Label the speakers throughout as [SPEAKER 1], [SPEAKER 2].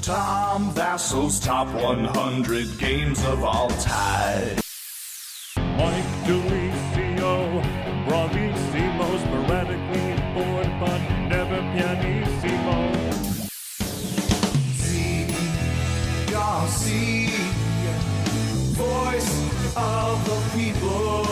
[SPEAKER 1] Tom Vasel's top 100 games of all time.
[SPEAKER 2] Mike DiLisio, bravissimo, sporadically bored, but never pianissimo.
[SPEAKER 1] Zee Garcia, voice of the people.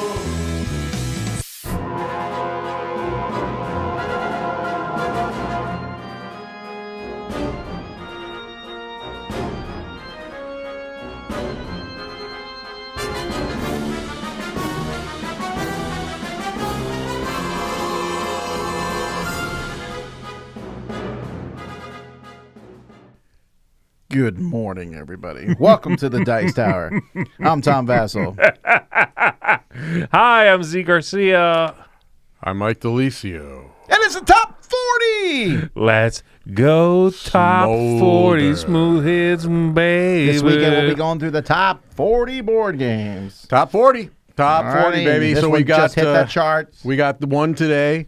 [SPEAKER 3] Good morning, everybody. Welcome to the Dice Tower. I'm Tom Vasel.
[SPEAKER 4] Hi, I'm Zee Garcia.
[SPEAKER 5] I'm Mike DiLisio.
[SPEAKER 3] And it's the top 40!
[SPEAKER 4] Let's go top 40 smooth hits, baby.
[SPEAKER 3] This weekend we'll be going through the top 40 board games.
[SPEAKER 5] Top 40. Top
[SPEAKER 3] All
[SPEAKER 5] 40,
[SPEAKER 3] right.
[SPEAKER 5] baby.
[SPEAKER 3] This
[SPEAKER 5] So
[SPEAKER 3] one
[SPEAKER 5] we got
[SPEAKER 3] just hit the charts.
[SPEAKER 5] We got the one today.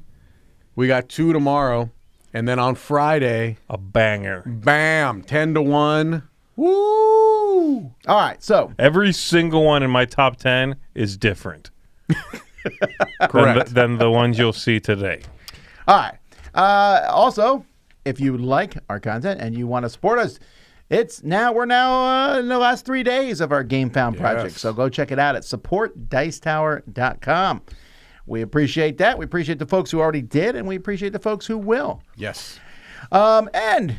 [SPEAKER 5] We got two tomorrow. And then on Friday,
[SPEAKER 4] A banger.
[SPEAKER 5] bam, 10-1. Woo!
[SPEAKER 3] All right, so
[SPEAKER 4] Every single one in my top 10 is different.
[SPEAKER 5] Correct.
[SPEAKER 4] Than the ones you'll see today.
[SPEAKER 3] all right. Also, if you like our content and you want to support us, we're now in the last 3 days of our Game Found project.
[SPEAKER 5] Yes.
[SPEAKER 3] So go check it out at supportdicetower.com. We appreciate that. We appreciate the folks who already did, and we appreciate the folks who will.
[SPEAKER 5] Yes.
[SPEAKER 3] And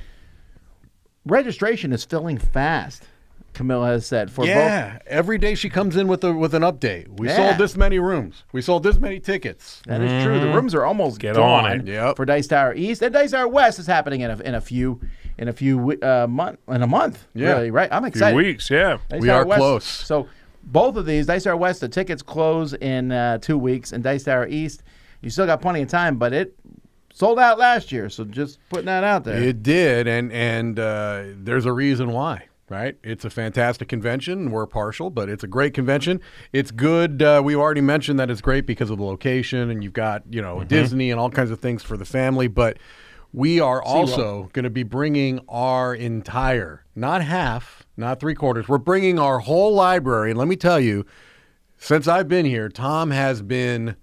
[SPEAKER 3] registration is filling fast, Camilla has said. For
[SPEAKER 5] Yeah. Every day she comes in with an update. We
[SPEAKER 3] Yeah.
[SPEAKER 5] sold this many rooms. We sold this many tickets.
[SPEAKER 3] That is true. The rooms are almost
[SPEAKER 4] Get
[SPEAKER 3] gone
[SPEAKER 4] on it.
[SPEAKER 5] Yep.
[SPEAKER 3] for Dice Tower East, and Dice Tower West is happening in a month.
[SPEAKER 5] Yeah.
[SPEAKER 3] Really, right? I'm
[SPEAKER 4] Few
[SPEAKER 3] excited.
[SPEAKER 4] weeks, yeah.
[SPEAKER 3] Dice
[SPEAKER 5] We
[SPEAKER 3] Tower
[SPEAKER 5] are
[SPEAKER 3] West.
[SPEAKER 5] close.
[SPEAKER 3] So both of these, Dice Tower West, the tickets close in 2 weeks, and Dice Tower East, you still got plenty of time, but it sold out last year. So just putting that out there.
[SPEAKER 5] It did, and there's a reason why, right? It's a fantastic convention. We're partial, but it's a great convention. It's good. We've already mentioned that it's great because of the location, and you've got Disney and all kinds of things for the family. But we are also going to be bringing our entire, not half, not three-quarters. We're bringing our whole library. And let me tell you, since I've been here, Tom has been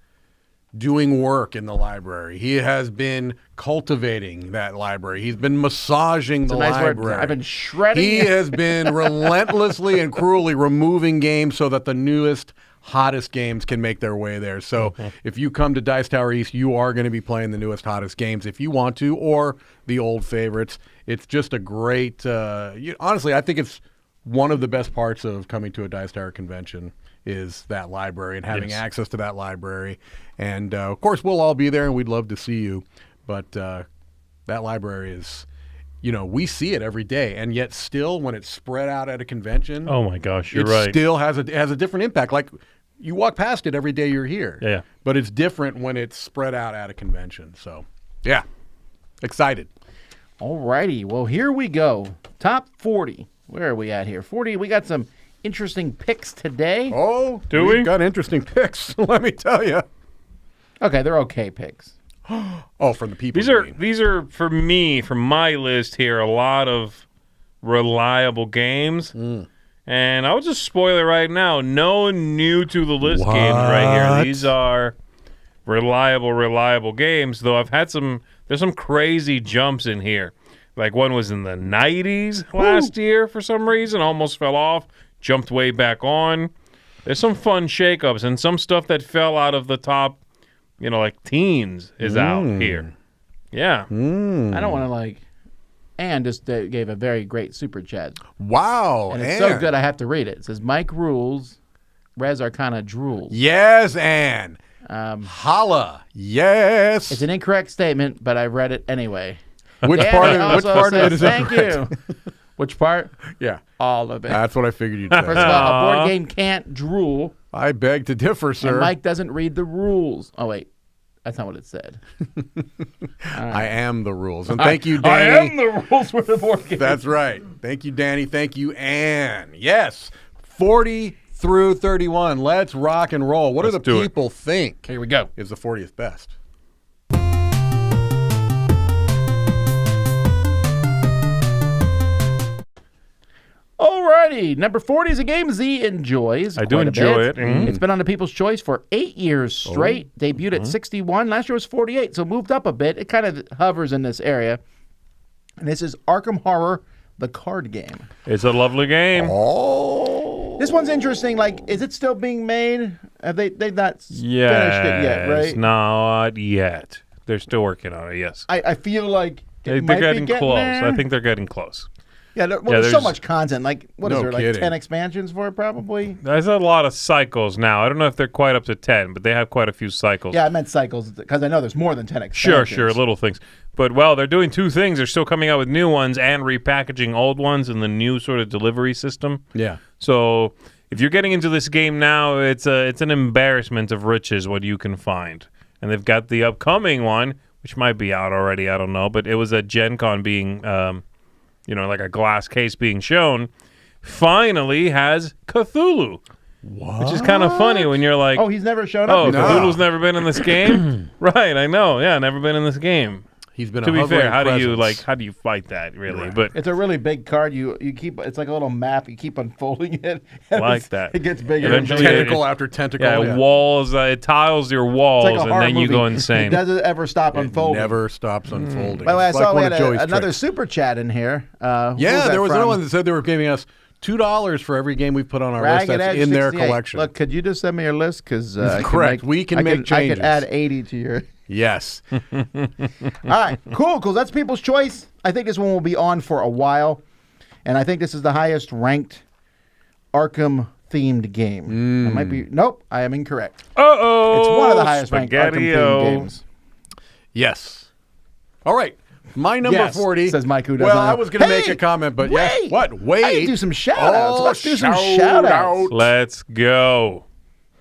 [SPEAKER 5] doing work in the library. He has been cultivating that library. He's been massaging the
[SPEAKER 3] a nice word.
[SPEAKER 5] library.
[SPEAKER 3] I've been shredding
[SPEAKER 5] He
[SPEAKER 3] it.
[SPEAKER 5] has been relentlessly and cruelly removing games so that the newest, hottest games can make their way there. So if you come to Dice Tower East, you are going to be playing the newest, hottest games if you want to, or the old favorites. It's just a great, honestly, I think it's one of the best parts of coming to a Dice Tower convention is that library and having access to that library. And, of course, we'll all be there, and we'd love to see you. But that library is, we see it every day. And yet still, when it's spread out at a convention,
[SPEAKER 4] Oh, my gosh, you're
[SPEAKER 5] it
[SPEAKER 4] right.
[SPEAKER 5] still has a different impact. Like, you walk past it every day you're here.
[SPEAKER 4] Yeah.
[SPEAKER 5] But it's different when it's spread out at a convention. So, yeah, excited.
[SPEAKER 3] All righty. Well, here we go. Top 40. Where are we at here? 40. We got some interesting picks today.
[SPEAKER 5] Oh,
[SPEAKER 4] Do
[SPEAKER 5] we've
[SPEAKER 4] we?
[SPEAKER 5] got interesting picks, let me tell you.
[SPEAKER 3] Okay, they're okay picks.
[SPEAKER 5] Oh, from the people.
[SPEAKER 4] These are for me, from my list here, a lot of reliable games. And I'll just spoil it right now. No new to the list games right here. These are reliable games, though there's some crazy jumps in here. Like one was in the 90s last year for some reason, almost fell off, jumped way back on. There's some fun shakeups and some stuff that fell out of the top, like teens is out here. Yeah.
[SPEAKER 3] I don't want to Ann just gave a very great super chat.
[SPEAKER 5] Wow.
[SPEAKER 3] And it's so good I have to read it. It says, Mike rules, Res Arcana drools.
[SPEAKER 5] Yes, Ann. Holla. Yes.
[SPEAKER 3] It's an incorrect statement, but I read it anyway.
[SPEAKER 5] Which
[SPEAKER 3] Danny
[SPEAKER 5] part of
[SPEAKER 3] also
[SPEAKER 5] it is
[SPEAKER 3] says, thank
[SPEAKER 5] incorrect?
[SPEAKER 3] you. Which part?
[SPEAKER 5] Yeah.
[SPEAKER 3] All of it.
[SPEAKER 5] That's what I figured you'd say.
[SPEAKER 3] First of all, a board game can't drool,
[SPEAKER 5] I beg to differ,
[SPEAKER 3] and
[SPEAKER 5] sir.
[SPEAKER 3] Mike doesn't read the rules. Oh, wait. That's not what it said.
[SPEAKER 5] I am the rules. And thank you, Danny.
[SPEAKER 3] I am the rules for the board game.
[SPEAKER 5] That's right. Thank you, Danny. Thank you, Ann. Yes. 40 through 31. Let's rock and roll. What do the
[SPEAKER 4] do it.
[SPEAKER 5] people think
[SPEAKER 3] Here we go.
[SPEAKER 5] is the 40th best?
[SPEAKER 3] righty. Number 40 is a game Z enjoys.
[SPEAKER 4] I do
[SPEAKER 3] quite a
[SPEAKER 4] enjoy
[SPEAKER 3] bit.
[SPEAKER 4] it.
[SPEAKER 3] It's been on the People's Choice for 8 years straight. Debuted at 61. Last year was 48, so moved up a bit. It kind of hovers in this area. And this is Arkham Horror, the card game.
[SPEAKER 4] It's a lovely game.
[SPEAKER 3] This one's interesting. Like, is it still being made? Have they've not finished it yet, right?
[SPEAKER 4] Not yet. They're still working on it, yes.
[SPEAKER 3] I feel like
[SPEAKER 4] They're
[SPEAKER 3] might be
[SPEAKER 4] getting close.
[SPEAKER 3] there.
[SPEAKER 4] I think they're getting close.
[SPEAKER 3] Yeah, there's so
[SPEAKER 4] there's-
[SPEAKER 3] much content. Like, what is
[SPEAKER 5] No
[SPEAKER 3] there, like
[SPEAKER 5] kidding.
[SPEAKER 3] 10 expansions for it, probably?
[SPEAKER 4] There's a lot of cycles now. I don't know if they're quite up to 10, but they have quite a few cycles.
[SPEAKER 3] Yeah, I meant cycles, because I know there's more than 10 expansions.
[SPEAKER 4] Sure, little things. But, well, they're doing two things. They're still coming out with new ones and repackaging old ones in the new sort of delivery system.
[SPEAKER 5] Yeah.
[SPEAKER 4] So if you're getting into this game now, it's an embarrassment of riches what you can find. And they've got the upcoming one, which might be out already, I don't know, but it was at Gen Con being, like a glass case being shown, finally has Cthulhu. What? Which is kind of funny when you're like,
[SPEAKER 3] Oh, he's never shown up
[SPEAKER 4] oh,
[SPEAKER 3] before.
[SPEAKER 4] Cthulhu's never been in this game? Right, I know. Yeah, never been in this game.
[SPEAKER 5] He's been
[SPEAKER 4] To
[SPEAKER 5] a
[SPEAKER 4] be
[SPEAKER 5] hovering
[SPEAKER 4] fair, how
[SPEAKER 5] presence.
[SPEAKER 4] do you fight that, really?
[SPEAKER 5] Right.
[SPEAKER 4] But
[SPEAKER 3] It's a really big card. You keep it's like a little map. You keep unfolding it. and
[SPEAKER 4] Like
[SPEAKER 3] it's-
[SPEAKER 4] that.
[SPEAKER 3] It gets bigger.
[SPEAKER 4] Eventually
[SPEAKER 3] and bigger.
[SPEAKER 5] Tentacle after tentacle.
[SPEAKER 4] yeah, walls, it tiles your walls,
[SPEAKER 3] It's like a
[SPEAKER 4] and
[SPEAKER 3] horror
[SPEAKER 4] then you
[SPEAKER 3] movie.
[SPEAKER 4] go insane.
[SPEAKER 3] It doesn't ever stop
[SPEAKER 5] It
[SPEAKER 3] unfolding.
[SPEAKER 5] never stops unfolding.
[SPEAKER 3] By the way, I
[SPEAKER 5] It's
[SPEAKER 3] saw
[SPEAKER 5] like
[SPEAKER 3] we
[SPEAKER 5] one
[SPEAKER 3] had
[SPEAKER 5] of Joey's
[SPEAKER 3] another
[SPEAKER 5] tricks.
[SPEAKER 3] super chat in here. Who
[SPEAKER 5] Yeah,
[SPEAKER 3] that
[SPEAKER 5] there was
[SPEAKER 3] from?
[SPEAKER 5] another one that said they were giving us $2 for every game we put on our list
[SPEAKER 3] Ragged
[SPEAKER 5] that's
[SPEAKER 3] Edge
[SPEAKER 5] in their
[SPEAKER 3] 68.
[SPEAKER 5] collection.
[SPEAKER 3] Look, could you just send me your list? Because
[SPEAKER 5] Correct. We can make
[SPEAKER 3] I
[SPEAKER 5] changes.
[SPEAKER 3] could add 80 to your.
[SPEAKER 5] Yes.
[SPEAKER 3] All right, cool. That's People's Choice. I think this one will be on for a while, and I think this is the highest ranked Arkham themed game. It might be. Nope, I am incorrect.
[SPEAKER 4] Uh-oh!
[SPEAKER 3] It's one of the highest ranked Arkham
[SPEAKER 4] Spaghetti-o.
[SPEAKER 3] themed games.
[SPEAKER 5] Yes. All right. My number
[SPEAKER 3] Yes,
[SPEAKER 5] 40.
[SPEAKER 3] says Mike, who doesn't
[SPEAKER 5] Well, I
[SPEAKER 3] know.
[SPEAKER 5] was going to make
[SPEAKER 3] Hey,
[SPEAKER 5] a comment, but
[SPEAKER 3] wait.
[SPEAKER 5] yes. What? Wait.
[SPEAKER 3] I need to do some shout-outs.
[SPEAKER 5] Oh,
[SPEAKER 3] Let's do some
[SPEAKER 5] shout
[SPEAKER 3] shout-outs.
[SPEAKER 5] out.
[SPEAKER 4] Let's go.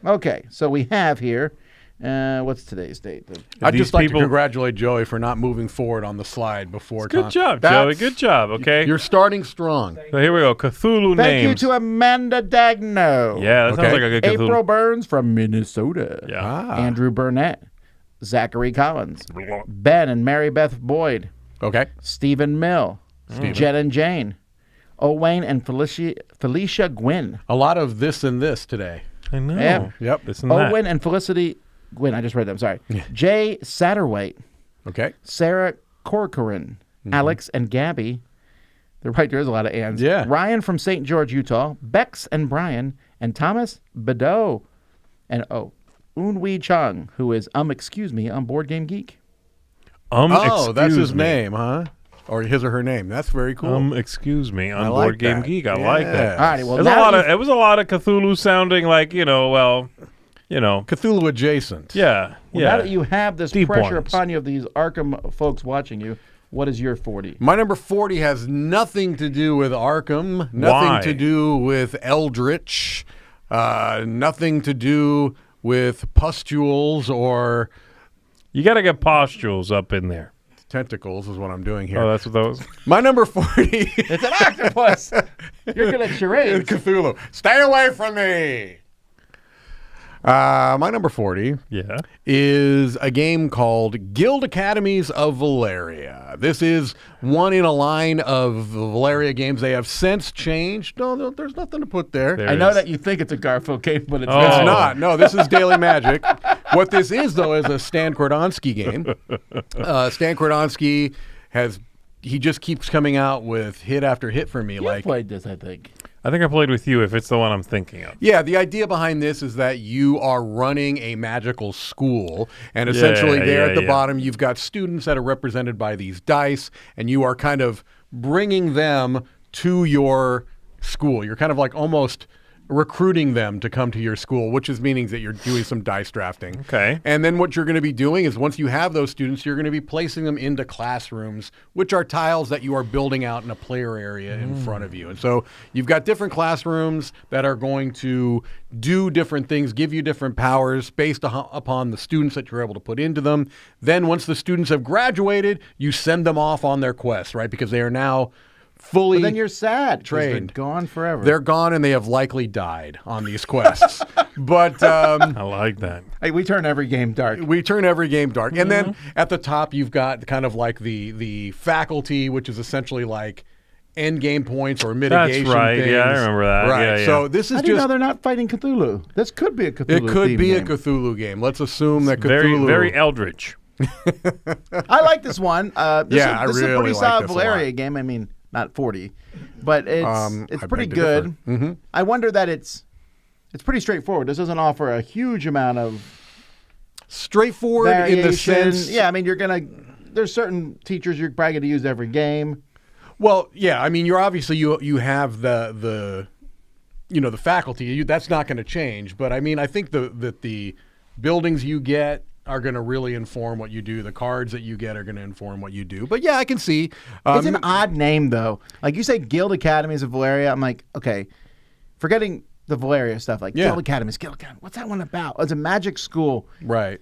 [SPEAKER 3] Okay, so we have here. What's today's date?
[SPEAKER 5] I'd
[SPEAKER 4] These
[SPEAKER 5] just like
[SPEAKER 4] people-
[SPEAKER 5] to congratulate Joey for not moving forward on the slide before
[SPEAKER 4] Good
[SPEAKER 5] time.
[SPEAKER 4] job,
[SPEAKER 5] That's-
[SPEAKER 4] Joey. Good job, okay?
[SPEAKER 5] You're starting strong.
[SPEAKER 4] So here we go. Cthulhu
[SPEAKER 3] Thank
[SPEAKER 4] names.
[SPEAKER 3] you to Amanda Dagno.
[SPEAKER 4] Yeah, that sounds
[SPEAKER 5] Okay.
[SPEAKER 4] like a good Cthulhu.
[SPEAKER 3] April Burns from Minnesota.
[SPEAKER 4] Yeah.
[SPEAKER 5] Ah.
[SPEAKER 3] Andrew Burnett. Zachary Collins. Ben and Mary Beth Boyd.
[SPEAKER 5] Okay.
[SPEAKER 3] Stephen Mill. Jen and Jane. Owain and Felicia Gwynn.
[SPEAKER 5] A lot of this and this today.
[SPEAKER 4] I know.
[SPEAKER 3] Yeah.
[SPEAKER 5] Yep.
[SPEAKER 4] This and that.
[SPEAKER 3] Owen and Felicity Gwynn. I just read them. Sorry. Jay Satterwhite.
[SPEAKER 5] Okay.
[SPEAKER 3] Sarah Corcoran. Alex and Gabby. They're right. There's a lot of ands.
[SPEAKER 5] Yeah.
[SPEAKER 3] Ryan from St. George, Utah. Bex and Brian. And Thomas Bedeau. And Eun-Wee Chung, who is excuse me, on Board Game Geek.
[SPEAKER 5] Oh, that's
[SPEAKER 4] excuse
[SPEAKER 5] his
[SPEAKER 4] me.
[SPEAKER 5] name, huh? Or his or her name. That's very cool.
[SPEAKER 4] Excuse me, on
[SPEAKER 5] I
[SPEAKER 4] Board
[SPEAKER 5] like
[SPEAKER 4] Game
[SPEAKER 5] that.
[SPEAKER 4] Geek. I like that.
[SPEAKER 5] Yeah.
[SPEAKER 3] All right. Well,
[SPEAKER 4] It was a lot of Cthulhu sounding like,
[SPEAKER 5] Cthulhu adjacent.
[SPEAKER 4] yeah.
[SPEAKER 3] now that you have this
[SPEAKER 4] Deep
[SPEAKER 3] pressure
[SPEAKER 4] ones.
[SPEAKER 3] upon you of these Arkham folks watching you, what is your 40?
[SPEAKER 5] My number 40 has nothing to do with Arkham, nothing
[SPEAKER 4] Why?
[SPEAKER 5] to do with Eldritch, nothing to do with pustules or
[SPEAKER 4] You got to get postules up in there.
[SPEAKER 5] tentacles is what I'm doing here.
[SPEAKER 4] Oh, that's what that was.
[SPEAKER 5] My number 40
[SPEAKER 3] It's an octopus. You're good at charades.
[SPEAKER 5] Cthulhu. Stay away from me. My number 40
[SPEAKER 4] Yeah.
[SPEAKER 5] is a game called Guild Academies of Valeria. This is one in a line of Valeria games. They have since changed. No, there's nothing to put there.
[SPEAKER 4] There
[SPEAKER 3] I know
[SPEAKER 4] is.
[SPEAKER 3] that you think it's a Garfield game, but it's
[SPEAKER 4] Oh.
[SPEAKER 5] It's
[SPEAKER 3] not.
[SPEAKER 5] not. No, this is Daily Magic. What this is, though, is a Stan Kordonsky game. Stan Kordonsky he just keeps coming out with hit after hit for me.
[SPEAKER 3] You played this, I think.
[SPEAKER 4] I think I played with you if it's the one I'm thinking of.
[SPEAKER 5] Yeah, the idea behind this is that you are running a magical school, and essentially there at the bottom you've got students that are represented by these dice, and you are kind of bringing them to your school. You're kind of like almost recruiting them to come to your school, which is meaning that you're doing some dice drafting.
[SPEAKER 4] Okay.
[SPEAKER 5] And then what you're going to be doing is once you have those students, you're going to be placing them into classrooms, which are tiles that you are building out in a player area in front of you. And so you've got different classrooms that are going to do different things, give you different powers based upon the students that you're able to put into them. Then once the students have graduated, you send them off on their quests, right? Because they are now fully
[SPEAKER 3] But then you're sad. 'cause they're
[SPEAKER 5] trained.
[SPEAKER 3] gone forever.
[SPEAKER 5] They're gone and they have likely died on these quests. But
[SPEAKER 4] I like that.
[SPEAKER 3] Hey, we turn every game dark.
[SPEAKER 5] we turn every game dark. And then at the top, you've got kind of like the faculty, which is essentially like end game points or mitigation.
[SPEAKER 4] That's right.
[SPEAKER 5] Things.
[SPEAKER 4] Yeah, I remember that.
[SPEAKER 5] Right.
[SPEAKER 4] Yeah, yeah.
[SPEAKER 5] So this is
[SPEAKER 3] I didn't know
[SPEAKER 5] just.
[SPEAKER 3] they're not fighting Cthulhu. This could be a Cthulhu.
[SPEAKER 5] It could be
[SPEAKER 3] game.
[SPEAKER 5] a Cthulhu game. Let's assume that
[SPEAKER 4] Very,
[SPEAKER 5] Cthulhu.
[SPEAKER 4] very eldritch.
[SPEAKER 3] I like this one. This
[SPEAKER 5] I
[SPEAKER 3] is a
[SPEAKER 5] really
[SPEAKER 3] pretty
[SPEAKER 5] like
[SPEAKER 3] solid
[SPEAKER 5] this a lot.
[SPEAKER 3] Valeria game. I mean, not 40, but it's
[SPEAKER 5] I
[SPEAKER 3] pretty
[SPEAKER 5] beg to
[SPEAKER 3] good.
[SPEAKER 5] differ. Mm-hmm.
[SPEAKER 3] I wonder that it's pretty straightforward. This doesn't offer a huge amount of
[SPEAKER 5] Straightforward in the
[SPEAKER 3] variation.
[SPEAKER 5] sense.
[SPEAKER 3] Yeah, I mean, there's certain teachers you're probably going to use every game.
[SPEAKER 5] Well, yeah. I mean, you're obviously you have the the faculty. That's not going to change. But I mean, I think that the buildings you get are going to really inform what you do. The cards that you get are going to inform what you do. But yeah, I can see.
[SPEAKER 3] It's an odd name, though. Like you say, Guild Academies of Valeria. I'm like, okay, forgetting the Valeria stuff. Like Guild Academies, Guild Academy. What's that one about? It's a magic school.
[SPEAKER 5] Right.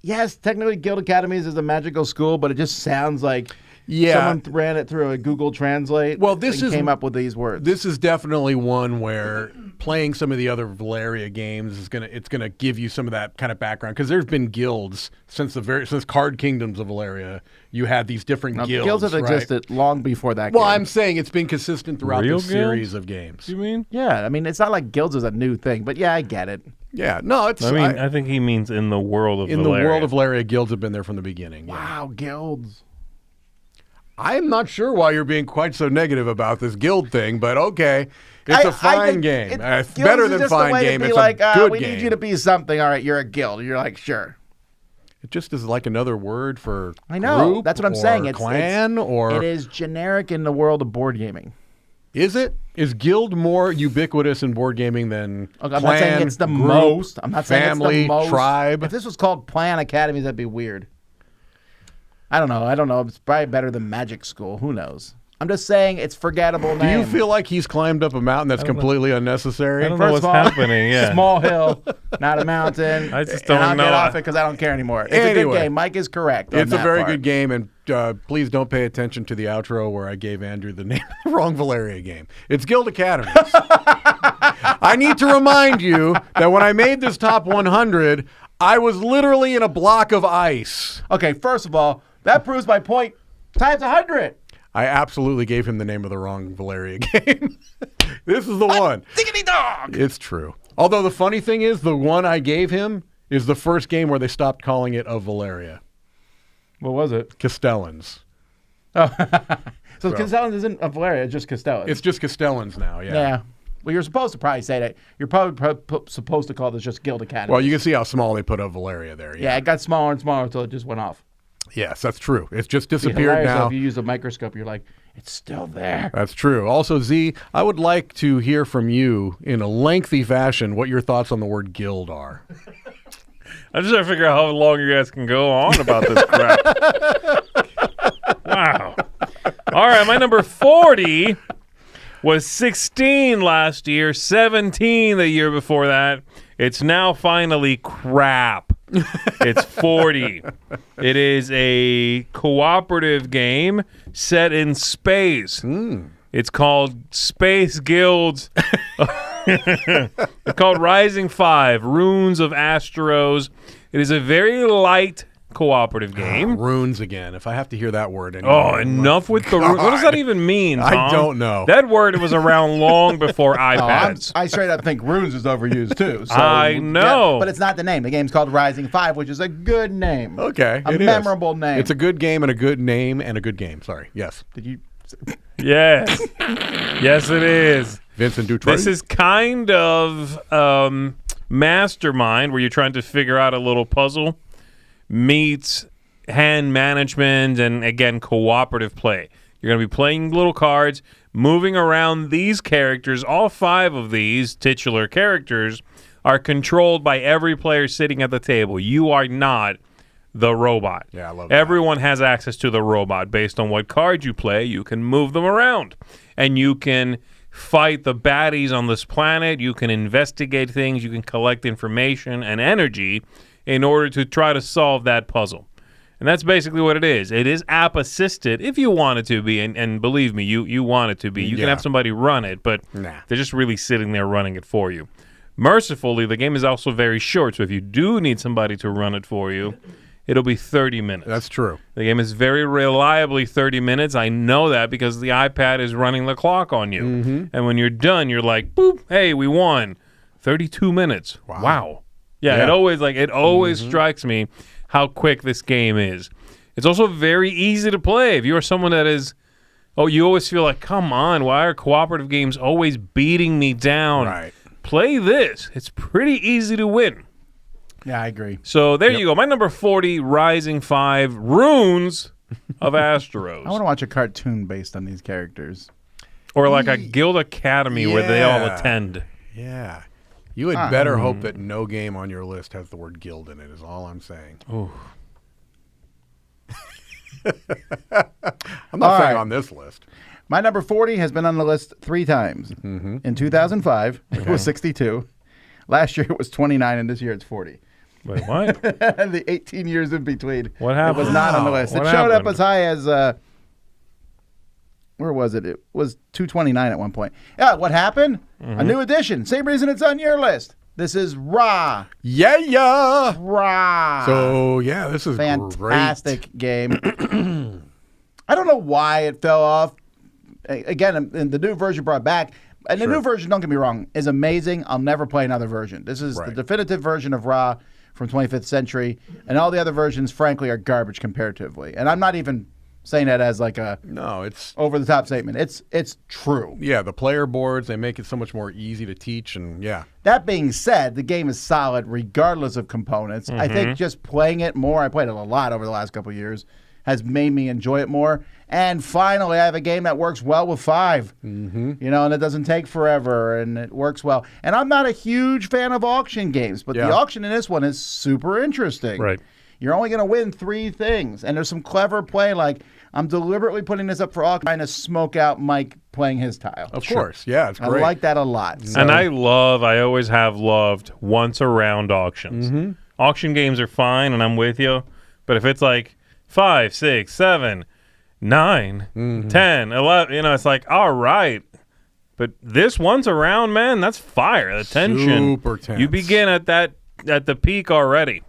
[SPEAKER 3] Yes, technically Guild Academies is a magical school, but it just sounds like someone ran it through a Google Translate.
[SPEAKER 5] Well,
[SPEAKER 3] came up with these words.
[SPEAKER 5] This is definitely one where playing some of the other Valeria games is gonna give you some of that kind of background, because there's been guilds since Card Kingdoms of Valeria. You had these different guilds.
[SPEAKER 3] Guilds have
[SPEAKER 5] right?
[SPEAKER 3] existed long before that.
[SPEAKER 5] Well,
[SPEAKER 3] game.
[SPEAKER 5] I'm saying it's been consistent throughout
[SPEAKER 4] Real
[SPEAKER 5] the series
[SPEAKER 4] guilds?
[SPEAKER 5] of games.
[SPEAKER 4] You mean?
[SPEAKER 3] Yeah, I mean, it's not like guilds is a new thing, but yeah, I get it.
[SPEAKER 5] Yeah, no, it's.
[SPEAKER 4] I mean, I think he means in the world of
[SPEAKER 5] in
[SPEAKER 4] Valeria.
[SPEAKER 5] the world of Valeria, guilds have been there from the beginning. Yeah.
[SPEAKER 3] Wow, guilds.
[SPEAKER 5] I'm not sure why you're being quite so negative about this guild thing, but okay. It's a fine game. It's
[SPEAKER 3] guilds
[SPEAKER 5] better
[SPEAKER 3] is
[SPEAKER 5] than
[SPEAKER 3] just a
[SPEAKER 5] fine
[SPEAKER 3] way to
[SPEAKER 5] game.
[SPEAKER 3] be
[SPEAKER 5] It's
[SPEAKER 3] like,
[SPEAKER 5] a good
[SPEAKER 3] we
[SPEAKER 5] game.
[SPEAKER 3] need you to be something. All right, you're a guild. You're like, sure.
[SPEAKER 5] It just is like another word for
[SPEAKER 3] I know.
[SPEAKER 5] group
[SPEAKER 3] That's what I'm
[SPEAKER 5] or
[SPEAKER 3] saying. It's
[SPEAKER 5] clan or
[SPEAKER 3] it is generic in the world of board gaming.
[SPEAKER 5] Is it? Is guild more ubiquitous in board gaming than
[SPEAKER 3] Okay, I'm
[SPEAKER 5] clan,
[SPEAKER 3] not saying it's the
[SPEAKER 5] group,
[SPEAKER 3] most. I'm not saying
[SPEAKER 5] family,
[SPEAKER 3] it's the most.
[SPEAKER 5] tribe?
[SPEAKER 3] If this was called Plan Academies, that'd be weird. I don't know. It's probably better than Magic School. Who knows? I'm just saying it's forgettable
[SPEAKER 5] Do
[SPEAKER 3] name.
[SPEAKER 5] you feel like he's climbed up a mountain that's completely unnecessary?
[SPEAKER 4] I don't know
[SPEAKER 3] First
[SPEAKER 4] what's
[SPEAKER 3] of all,
[SPEAKER 4] happening. Yeah.
[SPEAKER 3] Small hill, not a mountain.
[SPEAKER 4] I just
[SPEAKER 3] and
[SPEAKER 4] don't
[SPEAKER 3] I'll
[SPEAKER 4] know.
[SPEAKER 3] get off it because I don't care anymore. It's a good
[SPEAKER 5] Anyway.
[SPEAKER 3] game. Mike is correct. on
[SPEAKER 5] It's a
[SPEAKER 3] that
[SPEAKER 5] very
[SPEAKER 3] part.
[SPEAKER 5] good game, and please don't pay attention to the outro where I gave Andrew the name of the wrong Valeria game. It's Guild Academies. I need to remind you that when I made this top 100, I was literally in a block of ice.
[SPEAKER 3] Okay, first of all, that proves my point times 100.
[SPEAKER 5] I absolutely gave him the name of the wrong Valeria game. This is the one.
[SPEAKER 3] Diggity dog.
[SPEAKER 5] It's true. Although the funny thing is, the one I gave him is the first game where they stopped calling it of Valeria.
[SPEAKER 3] What was it?
[SPEAKER 5] Castellans.
[SPEAKER 3] So Castellans isn't a Valeria, it's just Castellans.
[SPEAKER 5] It's just Castellans now, yeah.
[SPEAKER 3] Yeah. Well, you're supposed to probably say that. You're probably supposed to call this just Guild Academy.
[SPEAKER 5] Well, you can see how small they put of Valeria there.
[SPEAKER 3] yeah, it got smaller and smaller until it just went off.
[SPEAKER 5] Yes, that's true. It's just
[SPEAKER 3] It'd be
[SPEAKER 5] disappeared
[SPEAKER 3] hilarious
[SPEAKER 5] now.
[SPEAKER 3] If you use a microscope, you're like, it's still there.
[SPEAKER 5] That's true. Also, Z, I would like to hear from you in a lengthy fashion what your thoughts on the word guild are.
[SPEAKER 4] I'm just trying to figure out how long you guys can go on about this crap. Wow. All right, my number 40 was 16 last year, 17 the year before that. It's now finally crap. It's 40. It is a cooperative game set in space. It's called Space Guilds. It's called Rising 5, Runes of Astros. It is a very light cooperative game.
[SPEAKER 5] Runes again. If I have to hear that word anymore.
[SPEAKER 4] Oh, enough with the runes. What does that even mean, Tom?
[SPEAKER 5] I don't know.
[SPEAKER 4] That word was around long before iPads.
[SPEAKER 3] I straight up think runes is overused too. So,
[SPEAKER 4] I know.
[SPEAKER 3] yeah, but it's not the name. The game's called Rising 5, which is a good name.
[SPEAKER 5] Okay.
[SPEAKER 3] A
[SPEAKER 5] it is.
[SPEAKER 3] memorable name.
[SPEAKER 5] It's a good game and a good name and a good game. Sorry. Yes.
[SPEAKER 3] Did you?
[SPEAKER 4] Yes. Yes, it is.
[SPEAKER 5] Vincent Dutray.
[SPEAKER 4] This is kind of Mastermind, where you're trying to figure out a little puzzle, meets hand management and, again, cooperative play. You're going to be playing little cards, moving around these characters. All 5 of these titular characters are controlled by every player sitting at the table. You are not the robot.
[SPEAKER 5] Yeah, I love that.
[SPEAKER 4] Everyone has access to the robot. Based on what cards you play, you can move them around. And you can fight the baddies on this planet. You can investigate things. You can collect information and energy in order to try to solve that puzzle. And that's basically what it is. It is app-assisted if you want it to be, and believe me, you want it to be. You can have somebody run it, but they're just really sitting there running it for you. Mercifully, the game is also very short, so if you do need somebody to run it for you, it'll be 30 minutes.
[SPEAKER 5] That's true.
[SPEAKER 4] The game is very reliably 30 minutes. I know that because the iPad is running the clock on you.
[SPEAKER 5] Mm-hmm.
[SPEAKER 4] And when you're done, you're like, boop, hey, we won. 32 minutes. Wow. Yeah, it always strikes me how quick this game is. It's also very easy to play. If you're someone that is, you always feel like, come on, why are cooperative games always beating me down?
[SPEAKER 5] Right.
[SPEAKER 4] Play this. It's pretty easy to win.
[SPEAKER 3] Yeah, I agree.
[SPEAKER 4] So there you go. My number 40, Rising 5, Runes of Asteros.
[SPEAKER 3] I want to watch a cartoon based on these characters.
[SPEAKER 4] Or like a Guild Academy where they all
[SPEAKER 5] Yeah.
[SPEAKER 4] attend.
[SPEAKER 5] Yeah. You had better hope that no game on your list has the word guild in it, is all I'm saying.
[SPEAKER 4] Ooh.
[SPEAKER 5] I'm not
[SPEAKER 3] All
[SPEAKER 5] saying
[SPEAKER 3] right.
[SPEAKER 5] on this list.
[SPEAKER 3] My number 40 has been on the list 3 times.
[SPEAKER 5] Mm-hmm.
[SPEAKER 3] In 2005, it was 62. Last year, it was 29, and this year, it's 40.
[SPEAKER 4] Wait, what?
[SPEAKER 3] The 18 years in between.
[SPEAKER 4] What happened?
[SPEAKER 3] It was not on the list.
[SPEAKER 4] What
[SPEAKER 3] It showed up
[SPEAKER 4] happened?
[SPEAKER 3] as high as, where was it? It was 229 at one point. Yeah, what happened? A new edition. Same reason it's on your list. This is Ra.
[SPEAKER 5] Yeah.
[SPEAKER 3] Ra.
[SPEAKER 5] So, yeah, this is
[SPEAKER 3] Fantastic game. I don't know why it fell off. Again, and the new version brought back. And the new version, don't get me wrong, is amazing. I'll never play another version. This is the definitive version of Ra from 25th Century. And all the other versions, frankly, are garbage comparatively. And I'm not even saying that as like a
[SPEAKER 5] it's
[SPEAKER 3] over-the-top statement. It's true.
[SPEAKER 5] Yeah, the player boards, they make it so much more easy to teach. And, yeah.
[SPEAKER 3] That being said, the game is solid regardless of components. I think just playing it more, I played it a lot over the last couple of years, has made me enjoy it more. And finally, I have a game that works well with 5. Mm-hmm. You know, and it doesn't take forever, and it works well. And I'm not a huge fan of auction games, but the auction in this one is super interesting.
[SPEAKER 4] Right.
[SPEAKER 3] You're only going to win 3 things. And there's some clever play, like I'm deliberately putting this up for auction, trying to smoke out Mike playing his tile.
[SPEAKER 5] Of course. Yeah, it's great.
[SPEAKER 3] I like that a lot. So.
[SPEAKER 4] And I always have loved once around auctions. Auction games are fine, and I'm with you. But if it's like 5, 6, 7, 9, 10, 11, it's like, all right. But this once around, man, that's fire. The tension.
[SPEAKER 5] Super tense.
[SPEAKER 4] You begin at the peak already.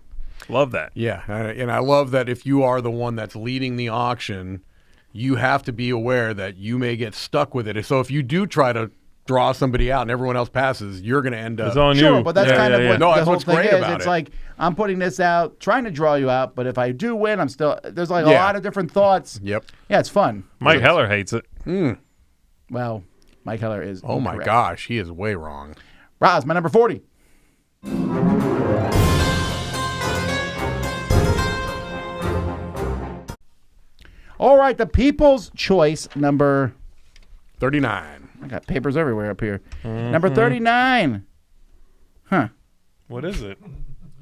[SPEAKER 4] Love that.
[SPEAKER 5] Yeah, and I love that if you are the one that's leading the auction, you have to be aware that you may get stuck with it. So if you do try to draw somebody out and everyone else passes, you're going to end up.
[SPEAKER 4] It's on
[SPEAKER 3] Sure,
[SPEAKER 4] you.
[SPEAKER 3] but that's kind of what
[SPEAKER 5] No,
[SPEAKER 3] the
[SPEAKER 5] that's
[SPEAKER 3] whole
[SPEAKER 5] what's
[SPEAKER 3] thing
[SPEAKER 5] great
[SPEAKER 3] is.
[SPEAKER 5] about
[SPEAKER 3] It's
[SPEAKER 5] it.
[SPEAKER 3] like I'm putting this out, trying to draw you out, but if I do win, I'm still there's like a lot of different thoughts.
[SPEAKER 5] Yep.
[SPEAKER 3] Yeah, it's fun.
[SPEAKER 4] Mike Heller hates it.
[SPEAKER 3] Well, Mike Heller is.
[SPEAKER 5] Oh my
[SPEAKER 3] incorrect.
[SPEAKER 5] gosh, he is way wrong.
[SPEAKER 3] Roz, my number 40. All right, the People's Choice number.
[SPEAKER 5] 39.
[SPEAKER 3] I got papers everywhere up here. Number 39. Huh.
[SPEAKER 4] What is it?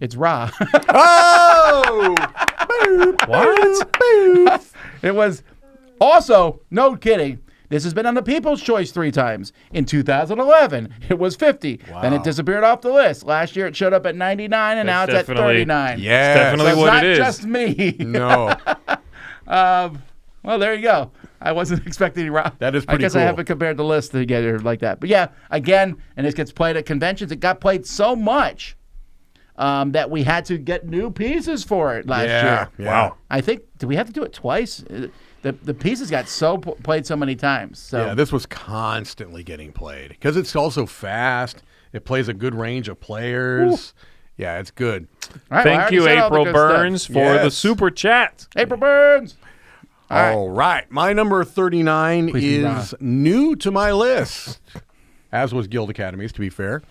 [SPEAKER 3] It's Ra.
[SPEAKER 5] Oh!
[SPEAKER 4] What?
[SPEAKER 3] It was also, no kidding, this has been on the People's Choice 3 times. In 2011, it was 50. Then it disappeared off the list. Last year, it showed up at 99, and now it's at 39.
[SPEAKER 5] Yeah.
[SPEAKER 4] Definitely
[SPEAKER 3] So it's
[SPEAKER 4] what
[SPEAKER 3] not
[SPEAKER 4] it is.
[SPEAKER 3] just me.
[SPEAKER 5] No.
[SPEAKER 3] Well, there you go. I wasn't expecting Ra.
[SPEAKER 5] That is
[SPEAKER 3] I
[SPEAKER 5] pretty
[SPEAKER 3] guess
[SPEAKER 5] cool.
[SPEAKER 3] I haven't compared the list together like that. But yeah, again, and this gets played at conventions. It got played so much that we had to get new pieces for it last year.
[SPEAKER 5] Yeah.
[SPEAKER 4] Wow.
[SPEAKER 3] I think, did we have to do it twice? The pieces got played so many times. So
[SPEAKER 5] Yeah, this was constantly getting played because it's also fast. It plays a good range of players. Yeah, it's good.
[SPEAKER 3] All right, well, I
[SPEAKER 4] Thank
[SPEAKER 3] already
[SPEAKER 4] you,
[SPEAKER 3] said all the
[SPEAKER 4] April
[SPEAKER 3] good stuff.
[SPEAKER 4] Burns, for the
[SPEAKER 5] Yes.
[SPEAKER 4] super chat.
[SPEAKER 3] April Burns.
[SPEAKER 5] All right. My number 39
[SPEAKER 3] Please be
[SPEAKER 5] is new to my list, as was Guild Academies, to be fair.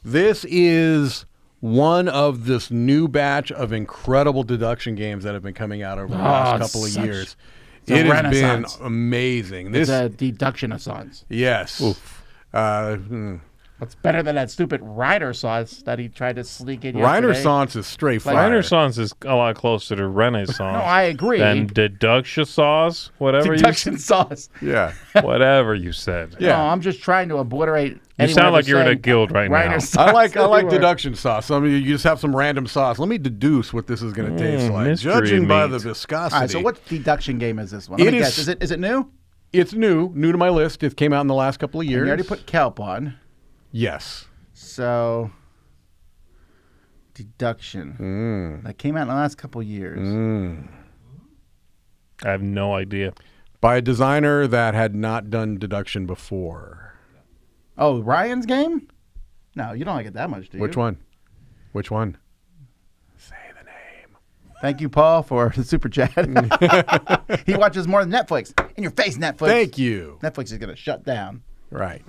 [SPEAKER 5] This is one of this new batch of incredible deduction games that have been coming out over the last couple of years.
[SPEAKER 3] it's a
[SPEAKER 5] It has been
[SPEAKER 3] renaissance.
[SPEAKER 5] amazing.
[SPEAKER 3] It's
[SPEAKER 5] This,
[SPEAKER 3] a deduction of songs.
[SPEAKER 5] yes.
[SPEAKER 3] It's better than that stupid Rider sauce that he tried to sneak in yesterday.
[SPEAKER 5] Renaissance is straight fire.
[SPEAKER 4] Renaissance is a lot closer to Renaissance.
[SPEAKER 3] No, I agree.
[SPEAKER 4] Than deduction sauce,
[SPEAKER 3] Deduction sauce.
[SPEAKER 5] Yeah.
[SPEAKER 4] whatever you said.
[SPEAKER 5] Yeah.
[SPEAKER 3] No, I'm just trying to obliterate.
[SPEAKER 4] You
[SPEAKER 3] anyone
[SPEAKER 4] sound
[SPEAKER 3] ever
[SPEAKER 4] like you're in a
[SPEAKER 3] saying
[SPEAKER 4] guild right now.
[SPEAKER 3] Reiner sauce
[SPEAKER 5] I like
[SPEAKER 3] everywhere.
[SPEAKER 5] deduction sauce. I mean, you just have some random sauce. Let me deduce what this is going to taste like,
[SPEAKER 4] mystery
[SPEAKER 5] judging by
[SPEAKER 4] meat.
[SPEAKER 5] the viscosity.
[SPEAKER 3] All right, so what deduction game is this one? Let
[SPEAKER 5] It
[SPEAKER 3] me
[SPEAKER 5] is-
[SPEAKER 3] guess. Is it new?
[SPEAKER 5] It's new to my list. It came out in the last couple of years.
[SPEAKER 3] You already put kelp on.
[SPEAKER 5] Yes.
[SPEAKER 3] So Deduction. That came out in the last couple years.
[SPEAKER 4] I have no idea.
[SPEAKER 5] By a designer that had not done deduction before.
[SPEAKER 3] Oh, Ryan's game? No, you don't like it that much, do you?
[SPEAKER 5] Which one? Which one? Say the name.
[SPEAKER 3] Thank you, Paul, for the super chat. He watches more than Netflix. In your face, Netflix.
[SPEAKER 5] Thank you.
[SPEAKER 3] Netflix is going to shut down.
[SPEAKER 5] Right.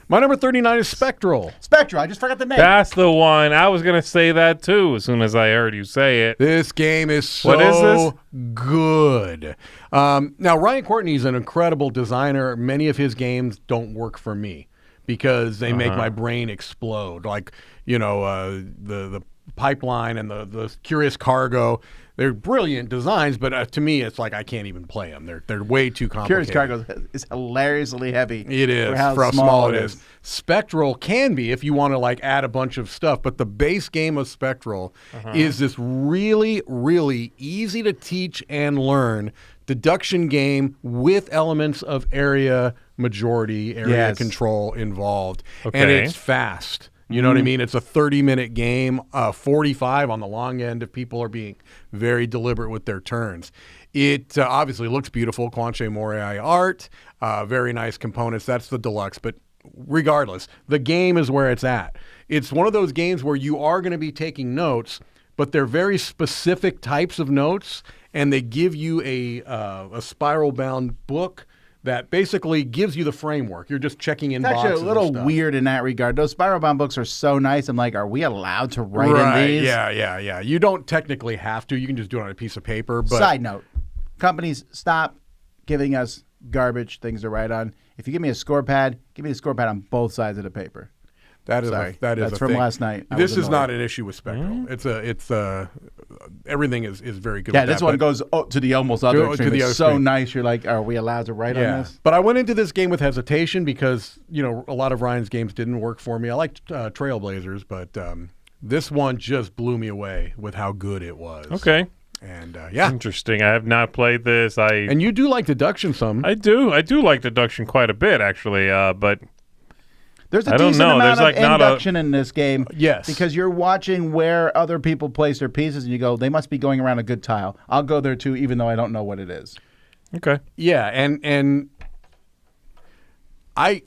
[SPEAKER 5] My number 39 is Spectral.
[SPEAKER 3] Spectral, I just forgot the name.
[SPEAKER 4] That's the one. I was going to say that too as soon as I heard you say it.
[SPEAKER 5] This game is so
[SPEAKER 4] What is this?
[SPEAKER 5] good. Now, Ryan Courtney's an incredible designer. Many of his games don't work for me because they make my brain explode. Like, the Pipeline and the Curious Cargo. They're brilliant designs, but to me, it's like I can't even play them. They're way too complicated.
[SPEAKER 3] Curious Cargo is hilariously heavy.
[SPEAKER 5] It is
[SPEAKER 3] for how
[SPEAKER 5] small it is. Spectral can be if you want to add a bunch of stuff, but the base game of Spectral is this really, really easy to teach and learn deduction game with elements of area control involved, and it's fast. You know what I mean? It's a 30-minute game, 45 on the long end if people are being very deliberate with their turns. It obviously looks beautiful, Quanche Morai art, very nice components. That's the deluxe, but regardless, the game is where it's at. It's one of those games where you are going to be taking notes, but they're very specific types of notes, and they give you a spiral-bound book that basically gives you the framework. You're just checking in boxes.
[SPEAKER 3] It's actually a little
[SPEAKER 5] and stuff.
[SPEAKER 3] weird in that regard. Those spiral-bound books are so nice. I'm like, are we allowed to write in these?
[SPEAKER 5] Yeah. You don't technically have to. You can just do it on a piece of paper. But
[SPEAKER 3] Side note, companies, stop giving us garbage things to write on. If you give me a score pad, give me the score pad on both sides of the paper.
[SPEAKER 5] That's
[SPEAKER 3] That's
[SPEAKER 5] a
[SPEAKER 3] from
[SPEAKER 5] thing.
[SPEAKER 3] last night. I
[SPEAKER 5] This
[SPEAKER 3] was
[SPEAKER 5] is
[SPEAKER 3] annoyed.
[SPEAKER 5] not an issue with Spectral. It's everything is very good.
[SPEAKER 3] Yeah,
[SPEAKER 5] with
[SPEAKER 3] this
[SPEAKER 5] that,
[SPEAKER 3] one
[SPEAKER 5] but-
[SPEAKER 3] goes to the almost other
[SPEAKER 5] To
[SPEAKER 3] extreme.
[SPEAKER 5] the
[SPEAKER 3] It's
[SPEAKER 5] other
[SPEAKER 3] so
[SPEAKER 5] extreme.
[SPEAKER 3] nice. You're like, are we allowed to write on this?
[SPEAKER 5] But I went into this game with hesitation because, a lot of Ryan's games didn't work for me. I liked Trailblazers, but this one just blew me away with how good it was.
[SPEAKER 4] Okay.
[SPEAKER 5] And
[SPEAKER 4] Interesting. I have not played this.
[SPEAKER 5] And you do like deduction some.
[SPEAKER 4] I do like deduction quite a bit, actually. But
[SPEAKER 3] There's a
[SPEAKER 4] I don't
[SPEAKER 3] decent
[SPEAKER 4] know.
[SPEAKER 3] amount
[SPEAKER 4] There's
[SPEAKER 3] of
[SPEAKER 4] not a-
[SPEAKER 3] induction in this game.
[SPEAKER 5] Yes.
[SPEAKER 3] Because you're watching where other people place their pieces, and you go, they must be going around a good tile. I'll go there too, even though I don't know what it is.
[SPEAKER 4] okay.
[SPEAKER 5] Yeah, and I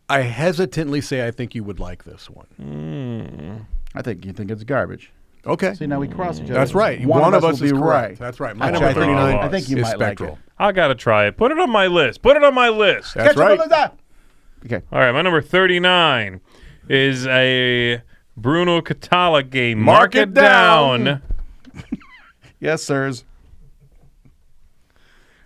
[SPEAKER 5] hesitantly say I think you would like this one.
[SPEAKER 3] I think you think it's garbage.
[SPEAKER 5] Okay.
[SPEAKER 3] See, now we cross each other.
[SPEAKER 5] That's right.
[SPEAKER 3] One of us
[SPEAKER 5] is
[SPEAKER 3] will be
[SPEAKER 5] correct.
[SPEAKER 3] right.
[SPEAKER 5] That's right. My
[SPEAKER 3] Actually,
[SPEAKER 5] number 39
[SPEAKER 3] I think you
[SPEAKER 5] is
[SPEAKER 3] might
[SPEAKER 5] Spectral.
[SPEAKER 3] like it.
[SPEAKER 4] I got to try it. Put it on my list. Put it on my list.
[SPEAKER 5] That's right.
[SPEAKER 3] Okay.
[SPEAKER 4] All right, my number 39 is a Bruno Catala game.
[SPEAKER 5] Mark it down.
[SPEAKER 3] Yes, sirs.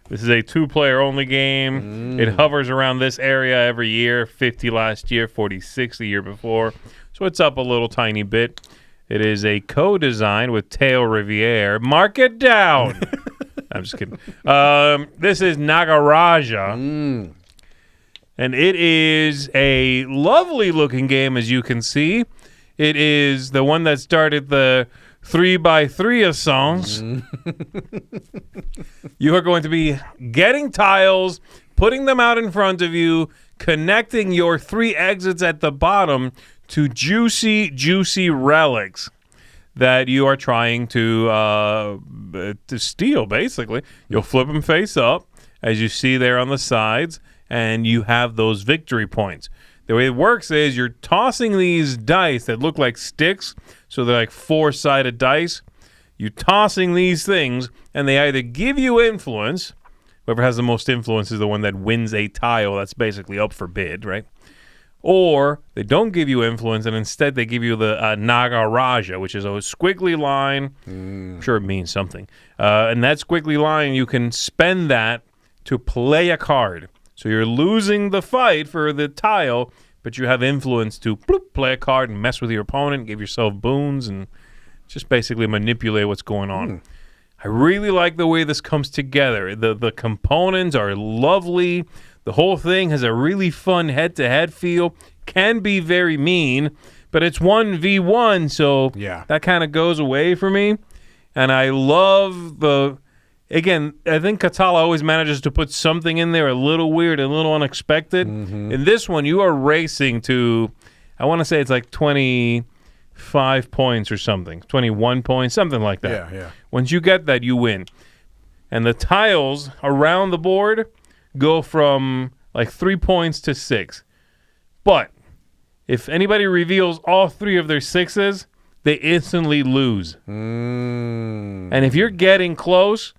[SPEAKER 4] This is a two-player only game. It hovers around this area every year. 50 last year, 46 the year before. So it's up a little tiny bit. It is a co-design with Teo Riviere. Mark it down. I'm just kidding. This is Nagaraja. And it is a lovely-looking game, as you can see. It is the one that started the 3x3 songs. You are going to be getting tiles, putting them out in front of you, connecting your 3 exits at the bottom to juicy relics that you are trying to steal, basically. You'll flip them face up, as you see there on the sides, and you have those victory points. The way it works is you're tossing these dice that look like sticks, so they're like 4-sided dice. You're tossing these things, and they either give you influence. Whoever has the most influence is the one that wins a tile. That's basically up for bid, right? Or they don't give you influence, and instead they give you the Nagaraja, which is a squiggly line. I'm sure it means something. And that squiggly line, you can spend that to play a card. So you're losing the fight for the tile, but you have influence to play a card and mess with your opponent, give yourself boons, and just basically manipulate what's going on. I really like the way this comes together. The components are lovely. The whole thing has a really fun head-to-head feel. Can be very mean, but it's 1v1, so that kind of goes away for me. And I love the... Again, I think Catala always manages to put something in there a little weird, a little unexpected. In this one, you are racing to, I want to say it's like 20 5 points or something, 21 points, something like that.
[SPEAKER 5] Yeah.
[SPEAKER 4] Once you get that, you win. And the tiles around the board go from like 3 points to 6. But if anybody reveals all 3 of their 6s, they instantly lose. And if you're getting close,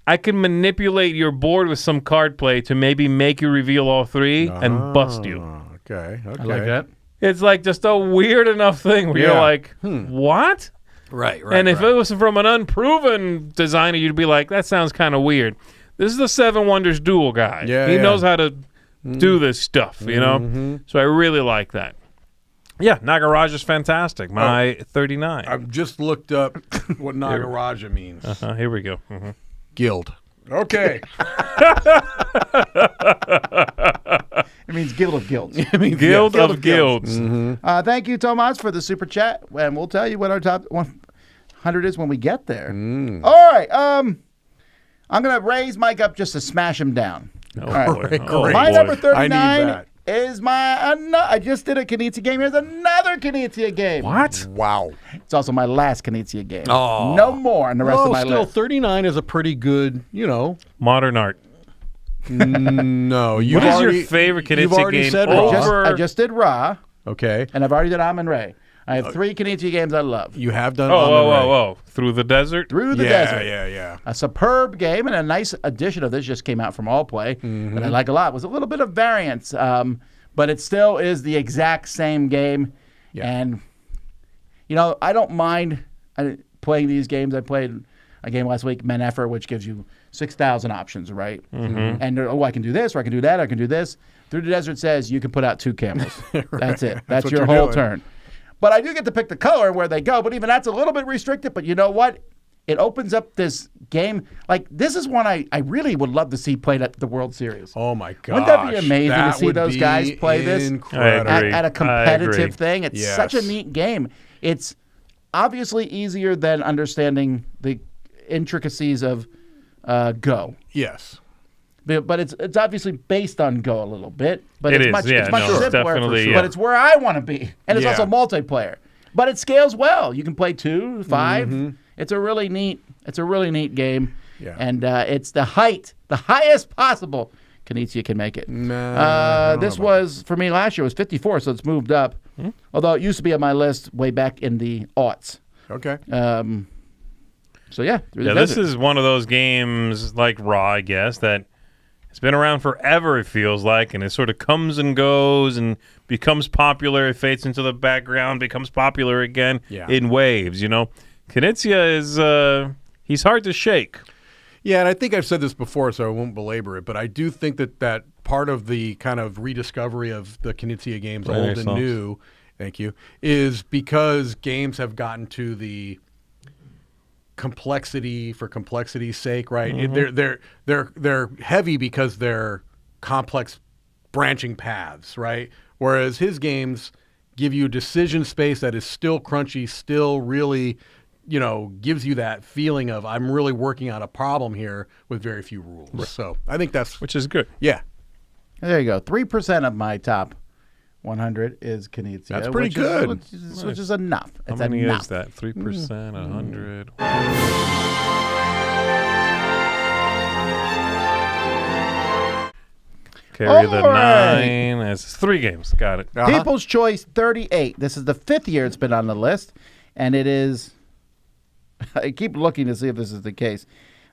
[SPEAKER 4] I can manipulate your board with some card play to maybe make you reveal all 3 and bust you.
[SPEAKER 5] Okay.
[SPEAKER 3] I like that.
[SPEAKER 4] It's like just a weird enough thing where you're like, what?
[SPEAKER 5] Right.
[SPEAKER 4] And if it was from an unproven designer, you'd be like, that sounds kind of weird. This is the Seven Wonders Duel guy. He knows how to do this stuff, you know? So I really like that. Yeah, Nagaraj is fantastic. My 39.
[SPEAKER 5] I've just looked up what Nagaraja means.
[SPEAKER 4] Here we go.
[SPEAKER 5] Guild. Okay.
[SPEAKER 3] It means Guild of Guilds.
[SPEAKER 4] Guild of Guilds.
[SPEAKER 3] Thank you, Tomas, for the super chat, and we'll tell you what our top 100 is when we get there. All right. I'm going to raise Mike up just to smash him down.
[SPEAKER 4] Oh,
[SPEAKER 3] All right.
[SPEAKER 4] boy. Oh,
[SPEAKER 3] My
[SPEAKER 4] boy.
[SPEAKER 3] number
[SPEAKER 5] I need
[SPEAKER 3] 39
[SPEAKER 5] that.
[SPEAKER 3] is I just did a Knizia game. Here's another Knizia game.
[SPEAKER 4] What?
[SPEAKER 5] Wow.
[SPEAKER 3] It's also my last Knizia game.
[SPEAKER 5] Oh.
[SPEAKER 3] No more on the rest of my
[SPEAKER 5] still,
[SPEAKER 3] list.
[SPEAKER 5] 39 is a pretty good,
[SPEAKER 4] Modern art.
[SPEAKER 5] No.
[SPEAKER 4] What is your favorite
[SPEAKER 5] you've
[SPEAKER 4] Knizia
[SPEAKER 5] already
[SPEAKER 4] game
[SPEAKER 5] said
[SPEAKER 4] over?
[SPEAKER 3] I just did Ra,
[SPEAKER 5] Okay.
[SPEAKER 3] and I've already did Amun Ray. I have 3 Knizia games I love.
[SPEAKER 5] You have done
[SPEAKER 4] Whoa. Through the desert?
[SPEAKER 3] Through the Desert.
[SPEAKER 5] Yeah.
[SPEAKER 3] A superb game, and a nice addition of this just came out from All Play that I like a lot. It was a little bit of variance, but it still is the exact same game.
[SPEAKER 5] Yeah.
[SPEAKER 3] And, I don't mind playing these games. I played a game last week, Menefer, which gives you 6,000 options, right? And, I can do this, or I can do that, or I can do this. Through the Desert says you can put out 2 camels. That's it. That's
[SPEAKER 5] what
[SPEAKER 3] your
[SPEAKER 5] you're
[SPEAKER 3] whole
[SPEAKER 5] doing.
[SPEAKER 3] turn. But I do get to pick the color and where they go, but even that's a little bit restricted. But you know what? It opens up this game. Like, this is one I really would love to see played at the World Series.
[SPEAKER 5] Oh, my gosh.
[SPEAKER 3] Wouldn't that be amazing to
[SPEAKER 5] That
[SPEAKER 3] see
[SPEAKER 5] would
[SPEAKER 3] those
[SPEAKER 5] be
[SPEAKER 3] guys play this
[SPEAKER 5] incredible.
[SPEAKER 4] I agree.
[SPEAKER 3] at a
[SPEAKER 4] I agree.
[SPEAKER 3] competitive thing? It's
[SPEAKER 5] Yes.
[SPEAKER 3] such a neat game. It's obviously easier than understanding the intricacies of Go.
[SPEAKER 5] Yes.
[SPEAKER 3] But it's obviously based on Go a little bit. But
[SPEAKER 4] It
[SPEAKER 3] it's
[SPEAKER 4] is,
[SPEAKER 3] much,
[SPEAKER 4] yeah,
[SPEAKER 3] it's much
[SPEAKER 4] no, it's
[SPEAKER 3] simpler.
[SPEAKER 4] definitely,
[SPEAKER 3] But
[SPEAKER 4] yeah.
[SPEAKER 3] it's where I want to be. And it's
[SPEAKER 5] Yeah.
[SPEAKER 3] also multiplayer. But it scales well. You can play 2, 5. It's a really neat game.
[SPEAKER 5] Yeah.
[SPEAKER 3] And it's the highest possible Knizia can make it. This was, for me last year, was 54, so it's moved up. Although it used to be on my list way back in the aughts.
[SPEAKER 5] Okay.
[SPEAKER 3] So yeah. Through the
[SPEAKER 4] Yeah, this
[SPEAKER 3] Desert.
[SPEAKER 4] is one of those games like Raw, I guess, that it's been around forever, it feels like, and it sort of comes and goes and becomes popular. It fades into the background, becomes popular again in waves, Knizia is, he's hard to shake.
[SPEAKER 5] Yeah, and I think I've said this before, so I won't belabor it, but I do think that part of the kind of rediscovery of the Knizia games,
[SPEAKER 4] Right,
[SPEAKER 5] old
[SPEAKER 4] yourself.
[SPEAKER 5] and new, thank you, is because games have gotten to the complexity for complexity's sake, right? They're heavy because they're complex branching paths, right? Whereas his games give you decision space that is still crunchy, still really, gives you that feeling of I'm really working on a problem here with very few rules. So I think that's
[SPEAKER 4] Which is good.
[SPEAKER 5] yeah.
[SPEAKER 3] There you go. 3% of my top 100 is Knizia.
[SPEAKER 5] That's pretty
[SPEAKER 3] which
[SPEAKER 5] good.
[SPEAKER 3] Which is enough.
[SPEAKER 4] How
[SPEAKER 3] It's
[SPEAKER 4] many
[SPEAKER 3] enough.
[SPEAKER 4] is that? 3%, 100. Carry the
[SPEAKER 3] All right.
[SPEAKER 4] 9. It's 3 games. Got it.
[SPEAKER 3] People's Choice 38. This is the 5th year it's been on the list, and it is. I keep looking to see if this is the case.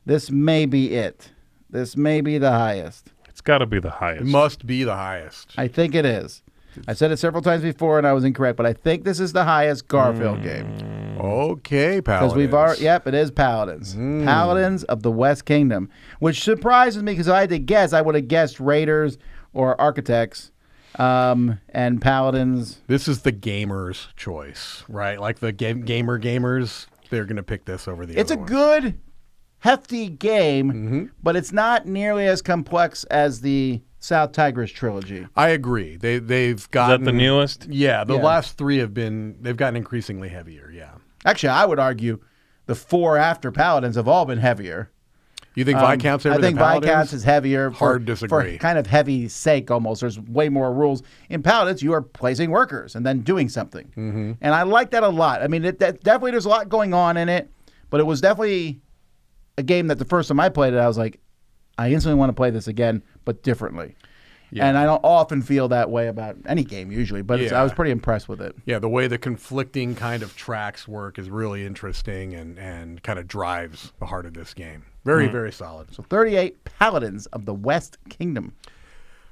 [SPEAKER 3] This may be it. This may be the highest.
[SPEAKER 4] It's got to be the highest.
[SPEAKER 5] It must be the highest.
[SPEAKER 3] I think it is. I said it several times before, and I was incorrect, but I think this is the highest Garfield game.
[SPEAKER 5] Okay, pal.
[SPEAKER 3] Because we've already, yep, it is Paladins. Paladins of the West Kingdom, which surprises me because if I had to guess, I would have guessed Raiders or Architects, and Paladins.
[SPEAKER 5] This is the gamer's choice, right? Like the gamers, they're going to pick this over the
[SPEAKER 3] It's a
[SPEAKER 5] other one.
[SPEAKER 3] good, hefty game, but it's not nearly as complex as the South Tigris trilogy.
[SPEAKER 5] I agree. They've
[SPEAKER 4] Is
[SPEAKER 5] gotten
[SPEAKER 4] that the newest?
[SPEAKER 5] Yeah, the
[SPEAKER 3] Yeah.
[SPEAKER 5] last 3 they've gotten increasingly heavier. Yeah.
[SPEAKER 3] Actually, I would argue the 4 after Paladins have all been heavier.
[SPEAKER 5] You think Viscount's heavier
[SPEAKER 3] I think
[SPEAKER 5] than Paladins?
[SPEAKER 3] Viscount's is heavier.
[SPEAKER 5] Hard disagree.
[SPEAKER 3] For kind of heavy sake almost. There's way more rules. In Paladins, you are placing workers and then doing something. Mm-hmm. And I like that a lot. I mean, definitely there's a lot going on in it, but it was definitely a game that the first time I played it, I was like, I instantly want to play this again, but differently. Yeah. And I don't often feel that way about any game usually, but I was pretty impressed with it.
[SPEAKER 5] Yeah, the way the conflicting kind of tracks work is really interesting and kind of drives the heart of this game. Very, very solid.
[SPEAKER 3] So 38 Paladins of the West Kingdom.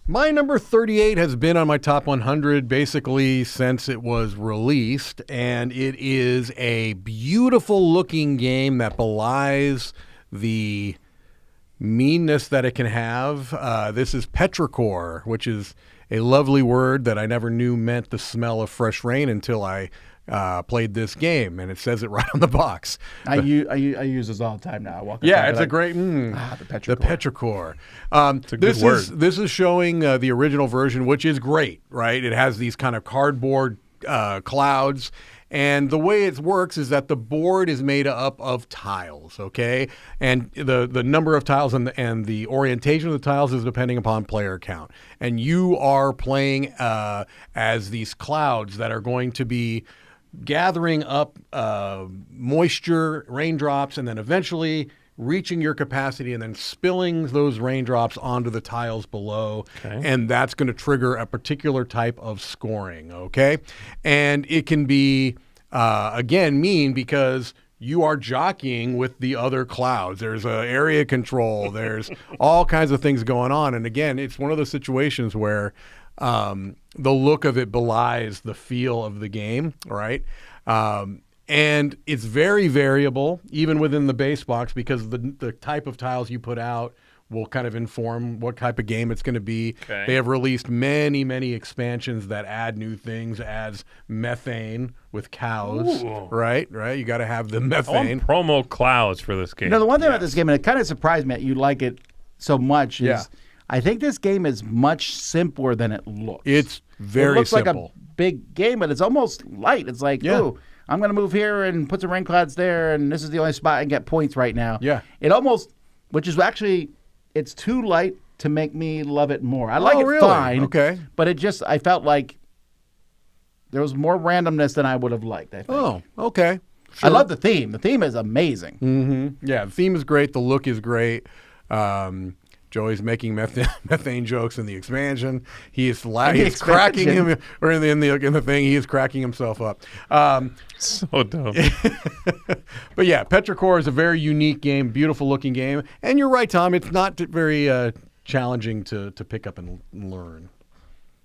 [SPEAKER 5] My number 38 has been on my top 100 basically since it was released, and it is a beautiful looking game that belies the meanness that it can have. This is petrichor, which is a lovely word that I never knew meant the smell of fresh rain until I played this game, and it says it right on the box.
[SPEAKER 3] I use this all the time now. I walk
[SPEAKER 5] yeah, it's a great
[SPEAKER 3] the petrichor.
[SPEAKER 5] The petrichor.
[SPEAKER 4] It's a good word.
[SPEAKER 5] This is showing the original version, which is great, right? It has these kind of cardboard clouds. And the way it works is that the board is made up of tiles, okay? And the number of tiles and the orientation of the tiles is depending upon player count. And you are playing as these clouds that are going to be gathering up moisture, raindrops, and then eventually reaching your capacity and then spilling those raindrops onto the tiles below. Okay. And that's going to trigger a particular type of scoring, okay? And it can be, again, mean because you are jockeying with the other clouds. There's area control. There's all kinds of things going on. And again, it's one of those situations where the look of it belies the feel of the game, right? And it's very variable, even within the base box, because the type of tiles you put out will kind of inform what type of game it's going to be. Okay. They have released many, many expansions that add new things, adds methane with cows. Ooh. Right? You got to have the methane.
[SPEAKER 4] I want promo clouds for this game.
[SPEAKER 3] You know, the one thing about this game, and it kind of surprised me that you like it so much, is I think this game is much simpler than it looks.
[SPEAKER 5] It's very simple.
[SPEAKER 3] It looks like a big game, but it's almost light. It's like, ooh, I'm going to move here and put some rain clouds there, and this is the only spot I can get points right now.
[SPEAKER 5] Yeah.
[SPEAKER 3] It almost, which is actually, it's too light to make me love it more. I like it fine.
[SPEAKER 5] Okay.
[SPEAKER 3] But it just, I felt like there was more randomness than I would have liked, I think.
[SPEAKER 5] Oh, okay. Sure.
[SPEAKER 3] I love the theme. The theme is amazing.
[SPEAKER 5] Mm-hmm. Yeah, the theme is great. The look is great. Joey's making methane jokes in the expansion. He's cracking him, or in the thing, he is cracking himself up.
[SPEAKER 4] So dumb.
[SPEAKER 5] But yeah, Petrichor is a very unique game, beautiful looking game, and you're right, Tom. It's not very challenging to pick up and learn.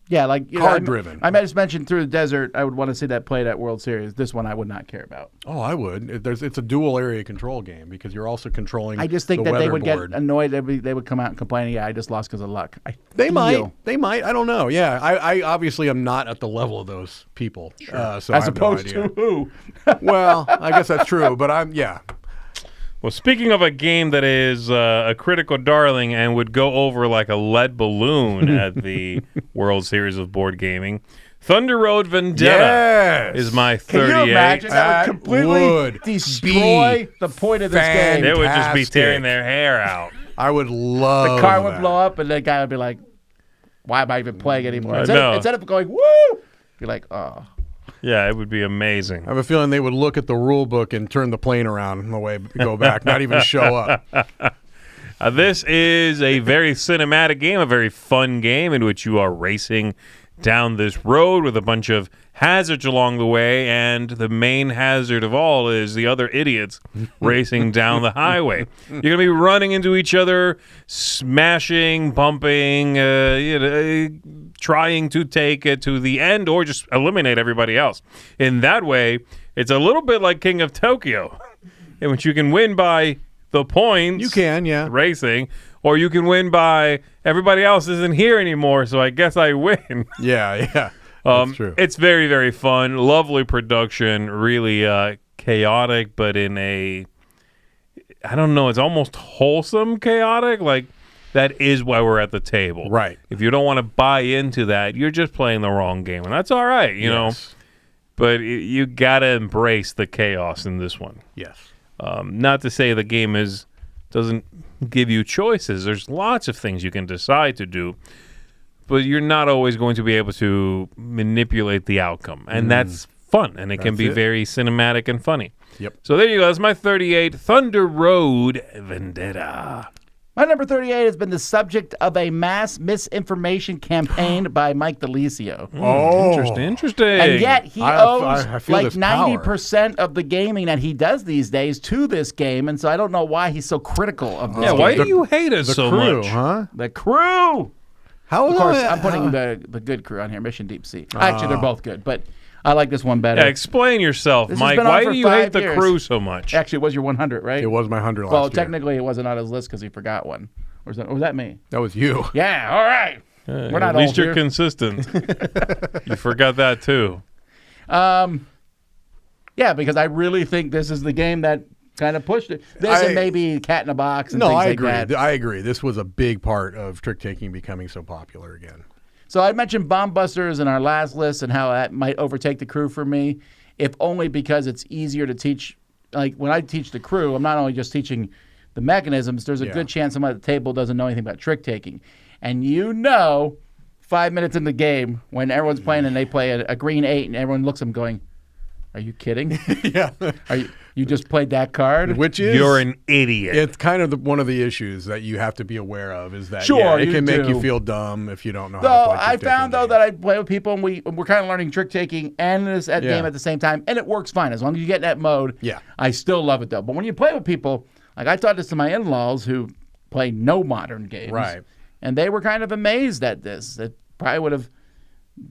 [SPEAKER 3] Yeah, like
[SPEAKER 5] card driven.
[SPEAKER 3] I just mentioned Through the Desert. I would want to see that played at World Series. This one I would not care about.
[SPEAKER 5] Oh, I would. It's a dual area control game because you're also controlling.
[SPEAKER 3] I just think that they would get annoyed. They would come out and complain. Yeah, I just lost because of luck.
[SPEAKER 5] They might. I don't know. Yeah, I obviously am not at the level of those people. Sure. So
[SPEAKER 3] as opposed to who?
[SPEAKER 5] Well, I guess that's true. But
[SPEAKER 4] Well, speaking of a game that is a critical darling and would go over like a lead balloon at the World Series of Board Gaming, Thunder Road Vendetta is my 38.
[SPEAKER 3] Can you imagine? That would completely destroy the point of this game.
[SPEAKER 4] They would just be tearing their hair out.
[SPEAKER 5] I would love
[SPEAKER 3] the car
[SPEAKER 5] that.
[SPEAKER 3] would blow up, and that guy would be like, why am I even playing anymore? Instead of going, woo, you're like, oh.
[SPEAKER 4] Yeah, it would be amazing.
[SPEAKER 5] I have a feeling they would look at the rule book and turn the plane around on the way go back, not even show up.
[SPEAKER 4] This is a very cinematic game, a very fun game in which you are racing down this road with a bunch of hazards along the way, and the main hazard of all is the other idiots racing down the highway. You're going to be running into each other, smashing, bumping, trying to take it to the end or just eliminate everybody else. In that way, it's a little bit like King of Tokyo, in which you can win by the points.
[SPEAKER 5] You can, yeah.
[SPEAKER 4] Racing. Or you can win by everybody else isn't here anymore, so I guess I win.
[SPEAKER 5] Yeah. That's true.
[SPEAKER 4] It's very, very fun. Lovely production. Really chaotic, but in a, I don't know, it's almost wholesome chaotic. Like, that is why we're at the table.
[SPEAKER 5] Right.
[SPEAKER 4] If you don't want to buy into that, you're just playing the wrong game. And that's all right, you know. But you got to embrace the chaos in this one.
[SPEAKER 5] Yes.
[SPEAKER 4] Not to say the game is doesn't give you choices. There's lots of things you can decide to do, but you're not always going to be able to manipulate the outcome. And that's fun, and it can be very cinematic and funny.
[SPEAKER 5] Yep.
[SPEAKER 4] So there you go. That's my 38, Thunder Road Vendetta.
[SPEAKER 3] My number 38 has been the subject of a mass misinformation campaign by Mike DiLisio.
[SPEAKER 5] Oh,
[SPEAKER 4] Interesting.
[SPEAKER 3] And yet he
[SPEAKER 5] I
[SPEAKER 3] owes
[SPEAKER 5] feel
[SPEAKER 3] like
[SPEAKER 5] this power.
[SPEAKER 3] 90% of the gaming that he does these days to this game, and so I don't know why he's so critical of this
[SPEAKER 4] Yeah,
[SPEAKER 3] game.
[SPEAKER 4] why do you hate us so
[SPEAKER 5] crew,
[SPEAKER 4] much?
[SPEAKER 5] huh?
[SPEAKER 3] The crew!
[SPEAKER 5] How
[SPEAKER 3] Of course, I'm putting the good crew on here, Mission Deep Sea. Actually, they're both good, but I like this one better.
[SPEAKER 4] Yeah, explain yourself,
[SPEAKER 3] This has
[SPEAKER 4] Mike.
[SPEAKER 3] been on
[SPEAKER 4] Why
[SPEAKER 3] for
[SPEAKER 4] do you hate
[SPEAKER 3] 5
[SPEAKER 4] the
[SPEAKER 3] years.
[SPEAKER 4] crew so much?
[SPEAKER 3] Actually, it was your 100, right?
[SPEAKER 5] It was my 100 last
[SPEAKER 3] Well,
[SPEAKER 5] year.
[SPEAKER 3] technically, it wasn't on his list because he forgot one. Or was that me?
[SPEAKER 5] That was you.
[SPEAKER 3] Yeah, all right. We're not
[SPEAKER 4] At least
[SPEAKER 3] old
[SPEAKER 4] you're
[SPEAKER 3] here.
[SPEAKER 4] consistent. You forgot that too.
[SPEAKER 3] Yeah, because I really think this is the game that kind of pushed it. This and maybe Cat in a Box and
[SPEAKER 5] No,
[SPEAKER 3] things
[SPEAKER 5] I
[SPEAKER 3] like
[SPEAKER 5] agree.
[SPEAKER 3] that.
[SPEAKER 5] I agree. This was a big part of trick taking becoming so popular again.
[SPEAKER 3] So I mentioned Bomb Busters in our last list and how that might overtake the crew for me, if only because it's easier to teach. Like when I teach the crew, I'm not only just teaching the mechanisms, there's a good chance someone at the table doesn't know anything about trick taking. And 5 minutes in the game when everyone's playing and they play a green 8 and everyone looks at them going, are you kidding?
[SPEAKER 5] Yeah.
[SPEAKER 3] You just played that card?
[SPEAKER 5] Which is
[SPEAKER 4] You're an idiot.
[SPEAKER 5] It's kind of one of the issues that you have to be aware of is that
[SPEAKER 3] Sure,
[SPEAKER 5] it
[SPEAKER 3] you
[SPEAKER 5] can make
[SPEAKER 3] do.
[SPEAKER 5] you feel dumb if you don't know
[SPEAKER 3] So
[SPEAKER 5] how to play
[SPEAKER 3] I
[SPEAKER 5] trick-taking
[SPEAKER 3] found though
[SPEAKER 5] games.
[SPEAKER 3] that I play with people and we're kind of learning trick taking and this game
[SPEAKER 5] Yeah.
[SPEAKER 3] at the same time, and it works fine as long as you get in that mode.
[SPEAKER 5] Yeah.
[SPEAKER 3] I still love it though. But when you play with people, like I taught this to my in-laws who play no modern games,
[SPEAKER 5] Right.
[SPEAKER 3] And they were kind of amazed at this. It probably would have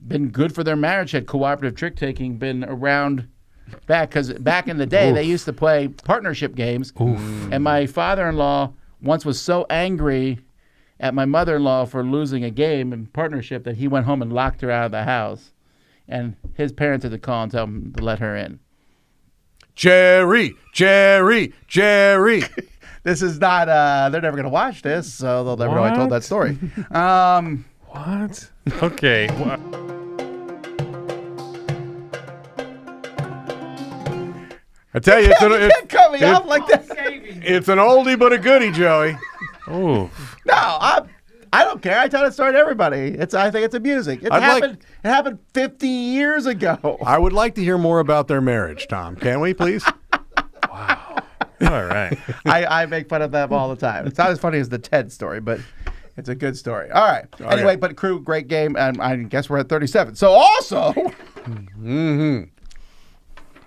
[SPEAKER 3] been good for their marriage had cooperative trick taking been around. Because back in the day, they used to play partnership games. And my father-in-law once was so angry at my mother-in-law for losing a game in partnership that he went home and locked her out of the house. And his parents had to call and tell him to let her in.
[SPEAKER 5] Jerry.
[SPEAKER 3] This is not, they're never going to watch this, so they'll never know I told that story.
[SPEAKER 4] What? Okay.
[SPEAKER 5] I tell you,
[SPEAKER 3] Cut me off like that.
[SPEAKER 5] it's an oldie but a goodie, Joey.
[SPEAKER 4] Oh,
[SPEAKER 3] No, I don't care. I tell that story to everybody. I think it's amusing. It happened 50 years ago.
[SPEAKER 5] I would like to hear more about their marriage, Tom. Can we, please?
[SPEAKER 4] all right.
[SPEAKER 3] I make fun of them all the time. It's not as funny as the Ted story, but it's a good story. All right. Anyway, but crew, great game, and I guess we're at 37. So also,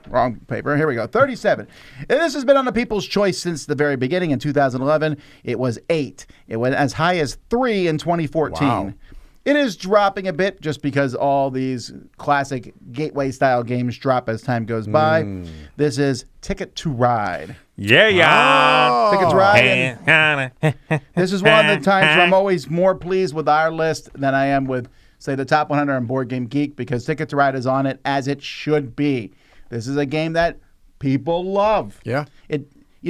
[SPEAKER 3] wrong paper. Here we go. 37. And this has been on the People's Choice since the very beginning. In 2011, it was 8. It went as high as 3 in 2014.
[SPEAKER 5] Wow.
[SPEAKER 3] It is dropping a bit just because all these classic gateway-style games drop as time goes by. This is Ticket to Ride.
[SPEAKER 4] Yeah.
[SPEAKER 3] Ticket to Ride. This is one of the times where I'm always more pleased with our list than I am with, say, the top 100 on Board Game Geek because Ticket to Ride is on it as it should be. This is a game that people love.
[SPEAKER 5] Yeah.
[SPEAKER 3] At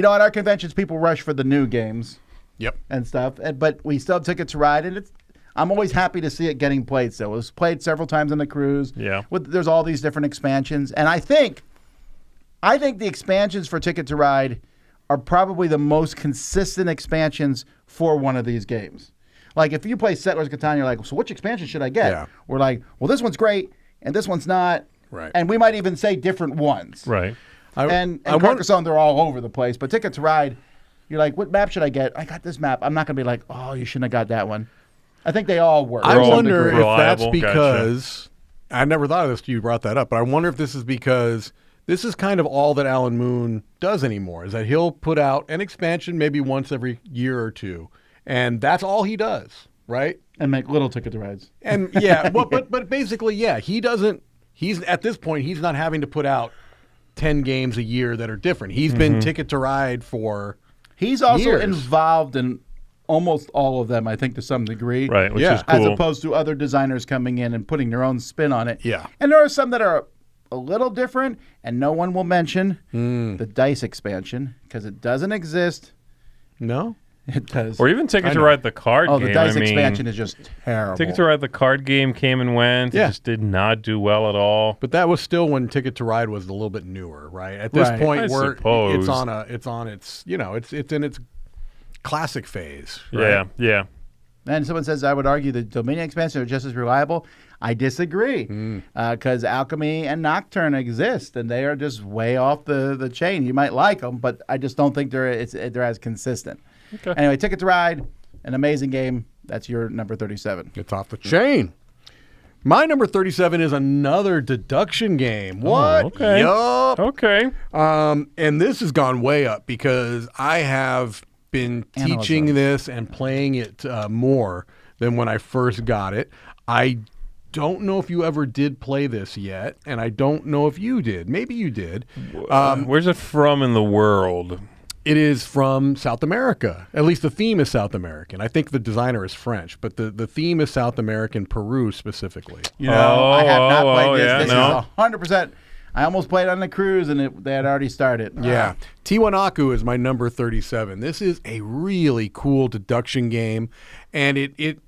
[SPEAKER 3] our conventions, people rush for the new games
[SPEAKER 5] Yep.
[SPEAKER 3] and stuff, but we still have Ticket to Ride, and I'm always happy to see it getting played still. It was played several times on the cruise.
[SPEAKER 4] Yeah.
[SPEAKER 3] There's all these different expansions, and I think the expansions for Ticket to Ride are probably the most consistent expansions for one of these games. Like if you play Settlers of Catan, you're like, so which expansion should I get?
[SPEAKER 5] Yeah.
[SPEAKER 3] We're like, well, this one's great, and this one's not.
[SPEAKER 5] Right.
[SPEAKER 3] And we might even say different ones.
[SPEAKER 4] Right.
[SPEAKER 3] And Carcassonne, they're all over the place. But Ticket to Ride, you're like, what map should I get? I got this map. I'm not going to be like, oh, you shouldn't have got that one. I think they all work.
[SPEAKER 5] I
[SPEAKER 3] to some
[SPEAKER 5] wonder if
[SPEAKER 3] degree.
[SPEAKER 5] that's
[SPEAKER 4] Reliable,
[SPEAKER 5] because I never thought of this till you brought that up, but I wonder if this is because this is kind of all that Alan Moon does anymore, is that he'll put out an expansion maybe once every year or two, and that's all he does, right?
[SPEAKER 3] And make little Ticket to Rides.
[SPEAKER 5] And yeah, but basically, yeah, he's at this point, he's not having to put out 10 games a year that are different. He's been Ticket to Ride for
[SPEAKER 3] He's also
[SPEAKER 5] years.
[SPEAKER 3] involved in almost all of them, I think, to some degree.
[SPEAKER 4] Right, which
[SPEAKER 5] Yeah.
[SPEAKER 4] is cool.
[SPEAKER 3] As opposed to other designers coming in and putting their own spin on it.
[SPEAKER 5] Yeah.
[SPEAKER 3] And there are some that are a little different, and no one will mention the Dice expansion because it doesn't exist.
[SPEAKER 5] No?
[SPEAKER 3] It does.
[SPEAKER 4] Or even Ticket to Ride the card
[SPEAKER 3] Oh,
[SPEAKER 4] game.
[SPEAKER 3] the Dice
[SPEAKER 4] I mean,
[SPEAKER 3] expansion is just terrible.
[SPEAKER 4] Ticket to Ride the card game came and went.
[SPEAKER 5] Yeah.
[SPEAKER 4] It just did not do well at all.
[SPEAKER 5] But that was still when Ticket to Ride was a little bit newer, right? At this
[SPEAKER 3] Right.
[SPEAKER 5] point,
[SPEAKER 4] I
[SPEAKER 5] where
[SPEAKER 4] suppose.
[SPEAKER 5] it's in its classic phase. Right?
[SPEAKER 4] Yeah.
[SPEAKER 3] And someone says, I would argue the Dominion expansion are just as reliable. I disagree because Alchemy and Nocturne exist, and they are just way off the chain. You might like them, but I just don't think they're as consistent.
[SPEAKER 4] Okay.
[SPEAKER 3] Anyway, Ticket to Ride, an amazing game. That's your number 37.
[SPEAKER 5] It's off the chain. My number 37 is another deduction game. What?
[SPEAKER 4] Okay.
[SPEAKER 5] Yup.
[SPEAKER 4] Okay.
[SPEAKER 5] And this has gone way up because I have been teaching this and playing it more than when I first got it. I don't know if you ever did play this yet, and I don't know if you did. Maybe you did.
[SPEAKER 4] Where's it from in the world?
[SPEAKER 5] It is from South America. At least the theme is South American. I think the designer is French, but the theme is South American, Peru specifically.
[SPEAKER 3] You know, I have not played this.
[SPEAKER 4] Yeah,
[SPEAKER 3] This
[SPEAKER 4] no.
[SPEAKER 3] is 100%. I almost played on the cruise, and they had already started.
[SPEAKER 5] Yeah. Tiwanaku is my number 37. This is a really cool deduction game, and it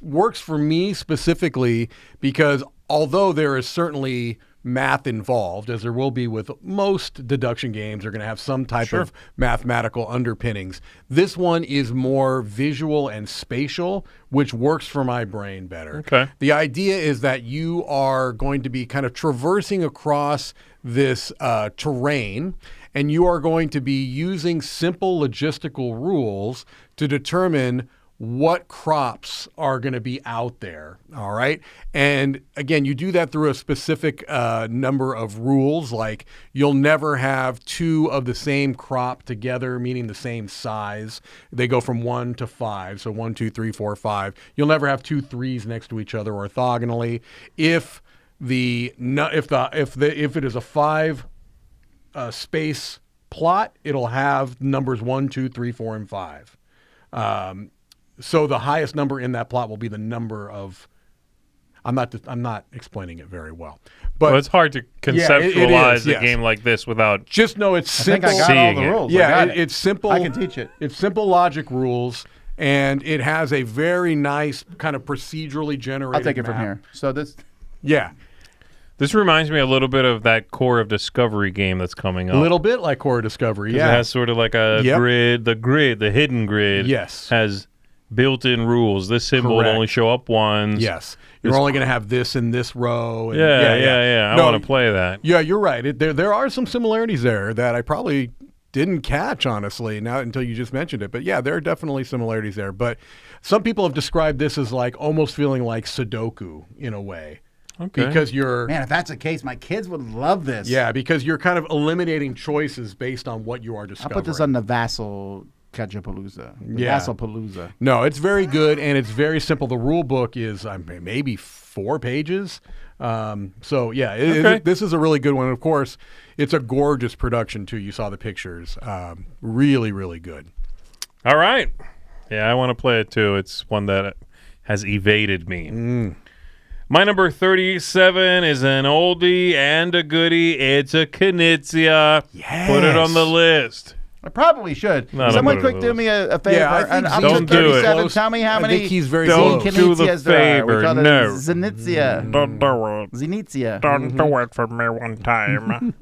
[SPEAKER 5] works for me specifically because although there is certainly math involved, as there will be with most deduction games, are going to have some type of mathematical underpinnings. This one is more visual and spatial, which works for my brain better.
[SPEAKER 4] Okay.
[SPEAKER 5] The idea is that you are going to be kind of traversing across this terrain, and you are going to be using simple logistical rules to determine what crops are going to be out there, all right? And again, you do that through a specific number of rules, like you'll never have two of the same crop together, meaning the same size. They go from 1 to 5, so 1, 2, 3, 4, 5. You'll never have two threes next to each other orthogonally. If it is a 5 space plot, it'll have numbers 1, 2, 3, 4, and 5. So the highest number in that plot will be the number of. I'm not explaining it very well, but
[SPEAKER 4] Well, it's hard to conceptualize a game like this without.
[SPEAKER 5] just know it's
[SPEAKER 3] I think
[SPEAKER 5] simple.
[SPEAKER 3] I got all
[SPEAKER 4] Seeing
[SPEAKER 3] the
[SPEAKER 4] it.
[SPEAKER 3] rules. I
[SPEAKER 5] Yeah,
[SPEAKER 3] got
[SPEAKER 5] it's simple.
[SPEAKER 3] I can teach it.
[SPEAKER 5] It's simple logic rules, and it has a very nice kind of procedurally generated.
[SPEAKER 3] I'll take it from
[SPEAKER 5] map.
[SPEAKER 3] here. So this,
[SPEAKER 5] Yeah,
[SPEAKER 4] This reminds me a little bit of that Core of Discovery game that's coming up.
[SPEAKER 5] a little bit like Core Discovery.
[SPEAKER 4] 'Cause
[SPEAKER 5] Yeah,
[SPEAKER 4] It has sort of like a
[SPEAKER 5] Yep.
[SPEAKER 4] grid. The hidden grid.
[SPEAKER 5] Yes.
[SPEAKER 4] Has built-in rules. This symbol
[SPEAKER 5] Correct.
[SPEAKER 4] will only show up once.
[SPEAKER 5] yes. You're only going to have this in this row. And
[SPEAKER 4] Yeah. I
[SPEAKER 5] No,
[SPEAKER 4] want to play that.
[SPEAKER 5] Yeah, you're right. There are some similarities there that I probably didn't catch, honestly, now until you just mentioned it. But yeah, there are definitely similarities there. But some people have described this as like almost feeling like Sudoku in a way.
[SPEAKER 4] Okay.
[SPEAKER 5] Because you're
[SPEAKER 3] man, if that's the case, my kids would love this.
[SPEAKER 5] because you're kind of eliminating choices based on what you are
[SPEAKER 3] I'll
[SPEAKER 5] discovering.
[SPEAKER 3] put this on the Vasel Kajapalooza.
[SPEAKER 5] Yeah.
[SPEAKER 3] Vaselpalooza.
[SPEAKER 5] No, it's very good and it's very simple. The rule book is maybe 4 pages. So yeah,
[SPEAKER 4] Okay.
[SPEAKER 5] this is a really good one. Of course, it's a gorgeous production too. You saw the pictures. Really, really good.
[SPEAKER 4] All right. Yeah, I want to play it too. It's one that has evaded me. My number 37 is an oldie and a goodie. It's a Knizia.
[SPEAKER 5] Yes.
[SPEAKER 4] Put it on the list.
[SPEAKER 3] I probably should.
[SPEAKER 4] No,
[SPEAKER 3] Someone
[SPEAKER 4] don't put it
[SPEAKER 3] quick
[SPEAKER 4] on
[SPEAKER 3] do
[SPEAKER 4] the
[SPEAKER 3] me a favor.
[SPEAKER 5] Yeah, I think
[SPEAKER 3] and up
[SPEAKER 4] Zee's
[SPEAKER 3] to
[SPEAKER 4] do it.
[SPEAKER 3] 37,
[SPEAKER 5] close.
[SPEAKER 3] tell me how many
[SPEAKER 5] I think he's very
[SPEAKER 4] Don't
[SPEAKER 5] close.
[SPEAKER 4] do the
[SPEAKER 3] Knizias there are. We
[SPEAKER 4] favor,
[SPEAKER 3] call it
[SPEAKER 4] no.
[SPEAKER 3] Zenitsia.
[SPEAKER 4] Don't do it.
[SPEAKER 3] Zenitsia.
[SPEAKER 4] Don't do it for me one time.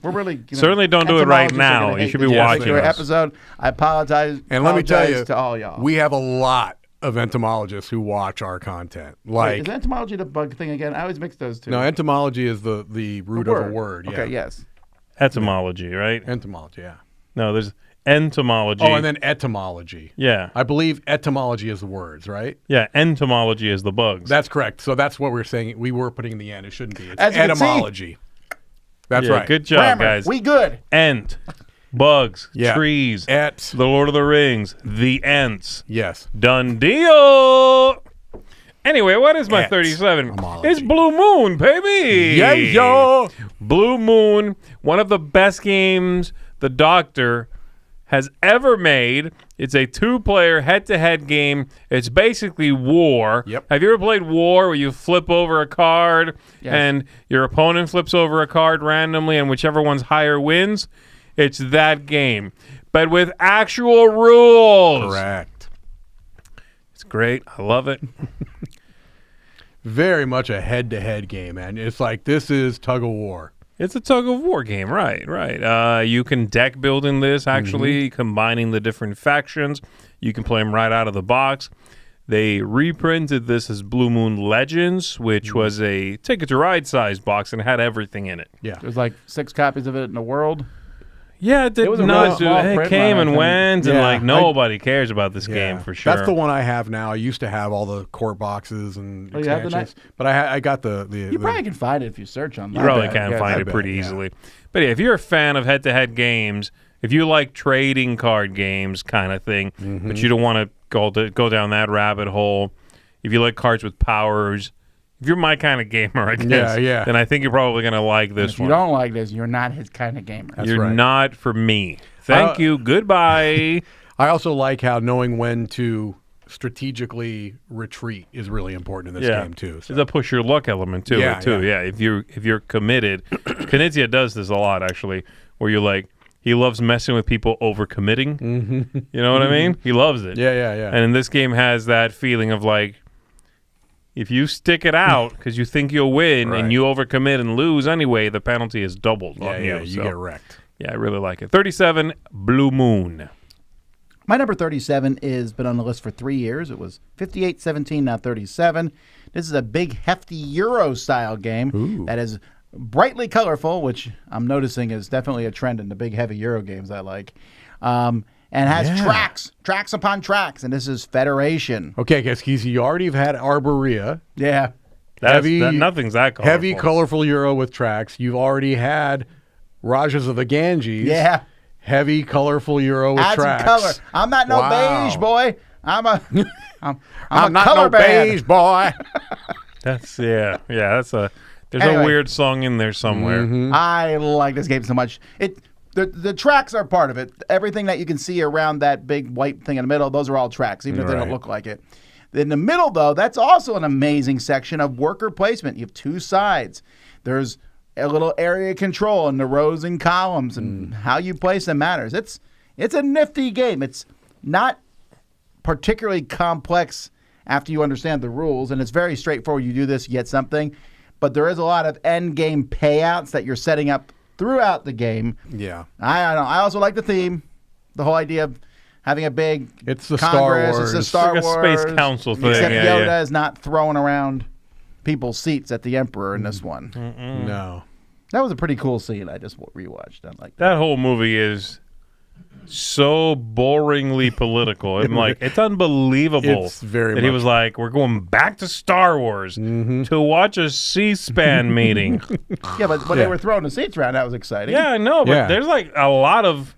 [SPEAKER 3] We're really
[SPEAKER 4] Certainly don't do it right
[SPEAKER 3] entomologists are
[SPEAKER 4] now.
[SPEAKER 3] gonna
[SPEAKER 4] You
[SPEAKER 3] hate
[SPEAKER 4] should be
[SPEAKER 3] this
[SPEAKER 4] watching
[SPEAKER 3] particular
[SPEAKER 4] us.
[SPEAKER 3] episode. I apologize.
[SPEAKER 5] And let me tell
[SPEAKER 3] apologize
[SPEAKER 5] you,
[SPEAKER 3] to all y'all.
[SPEAKER 5] we have a lot of entomologists who watch our content.
[SPEAKER 3] Wait,
[SPEAKER 5] Like,
[SPEAKER 3] is entomology the bug thing again? I always mix those two.
[SPEAKER 5] no, entomology is the root of a word.
[SPEAKER 3] Okay,
[SPEAKER 5] Yeah.
[SPEAKER 3] yes.
[SPEAKER 4] Etymology, right?
[SPEAKER 5] Entomology, yeah.
[SPEAKER 4] No, there's entomology.
[SPEAKER 5] Oh, and then etymology.
[SPEAKER 4] yeah.
[SPEAKER 5] I believe etymology is the words, right?
[SPEAKER 4] Yeah, entomology is the bugs.
[SPEAKER 5] That's correct. So that's what we're saying. We were putting in the end. It shouldn't be. It's
[SPEAKER 3] As you can see-
[SPEAKER 5] etymology. That's
[SPEAKER 4] yeah,
[SPEAKER 5] right.
[SPEAKER 4] Good job,
[SPEAKER 3] Grammar.
[SPEAKER 4] guys.
[SPEAKER 3] We good.
[SPEAKER 4] Ent, bugs,
[SPEAKER 5] Yeah.
[SPEAKER 4] trees,
[SPEAKER 5] Et.
[SPEAKER 4] The Lord of the Rings, the Ents.
[SPEAKER 5] Yes.
[SPEAKER 4] Done deal. Anyway, what is my
[SPEAKER 5] Et.
[SPEAKER 4] 37?
[SPEAKER 5] Homology.
[SPEAKER 4] It's Blue Moon, baby.
[SPEAKER 5] Yeah, yo.
[SPEAKER 4] Blue Moon, one of the best games the Doctor has ever made. It's a 2-player head-to-head game. It's basically war.
[SPEAKER 5] Yep.
[SPEAKER 4] Have you ever played war where you flip over a card
[SPEAKER 3] Yes.
[SPEAKER 4] and your opponent flips over a card randomly and whichever one's higher wins? It's that game, but with actual rules.
[SPEAKER 5] Correct.
[SPEAKER 4] It's great. I love it.
[SPEAKER 5] Very much a head-to-head game, man. It's like this is tug of war.
[SPEAKER 4] It's a tug of war game, right. You can deck build in this, actually, combining the different factions. You can play them right out of the box. They reprinted this as Blue Moon Legends, which was a Ticket to Ride size box and had everything in it.
[SPEAKER 5] Yeah.
[SPEAKER 3] There's like 6 copies of it in the world.
[SPEAKER 4] Yeah, it did
[SPEAKER 3] was a
[SPEAKER 4] not
[SPEAKER 3] really
[SPEAKER 4] do
[SPEAKER 3] small
[SPEAKER 4] it.
[SPEAKER 3] print
[SPEAKER 4] came
[SPEAKER 3] run, I
[SPEAKER 4] and
[SPEAKER 3] think.
[SPEAKER 4] went, and
[SPEAKER 5] Yeah,
[SPEAKER 4] like nobody cares about this
[SPEAKER 5] Yeah.
[SPEAKER 4] game for sure.
[SPEAKER 5] That's the one I have now. I used to have all the core boxes and
[SPEAKER 3] Oh, you have the
[SPEAKER 5] expansions, but I got the
[SPEAKER 3] You probably can find it if you search online.
[SPEAKER 4] You probably
[SPEAKER 3] I
[SPEAKER 4] can
[SPEAKER 3] guess.
[SPEAKER 4] find
[SPEAKER 5] I
[SPEAKER 4] it
[SPEAKER 5] bet,
[SPEAKER 4] pretty
[SPEAKER 5] yeah.
[SPEAKER 4] easily. But yeah, if you're a fan of head-to-head games, if you like trading card games kind of thing, but you don't want to go down that rabbit hole, if you like cards with powers, if you're my kind of gamer, I guess,
[SPEAKER 5] yeah.
[SPEAKER 4] then I think you're probably going to like this
[SPEAKER 3] If you
[SPEAKER 4] one.
[SPEAKER 3] don't like this, you're not his kind of gamer.
[SPEAKER 5] That's
[SPEAKER 4] You're
[SPEAKER 5] right.
[SPEAKER 4] not for me. Thank you. Goodbye.
[SPEAKER 5] I also like how knowing when to strategically retreat is really important in this game too. So.
[SPEAKER 4] There's a push your luck element to
[SPEAKER 5] Yeah,
[SPEAKER 4] it too.
[SPEAKER 5] yeah.
[SPEAKER 4] Yeah, if you're committed, Knizia does this a lot actually, where you're like, he loves messing with people overcommitting. You know what I mean? He loves it.
[SPEAKER 5] Yeah.
[SPEAKER 4] And in this game has that feeling of like, if you stick it out because you think you'll win
[SPEAKER 5] Right.
[SPEAKER 4] and you overcommit and lose anyway, the penalty is doubled on you.
[SPEAKER 5] you
[SPEAKER 4] So,
[SPEAKER 5] get wrecked.
[SPEAKER 4] yeah, I really like it. 37, Blue Moon.
[SPEAKER 3] My number 37 has been on the list for 3 years. It was 58, 17, now 37. This is a big, hefty Euro-style game that is brightly colorful, which I'm noticing is definitely a trend in the big, heavy Euro games I like, and has tracks upon tracks, and this is Federation.
[SPEAKER 5] Okay, guys, Keezy, you already have had Arborea.
[SPEAKER 3] Yeah.
[SPEAKER 4] Nothing's that colorful.
[SPEAKER 5] Heavy, colorful Euro with tracks. You've already had Rajas of the Ganges.
[SPEAKER 3] Yeah.
[SPEAKER 5] Heavy, colorful Euro with
[SPEAKER 3] Add
[SPEAKER 5] tracks.
[SPEAKER 3] some color. I'm not no
[SPEAKER 5] Wow.
[SPEAKER 3] beige boy. I'm
[SPEAKER 5] I'm
[SPEAKER 3] a
[SPEAKER 5] not
[SPEAKER 3] color
[SPEAKER 5] no
[SPEAKER 3] band.
[SPEAKER 5] beige boy.
[SPEAKER 4] That's there's
[SPEAKER 3] Anyway.
[SPEAKER 4] a weird song in there somewhere.
[SPEAKER 3] I like this game so much. The tracks are part of it. Everything that you can see around that big white thing in the middle, those are all tracks, even if they don't
[SPEAKER 5] Right.
[SPEAKER 3] look like it. In the middle, though, that's also an amazing section of worker placement. You have 2 sides. There's a little area control in the rows and columns, and how you place them matters. It's a nifty game. It's not particularly complex after you understand the rules, and it's very straightforward. You do this, you get something. But there is a lot of end game payouts that you're setting up throughout the game.
[SPEAKER 5] Yeah.
[SPEAKER 3] I don't know. I also like the theme, the whole idea of having a big
[SPEAKER 5] It's the
[SPEAKER 3] Congress.
[SPEAKER 5] Star
[SPEAKER 3] It's the
[SPEAKER 5] Wars.
[SPEAKER 3] Star
[SPEAKER 4] Like a
[SPEAKER 3] Wars.
[SPEAKER 4] space council thing.
[SPEAKER 3] Except
[SPEAKER 4] Yeah,
[SPEAKER 3] Yoda
[SPEAKER 4] yeah.
[SPEAKER 3] is not throwing around people's seats at the Emperor in this one.
[SPEAKER 5] No.
[SPEAKER 3] That was a pretty cool scene. I just rewatched. I like that.
[SPEAKER 4] That whole movie is so boringly political. I'm like, it's unbelievable
[SPEAKER 5] It's very
[SPEAKER 4] that he
[SPEAKER 5] much-
[SPEAKER 4] was like, we're going back to Star Wars to watch a C-SPAN meeting.
[SPEAKER 3] Yeah, but when they were throwing the seats around, that was exciting.
[SPEAKER 4] Yeah, I know, but
[SPEAKER 5] Yeah.
[SPEAKER 4] there's like a lot of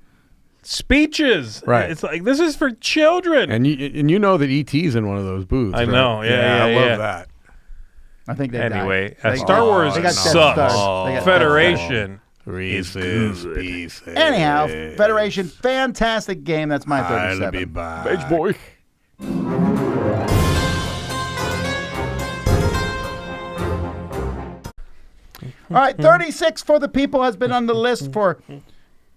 [SPEAKER 4] speeches.
[SPEAKER 5] Right.
[SPEAKER 4] It's like, this is for children.
[SPEAKER 5] And you know that E.T.'s in one of those booths.
[SPEAKER 4] I
[SPEAKER 5] right?
[SPEAKER 4] know. Yeah,
[SPEAKER 5] I
[SPEAKER 4] yeah.
[SPEAKER 5] love that.
[SPEAKER 3] I think they
[SPEAKER 4] Anyway,
[SPEAKER 3] died. They-
[SPEAKER 4] Star Wars
[SPEAKER 3] they got
[SPEAKER 4] sucks.
[SPEAKER 3] Death Stars. They got Death
[SPEAKER 4] Federation.
[SPEAKER 5] Reese's Pieces.
[SPEAKER 3] Stars. Anyhow, Federation, fantastic game. That's my
[SPEAKER 5] I'll
[SPEAKER 3] 37.
[SPEAKER 5] be back.
[SPEAKER 4] Beige boy.
[SPEAKER 3] All right, 36 for the people has been on the list for,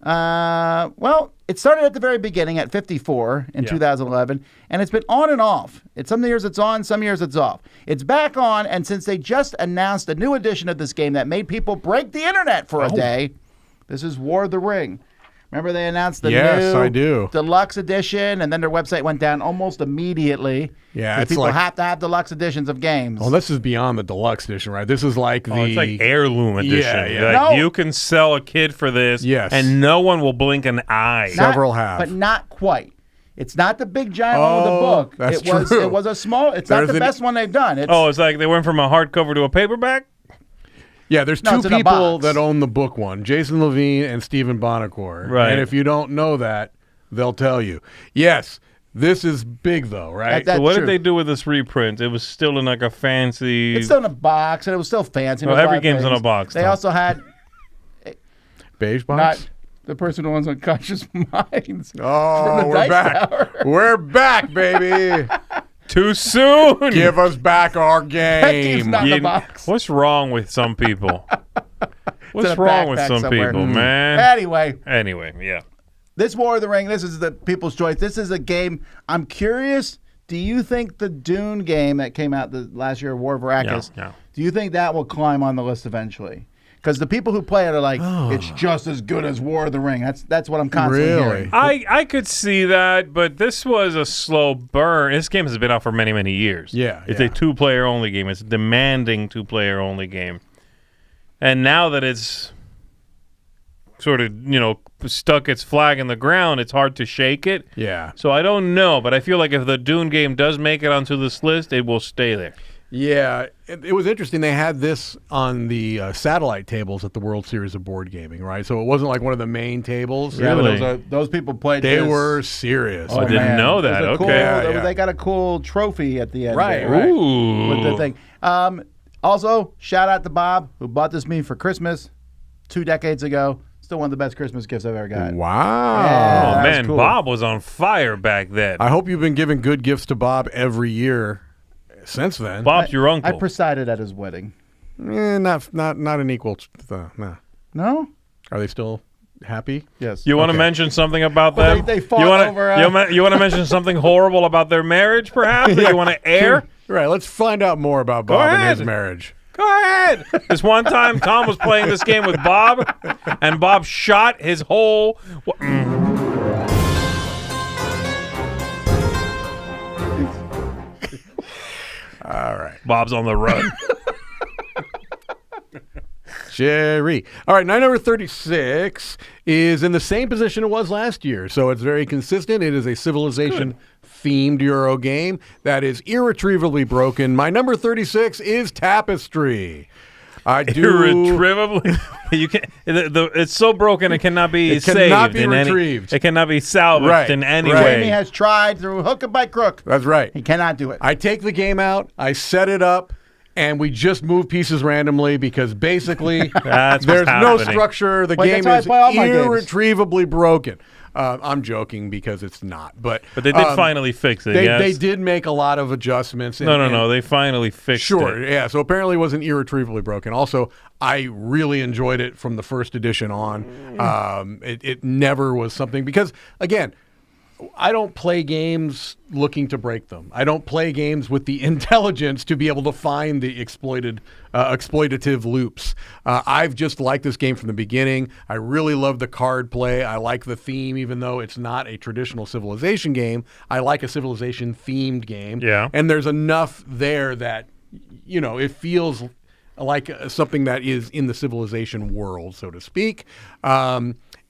[SPEAKER 3] well, it started at the very beginning at 54 in 2011, and it's been on and off. Some years it's on, some years it's off. It's back on, and since they just announced a new edition of this game that made people break the internet for a day, this is War of the Ring. Remember they announced the
[SPEAKER 5] Yes,
[SPEAKER 3] new
[SPEAKER 5] I do.
[SPEAKER 3] deluxe edition, and then their website went down almost immediately.
[SPEAKER 5] Yeah,
[SPEAKER 3] 'cause
[SPEAKER 5] it's
[SPEAKER 3] people
[SPEAKER 5] like-
[SPEAKER 3] have to have deluxe editions of games.
[SPEAKER 5] Well, this is beyond the deluxe edition, right? This is like the.
[SPEAKER 4] Oh, it's like heirloom edition.
[SPEAKER 5] yeah.
[SPEAKER 4] Like,
[SPEAKER 3] No.
[SPEAKER 4] you can sell a kid for this,
[SPEAKER 5] Yes.
[SPEAKER 4] and no one will blink an eye.
[SPEAKER 3] Not-
[SPEAKER 5] Several have.
[SPEAKER 3] but not quite. It's not the big giant one with the
[SPEAKER 5] Oh,
[SPEAKER 3] book.
[SPEAKER 5] that's
[SPEAKER 3] it was
[SPEAKER 5] true.
[SPEAKER 3] It was a small. It's not
[SPEAKER 5] There's
[SPEAKER 3] the
[SPEAKER 5] an-
[SPEAKER 3] best one they've done. It's,
[SPEAKER 4] Oh, it's like they went from a hardcover to a paperback?
[SPEAKER 5] Yeah, there's
[SPEAKER 3] No,
[SPEAKER 5] two
[SPEAKER 3] it's in a
[SPEAKER 5] people
[SPEAKER 3] box.
[SPEAKER 5] that own the book one, Jason Levine and Stephen Bonacore.
[SPEAKER 4] Right.
[SPEAKER 5] And if you don't know that, they'll tell you. Yes, this is big though, right?
[SPEAKER 3] That's
[SPEAKER 4] So what
[SPEAKER 3] true.
[SPEAKER 4] did they do with this reprint? It was still in like a fancy...
[SPEAKER 3] It's still in a box, and it was still fancy.
[SPEAKER 4] Well,
[SPEAKER 3] There was a
[SPEAKER 4] every
[SPEAKER 3] lot of
[SPEAKER 4] game's in a
[SPEAKER 3] things.
[SPEAKER 4] box,
[SPEAKER 3] They
[SPEAKER 4] Tom.
[SPEAKER 3] also had
[SPEAKER 5] Beige box?
[SPEAKER 3] not the person who owns Unconscious Minds.
[SPEAKER 5] Oh,
[SPEAKER 3] from the
[SPEAKER 5] we're
[SPEAKER 3] Dice
[SPEAKER 5] back.
[SPEAKER 3] Tower.
[SPEAKER 5] We're back, baby.
[SPEAKER 4] Too soon!
[SPEAKER 5] Give us back our
[SPEAKER 3] game's
[SPEAKER 5] game.
[SPEAKER 3] not in the
[SPEAKER 4] You-
[SPEAKER 3] box.
[SPEAKER 4] What's wrong with some people? What's
[SPEAKER 3] in a
[SPEAKER 4] wrong with
[SPEAKER 3] backpack
[SPEAKER 4] some
[SPEAKER 3] somewhere.
[SPEAKER 4] people, man?
[SPEAKER 3] Anyway,
[SPEAKER 4] Anyway, yeah.
[SPEAKER 3] this War of the Ring, this is the people's choice. This is a game. I'm curious. Do you think the Dune game that came out last year, War of Arrakis,
[SPEAKER 4] Yeah.
[SPEAKER 3] do you think that will climb on the list eventually? Because the people who play it are like, it's just as good as War of the Ring. That's what I'm constantly hearing.
[SPEAKER 4] I could see that, but this was a slow burn. This game has been out for many, many years.
[SPEAKER 5] Yeah,
[SPEAKER 4] It's a two-player only game. It's a demanding two-player only game. And now that it's sort of, stuck its flag in the ground, it's hard to shake it.
[SPEAKER 5] Yeah.
[SPEAKER 4] So I don't know, but I feel like if the Dune game does make it onto this list, it will stay there.
[SPEAKER 5] Yeah, it was interesting. They had this on the satellite tables at the World Series of Board Gaming, right? So it wasn't like one of the main tables.
[SPEAKER 3] Yeah, but
[SPEAKER 4] Really?
[SPEAKER 3] those people played
[SPEAKER 5] They
[SPEAKER 3] this.
[SPEAKER 5] were serious.
[SPEAKER 4] I didn't know that.
[SPEAKER 3] It was a
[SPEAKER 4] Okay.
[SPEAKER 3] cool, They got a cool trophy at the end.
[SPEAKER 5] Right,
[SPEAKER 3] there,
[SPEAKER 5] right.
[SPEAKER 4] Ooh.
[SPEAKER 3] With the thing. Also, shout out to Bob, who bought this me for Christmas 2 decades ago. Still one of the best Christmas gifts I've ever got.
[SPEAKER 5] Wow.
[SPEAKER 3] Yeah.
[SPEAKER 4] Oh,
[SPEAKER 3] That's
[SPEAKER 4] man,
[SPEAKER 3] cool.
[SPEAKER 4] Bob was on fire back then.
[SPEAKER 5] I hope you've been giving good gifts to Bob every year since then.
[SPEAKER 4] Bob's your uncle.
[SPEAKER 3] I presided at his wedding.
[SPEAKER 5] Not an equal. Nah.
[SPEAKER 3] No?
[SPEAKER 5] Are they still happy?
[SPEAKER 3] Yes.
[SPEAKER 4] You want to mention something about
[SPEAKER 3] Well,
[SPEAKER 4] them?
[SPEAKER 3] they fought
[SPEAKER 4] you wanna,
[SPEAKER 3] over,
[SPEAKER 4] you want to mention something horrible about their marriage, perhaps, that you want to air?
[SPEAKER 5] Right. Let's find out more about Bob and
[SPEAKER 4] ahead.
[SPEAKER 5] his marriage.
[SPEAKER 4] Go ahead. This one time, Tom was playing this game with Bob, and Bob shot his whole...
[SPEAKER 5] All right.
[SPEAKER 4] Bob's on the run.
[SPEAKER 5] Jerry. All right, night number 36 is in the same position it was last year, so it's very consistent. It is a Civilization-themed Euro game that is irretrievably broken. My number 36 is Tapestry. I do.
[SPEAKER 4] Irretrievably. You can. It's so broken it cannot be
[SPEAKER 5] It
[SPEAKER 4] saved.
[SPEAKER 5] cannot be
[SPEAKER 4] in
[SPEAKER 5] retrieved.
[SPEAKER 4] It cannot be salvaged
[SPEAKER 5] Right,
[SPEAKER 4] in any
[SPEAKER 5] right.
[SPEAKER 3] Jamie
[SPEAKER 4] way.
[SPEAKER 3] has tried through hook and by crook.
[SPEAKER 5] That's right.
[SPEAKER 3] He cannot do it.
[SPEAKER 5] I take the game out, I set it up, and we just move pieces randomly because basically
[SPEAKER 4] That's
[SPEAKER 5] there's
[SPEAKER 4] what's
[SPEAKER 5] no
[SPEAKER 4] happening.
[SPEAKER 5] structure. The
[SPEAKER 3] Wait,
[SPEAKER 5] game
[SPEAKER 3] that's how I
[SPEAKER 5] is
[SPEAKER 3] play all my games.
[SPEAKER 5] irretrievably broken. I'm joking because it's not. But
[SPEAKER 4] But they did finally fix it,
[SPEAKER 5] They
[SPEAKER 4] yes?
[SPEAKER 5] did make a lot of adjustments.
[SPEAKER 4] No. They finally fixed
[SPEAKER 5] Sure,
[SPEAKER 4] it.
[SPEAKER 5] yeah. So apparently it wasn't irretrievably broken. Also, I really enjoyed it from the first edition on. It never was something because, again, I don't play games looking to break them. I don't play games with the intelligence to be able to find the exploitative loops. I've just liked this game from the beginning. I really love the card play. I like the theme, even though it's not a traditional Civilization game. I like a Civilization-themed game.
[SPEAKER 4] Yeah.
[SPEAKER 5] And there's enough there that, it feels like something that is in the Civilization world, so to speak.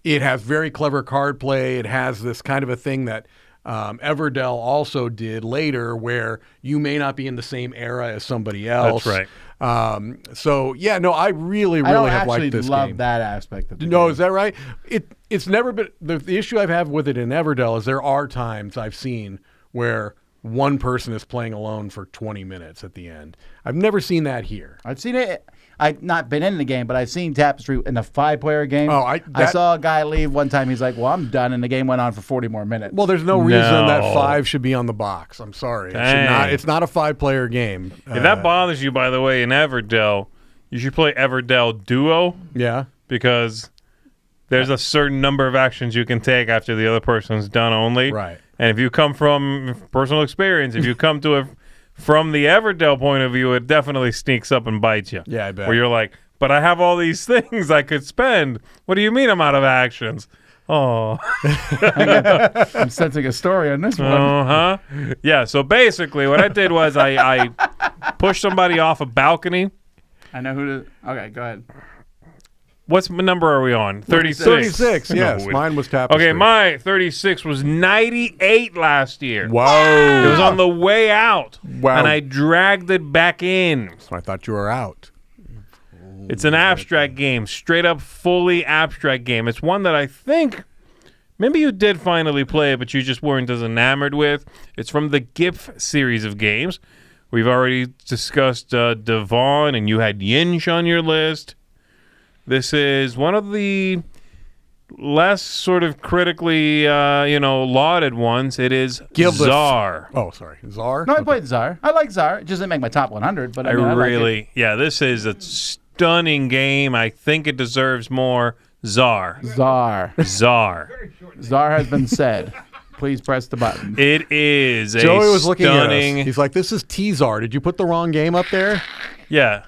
[SPEAKER 5] It has very clever card play. It has this kind of a thing that Everdell also did later where you may not be in the same era as somebody else.
[SPEAKER 4] That's right.
[SPEAKER 5] I really
[SPEAKER 3] I don't
[SPEAKER 5] have
[SPEAKER 3] actually
[SPEAKER 5] liked this
[SPEAKER 3] love
[SPEAKER 5] game.
[SPEAKER 3] that aspect of the
[SPEAKER 5] No,
[SPEAKER 3] game.
[SPEAKER 5] is that right? It's never been the issue I have with it in Everdell is there are times I've seen where one person is playing alone for 20 minutes at the end. I've never seen that here.
[SPEAKER 3] I've seen it. I've not been in the game, but I've seen Tapestry in a 5-player game.
[SPEAKER 5] Oh,
[SPEAKER 3] I
[SPEAKER 5] that-
[SPEAKER 3] saw a guy leave one time. He's like, well, I'm done. And the game went on for 40 more minutes.
[SPEAKER 5] Well, there's no reason that
[SPEAKER 4] No.
[SPEAKER 5] 5 should be on the box. I'm sorry.
[SPEAKER 4] Dang.
[SPEAKER 5] It's not a 5-player game.
[SPEAKER 4] If that bothers you, by the way, in Everdell, you should play Everdell Duo
[SPEAKER 5] Yeah.
[SPEAKER 4] because there's a certain number of actions you can take after the other person's done only.
[SPEAKER 5] Right.
[SPEAKER 4] And if you come from personal experience, if you come to it from the Everdell point of view, it definitely sneaks up and bites you.
[SPEAKER 5] Yeah, I bet.
[SPEAKER 4] Where you're like, but I have all these things I could spend. What do you mean I'm out of actions? Oh.
[SPEAKER 3] I'm sensing a story on this one.
[SPEAKER 4] Uh-huh. Yeah, so basically what I did was I pushed somebody off a balcony.
[SPEAKER 3] I know who to. Okay, go ahead.
[SPEAKER 4] What number are we on? 36.
[SPEAKER 5] 36, yes.
[SPEAKER 4] No,
[SPEAKER 5] Mine was Tapestry.
[SPEAKER 4] Okay, my 36 was 98 last year.
[SPEAKER 5] Whoa.
[SPEAKER 4] It was on the way out.
[SPEAKER 5] Wow.
[SPEAKER 4] And I dragged it back in.
[SPEAKER 5] So I thought you were out.
[SPEAKER 4] It's an abstract game, straight up fully abstract game. It's one that I think maybe you did finally play, but you just weren't as enamored with. It's from the GIF series of games. We've already discussed Devon, and you had Yinch on your list. This is one of the less sort of critically, lauded ones. It is
[SPEAKER 5] Gildas.
[SPEAKER 4] Czar.
[SPEAKER 5] Oh, sorry. Czar?
[SPEAKER 3] No, I played Czar. I like Czar. It just didn't make my top 100, but I mean, I like it.
[SPEAKER 4] This is a stunning game. I think it deserves more. Czar.
[SPEAKER 3] Czar.
[SPEAKER 4] Czar.
[SPEAKER 3] Czar has been said. Please press the button.
[SPEAKER 4] It is a
[SPEAKER 5] Joey was looking
[SPEAKER 4] stunning.
[SPEAKER 5] at us. He's like, this is T-Czar. Did you put the wrong game up there?
[SPEAKER 4] Yeah.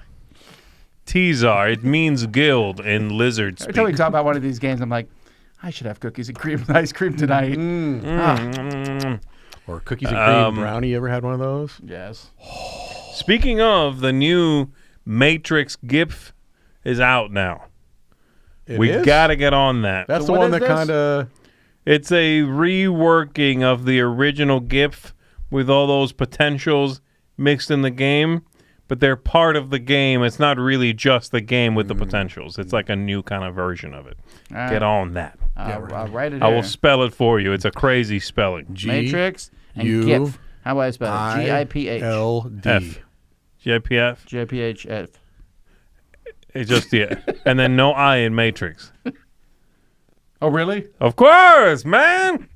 [SPEAKER 4] T-Zar. It means guild in lizard
[SPEAKER 3] Every time we
[SPEAKER 4] speak.
[SPEAKER 3] talk about one of these games, I'm like, I should have cookies and cream with ice cream tonight.
[SPEAKER 5] Or cookies and cream brownie. You ever had one of those?
[SPEAKER 3] Yes.
[SPEAKER 4] Speaking of, the new Matrix GIF is out now. We
[SPEAKER 5] is?
[SPEAKER 4] got to get on that.
[SPEAKER 5] That's
[SPEAKER 3] So
[SPEAKER 5] the
[SPEAKER 3] what
[SPEAKER 5] one
[SPEAKER 3] is
[SPEAKER 5] that
[SPEAKER 3] this?
[SPEAKER 5] kind of.
[SPEAKER 4] It's a reworking of the original GIF with all those potentials mixed in the game, but they're part of the game. It's not really just the game with the potentials. It's like a new kind of version of it.
[SPEAKER 3] right.
[SPEAKER 4] Get on that.
[SPEAKER 3] I'll write it
[SPEAKER 4] I
[SPEAKER 3] here.
[SPEAKER 4] will spell it for you. It's a crazy spelling.
[SPEAKER 3] Matrix and
[SPEAKER 5] U-
[SPEAKER 3] GIF. How do I spell it? GIPH.
[SPEAKER 5] ILD.
[SPEAKER 4] F. GIPF.
[SPEAKER 3] GIPHF.
[SPEAKER 4] It's just and then no I in Matrix.
[SPEAKER 3] Oh, really?
[SPEAKER 4] Of course, man.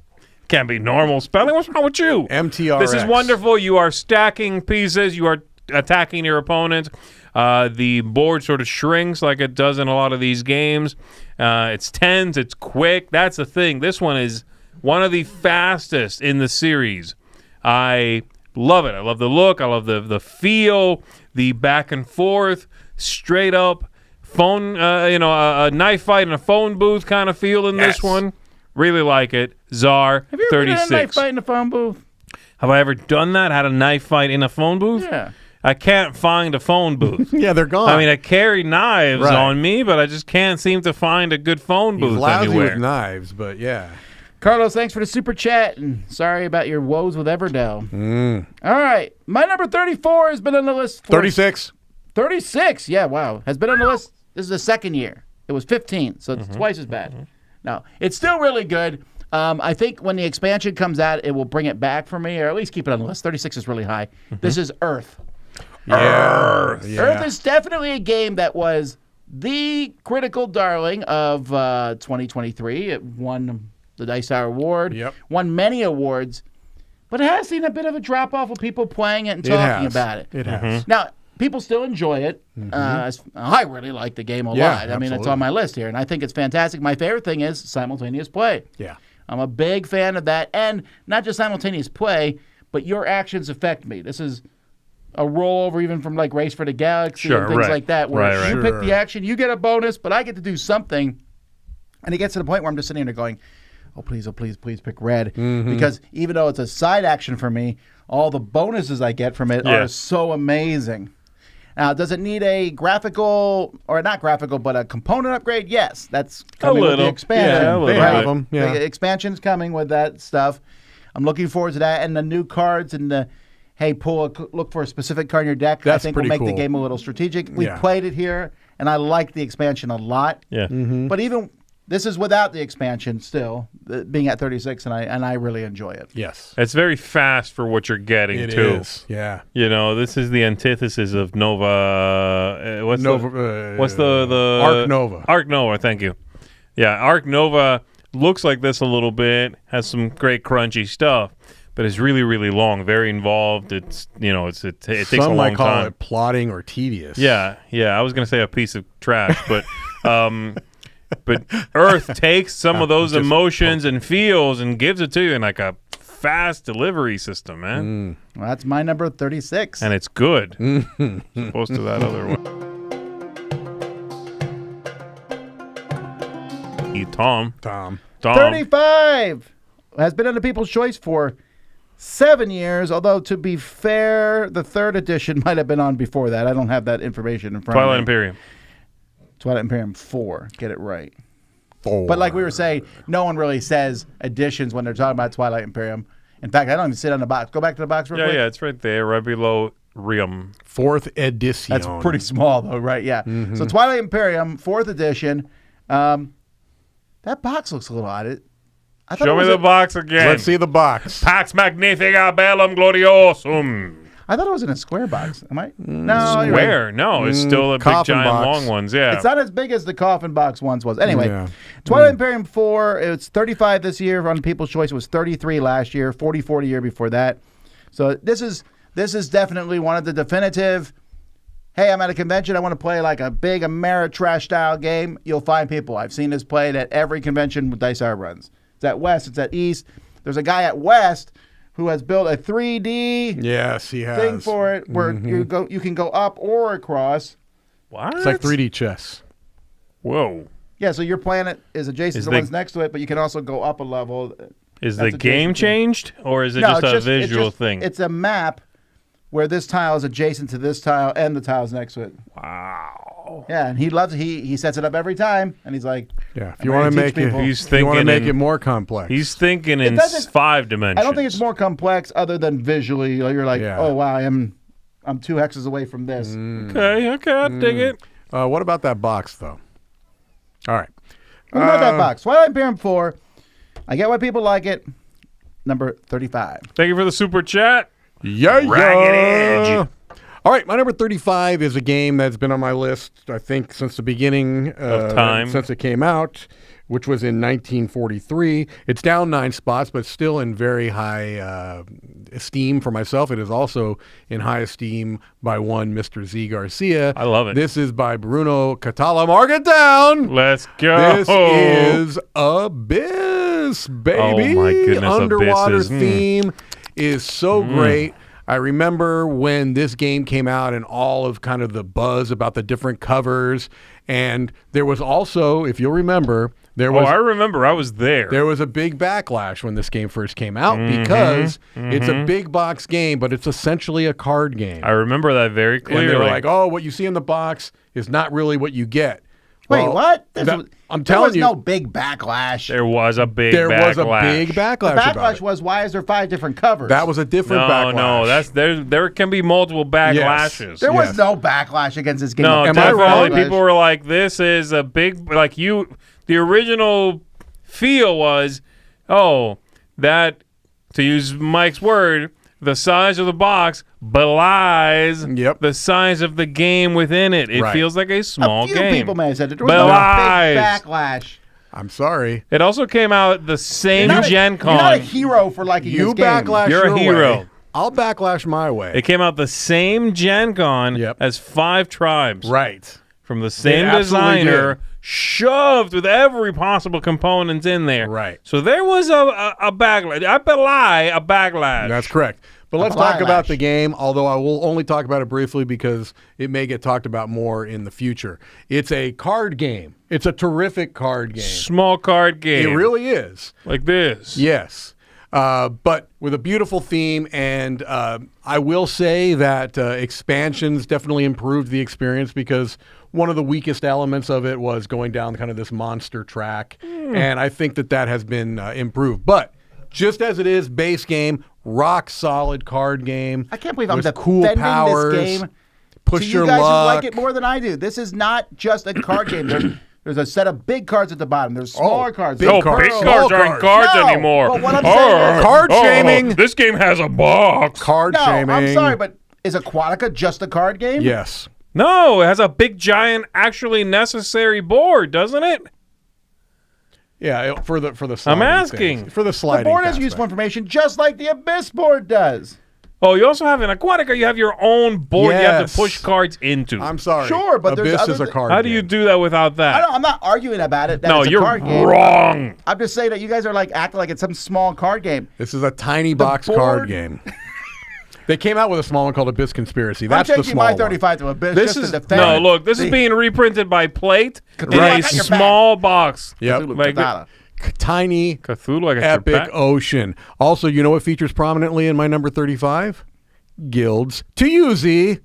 [SPEAKER 4] Can't be normal spelling. What's wrong with you?
[SPEAKER 5] MTRX.
[SPEAKER 4] This is wonderful. You are stacking pieces. You are attacking your opponent. The board sort of shrinks like it does in a lot of these games. It's tens. It's quick. That's the thing. This one is one of the fastest in the series. I love it. I love the look. I love the feel, the back and forth, straight up phone, a knife fight in a phone booth kind of feel in this
[SPEAKER 5] Yes.
[SPEAKER 4] one. Really like it. Czar,
[SPEAKER 3] Have you ever been in a
[SPEAKER 4] 36.
[SPEAKER 3] knife fight in the phone booth?
[SPEAKER 4] Have I ever done that? Had a knife fight in a phone booth?
[SPEAKER 3] Yeah.
[SPEAKER 4] I can't find a phone booth.
[SPEAKER 5] Yeah, they're gone.
[SPEAKER 4] I mean, I carry knives
[SPEAKER 5] Right.
[SPEAKER 4] on me, but I just can't seem to find a good phone
[SPEAKER 5] He's
[SPEAKER 4] booth
[SPEAKER 5] lousy
[SPEAKER 4] anywhere.
[SPEAKER 5] with knives, but yeah.
[SPEAKER 3] Carlos, thanks for the super chat, and sorry about your woes with Everdell. All right. My number 34 has been on the list for
[SPEAKER 5] 36.
[SPEAKER 3] 36, yeah, wow. Has been on the list. This is the second year. It was 15, so it's twice as bad. No, it's still really good. I think when the expansion comes out, it will bring it back for me, or at least keep it on the list. 36 is really high. This is Earth.
[SPEAKER 5] Yeah. Yeah.
[SPEAKER 3] Earth is definitely a game that was the critical darling of 2023. It won the Dice Tower Award,
[SPEAKER 5] Yep.
[SPEAKER 3] won many awards, but it has seen a bit of a drop-off of people playing it and talking
[SPEAKER 5] has.
[SPEAKER 3] about it.
[SPEAKER 5] It has.
[SPEAKER 3] Now, people still enjoy it. I really like the game a
[SPEAKER 5] Yeah,
[SPEAKER 3] lot. I mean, it's
[SPEAKER 5] absolutely.
[SPEAKER 3] on my list here, and I think it's fantastic. My favorite thing is simultaneous play.
[SPEAKER 5] Yeah.
[SPEAKER 3] I'm a big fan of that, and not just simultaneous play, but your actions affect me. This is a rollover even from like Race for the Galaxy
[SPEAKER 4] Sure,
[SPEAKER 3] and things
[SPEAKER 4] right.
[SPEAKER 3] like that, where
[SPEAKER 4] Right,
[SPEAKER 3] you
[SPEAKER 4] right.
[SPEAKER 3] pick the action, you get a bonus, but I get to do something. And it gets to the point where I'm just sitting there going, oh, please, pick red. Because even though it's a side action for me, all the bonuses I get from it are
[SPEAKER 4] Yes.
[SPEAKER 3] so amazing. Now, does it need a graphical, or not graphical, but a component upgrade? Yes, that's coming with the
[SPEAKER 4] little.
[SPEAKER 3] expansion.
[SPEAKER 4] Yeah, a little
[SPEAKER 5] They
[SPEAKER 4] bit.
[SPEAKER 5] have them. Yeah.
[SPEAKER 3] The expansion's coming with that stuff. I'm looking forward to that, and the new cards and the look for a specific card in your deck. I
[SPEAKER 5] That's
[SPEAKER 3] think will
[SPEAKER 5] pretty
[SPEAKER 3] make the
[SPEAKER 5] cool.
[SPEAKER 3] game a little strategic. We
[SPEAKER 5] Yeah.
[SPEAKER 3] played it here, and I like the expansion a lot.
[SPEAKER 4] Yeah.
[SPEAKER 3] But even this is without the expansion, still being at 36, and I really enjoy it.
[SPEAKER 5] Yes.
[SPEAKER 4] It's very fast for what you're getting,
[SPEAKER 5] It
[SPEAKER 4] too.
[SPEAKER 5] is. Yeah.
[SPEAKER 4] You know, this is the antithesis of Nova. What's the
[SPEAKER 5] Arc Nova.
[SPEAKER 4] Arc Nova, thank you. Yeah, Arc Nova looks like this a little bit, has some great crunchy stuff, but it's really, really long, very involved. It's it takes a
[SPEAKER 5] Some
[SPEAKER 4] long
[SPEAKER 5] might call
[SPEAKER 4] time.
[SPEAKER 5] it plotting or tedious.
[SPEAKER 4] Yeah. I was gonna say a piece of trash, but but Earth takes some of those emotions and feels and gives it to you in like a fast delivery system, man.
[SPEAKER 3] Well, that's my number 36.
[SPEAKER 4] And it's good. Opposed to that other one. Tom.
[SPEAKER 3] 35 has been under People's Choice for 7 years, although to be fair, the third edition might have been on before that. I don't have that information in front
[SPEAKER 4] Twilight
[SPEAKER 3] of me.
[SPEAKER 4] Imperium.
[SPEAKER 3] Twilight Imperium 4. Get it right.
[SPEAKER 5] 4.
[SPEAKER 3] But like we were saying, no one really says editions when they're talking about Twilight Imperium. In fact, I don't even sit on the box. Go back to the box real quick.
[SPEAKER 4] Yeah, it's right there, right below Rium.
[SPEAKER 5] 4th edition.
[SPEAKER 3] That's pretty small, though, right? Yeah. So Twilight Imperium, 4th edition. That box looks a little odd. I thought
[SPEAKER 4] Show
[SPEAKER 3] it
[SPEAKER 4] me
[SPEAKER 3] was
[SPEAKER 4] the
[SPEAKER 3] a-
[SPEAKER 4] box again.
[SPEAKER 5] Let's see the box.
[SPEAKER 4] Pax Magnifica Bellum Gloriosum.
[SPEAKER 3] I thought it was in a square box. Am I? No, you're right.
[SPEAKER 4] Where? No, it's still a big
[SPEAKER 5] coffin
[SPEAKER 4] giant
[SPEAKER 5] box.
[SPEAKER 4] long ones. Yeah.
[SPEAKER 3] It's not as big as the coffin box once was. Anyway,
[SPEAKER 5] Yeah.
[SPEAKER 3] Twilight Imperium 4, it's 35 this year on People's Choice. It was 33 last year, 44 the year before that. So this is definitely one of the definitive, hey, I'm at a convention, I want to play like a big Ameritrash style game. You'll find people. I've seen this played at every convention with Dice Tower runs. It's at West, it's at East. There's a guy at West who has built a 3D
[SPEAKER 5] Yes, he has.
[SPEAKER 3] thing for it where you can go up or across.
[SPEAKER 4] What?
[SPEAKER 5] It's like 3D chess.
[SPEAKER 4] Whoa.
[SPEAKER 3] Yeah, so your planet is adjacent
[SPEAKER 4] Is
[SPEAKER 3] to
[SPEAKER 4] the-
[SPEAKER 3] the ones next to it, but you can also go up a level.
[SPEAKER 4] Is
[SPEAKER 3] That's
[SPEAKER 4] the
[SPEAKER 3] adjacent
[SPEAKER 4] game
[SPEAKER 3] to-
[SPEAKER 4] changed, or is it
[SPEAKER 3] No,
[SPEAKER 4] just
[SPEAKER 3] it's
[SPEAKER 4] a
[SPEAKER 3] it's
[SPEAKER 4] visual thing?
[SPEAKER 3] It's a map where this tile is adjacent to this tile and the tiles next to it.
[SPEAKER 4] Wow.
[SPEAKER 3] Yeah, and he loves it. He sets it up every time, and he's like,
[SPEAKER 5] Yeah, if
[SPEAKER 3] I'm
[SPEAKER 5] you
[SPEAKER 3] ready
[SPEAKER 5] want to
[SPEAKER 3] to
[SPEAKER 5] make
[SPEAKER 3] teach
[SPEAKER 5] it,
[SPEAKER 3] people.
[SPEAKER 4] He's
[SPEAKER 5] if you want to
[SPEAKER 4] thinking
[SPEAKER 5] make
[SPEAKER 4] in-
[SPEAKER 5] it more complex.
[SPEAKER 4] He's thinking in
[SPEAKER 3] doesn't-
[SPEAKER 4] 5 dimensions.
[SPEAKER 3] I don't think it's more complex other than visually. Like, you're like,
[SPEAKER 5] Yeah.
[SPEAKER 3] oh wow, I'm 2 hexes away from this.
[SPEAKER 4] Okay, I dig it.
[SPEAKER 5] What about that box, though? All right.
[SPEAKER 3] What about that box? Twilight Imperium 4. I get why people like it. Number 35.
[SPEAKER 4] Thank you for the super chat.
[SPEAKER 5] Yeah,
[SPEAKER 4] Ragged Edge.
[SPEAKER 5] All right, my number 35 is a game that's been on my list, I think, since the beginning
[SPEAKER 4] Of time.
[SPEAKER 5] since it came out, which was in 1943. It's down 9 spots, but still in very high esteem for myself. It is also in high esteem by one Mr. Zee Garcia.
[SPEAKER 4] I love it.
[SPEAKER 5] This is by Bruno Catala. Mark it down.
[SPEAKER 4] Let's go.
[SPEAKER 5] This is Abyss, baby.
[SPEAKER 4] Oh, my goodness,
[SPEAKER 5] Underwater
[SPEAKER 4] Abyss is-
[SPEAKER 5] theme is so great. I remember when this game came out and all of kind of the buzz about the different covers. And there was also, if you'll remember, there
[SPEAKER 4] Oh,
[SPEAKER 5] was
[SPEAKER 4] I remember. I was there.
[SPEAKER 5] there was a big backlash when this game first came out
[SPEAKER 4] Mm-hmm.
[SPEAKER 5] because it's a big box game, but it's essentially a card game.
[SPEAKER 4] I remember that very
[SPEAKER 5] And
[SPEAKER 4] clearly.
[SPEAKER 5] they were like, oh, what you see in the box is not really what you get.
[SPEAKER 3] Wait,
[SPEAKER 5] Well,
[SPEAKER 3] what?
[SPEAKER 5] I'm
[SPEAKER 3] there
[SPEAKER 5] telling
[SPEAKER 3] was
[SPEAKER 5] you.
[SPEAKER 3] no big backlash.
[SPEAKER 4] there was a big
[SPEAKER 5] There
[SPEAKER 4] backlash.
[SPEAKER 5] was a big
[SPEAKER 3] The
[SPEAKER 5] backlash about
[SPEAKER 3] backlash
[SPEAKER 5] it.
[SPEAKER 3] was, why is there 5 different covers?
[SPEAKER 5] That was a different backlash.
[SPEAKER 4] No, that's there can be multiple backlashes.
[SPEAKER 3] There
[SPEAKER 5] Yes.
[SPEAKER 3] was no backlash against this game.
[SPEAKER 4] No,
[SPEAKER 5] Am I wrong?
[SPEAKER 4] definitely. People were like, "This is a big like you." The original feel was, "Oh, that to use Mike's word, the size of the box belies
[SPEAKER 5] Yep.
[SPEAKER 4] the size of the game within it. It
[SPEAKER 5] Right.
[SPEAKER 4] feels like a small
[SPEAKER 3] A few
[SPEAKER 4] game."
[SPEAKER 3] people may have said it. There was no
[SPEAKER 4] Belies.
[SPEAKER 3] big backlash.
[SPEAKER 5] I'm sorry.
[SPEAKER 4] It also came out the same
[SPEAKER 3] You're not a-
[SPEAKER 4] Gen
[SPEAKER 3] You're not a
[SPEAKER 4] Con.
[SPEAKER 3] hero for liking
[SPEAKER 5] You
[SPEAKER 3] this game.
[SPEAKER 5] backlash
[SPEAKER 4] You're a
[SPEAKER 5] your
[SPEAKER 4] hero.
[SPEAKER 5] way. I'll backlash my way.
[SPEAKER 4] It came out the same Gen Con
[SPEAKER 5] Yep.
[SPEAKER 4] as 5 tribes.
[SPEAKER 5] Right.
[SPEAKER 4] From the same
[SPEAKER 5] absolutely
[SPEAKER 4] designer,
[SPEAKER 5] did.
[SPEAKER 4] shoved with every possible component in there.
[SPEAKER 5] Right.
[SPEAKER 4] So there was a backlash. I belie a backlash.
[SPEAKER 5] That's correct. But let's talk about the game, although I will only talk about it briefly because it may get talked about more in the future. It's a card game. It's a terrific card game.
[SPEAKER 4] Small card game.
[SPEAKER 5] It really is.
[SPEAKER 4] Like this.
[SPEAKER 5] Yes. But with a beautiful theme, and I will say that expansions definitely improved the experience because one of the weakest elements of it was going down kind of this monster track, and I think that has been improved. But just as it is, base game, rock solid card game.
[SPEAKER 3] I can't believe I'm
[SPEAKER 5] with
[SPEAKER 3] defending
[SPEAKER 5] cool powers,
[SPEAKER 3] this game
[SPEAKER 5] Push
[SPEAKER 3] to
[SPEAKER 5] your
[SPEAKER 3] you guys
[SPEAKER 5] luck.
[SPEAKER 3] who like it more than I do. This is not just a card game. There's a set of big cards at the bottom. There's smaller cards.
[SPEAKER 5] big
[SPEAKER 4] No,
[SPEAKER 3] There's
[SPEAKER 5] cards.
[SPEAKER 4] big
[SPEAKER 3] pearls.
[SPEAKER 4] cards
[SPEAKER 5] Small
[SPEAKER 4] aren't
[SPEAKER 5] cards.
[SPEAKER 4] cards
[SPEAKER 3] No,
[SPEAKER 4] anymore.
[SPEAKER 3] but what I'm saying is-
[SPEAKER 5] Card shaming.
[SPEAKER 4] This game has a box.
[SPEAKER 5] Card
[SPEAKER 3] No,
[SPEAKER 5] shaming.
[SPEAKER 3] I'm sorry, but is Aquatica just a card game?
[SPEAKER 5] Yes.
[SPEAKER 4] No, it has a big, giant, actually necessary board, doesn't it?
[SPEAKER 5] Yeah, for the sliding
[SPEAKER 4] asking.
[SPEAKER 5] things. For the
[SPEAKER 3] The
[SPEAKER 5] sliding
[SPEAKER 3] board has
[SPEAKER 5] aspect.
[SPEAKER 3] useful information just like the Abyss board does.
[SPEAKER 4] Oh, you also have an Aquatica. You have your own board you have
[SPEAKER 5] Yes.
[SPEAKER 4] to push cards into.
[SPEAKER 5] I'm sorry.
[SPEAKER 3] Sure, but there's
[SPEAKER 5] Abyss
[SPEAKER 3] other
[SPEAKER 5] is a
[SPEAKER 3] thi-
[SPEAKER 5] card
[SPEAKER 4] How do you
[SPEAKER 5] game.
[SPEAKER 4] do that without that?
[SPEAKER 3] I'm not arguing about it. That
[SPEAKER 4] No,
[SPEAKER 3] it's a
[SPEAKER 4] you're
[SPEAKER 3] card game.
[SPEAKER 4] wrong.
[SPEAKER 3] I'm just saying that you guys are like acting like it's some small card game.
[SPEAKER 5] This is a tiny box card
[SPEAKER 3] board-
[SPEAKER 5] game. They came out with a small one called Abyss Conspiracy. That's
[SPEAKER 3] I'm
[SPEAKER 5] the
[SPEAKER 3] changing
[SPEAKER 5] small
[SPEAKER 3] my
[SPEAKER 5] one.
[SPEAKER 3] 35 to Abyss.
[SPEAKER 4] This
[SPEAKER 3] just
[SPEAKER 4] is
[SPEAKER 3] to defend
[SPEAKER 4] no
[SPEAKER 3] it.
[SPEAKER 4] look. This is
[SPEAKER 3] See?
[SPEAKER 4] being reprinted by Plate in
[SPEAKER 3] Cthulhu, I
[SPEAKER 4] a
[SPEAKER 3] got your
[SPEAKER 4] small box.
[SPEAKER 5] Yep.
[SPEAKER 3] Cthulhu,
[SPEAKER 4] Like
[SPEAKER 3] Cthulhu.
[SPEAKER 5] Tiny,
[SPEAKER 4] Cthulhu, I got
[SPEAKER 5] epic
[SPEAKER 4] your back.
[SPEAKER 5] ocean. Also, you know what features prominently in my number 35? Guilds. To you, Z.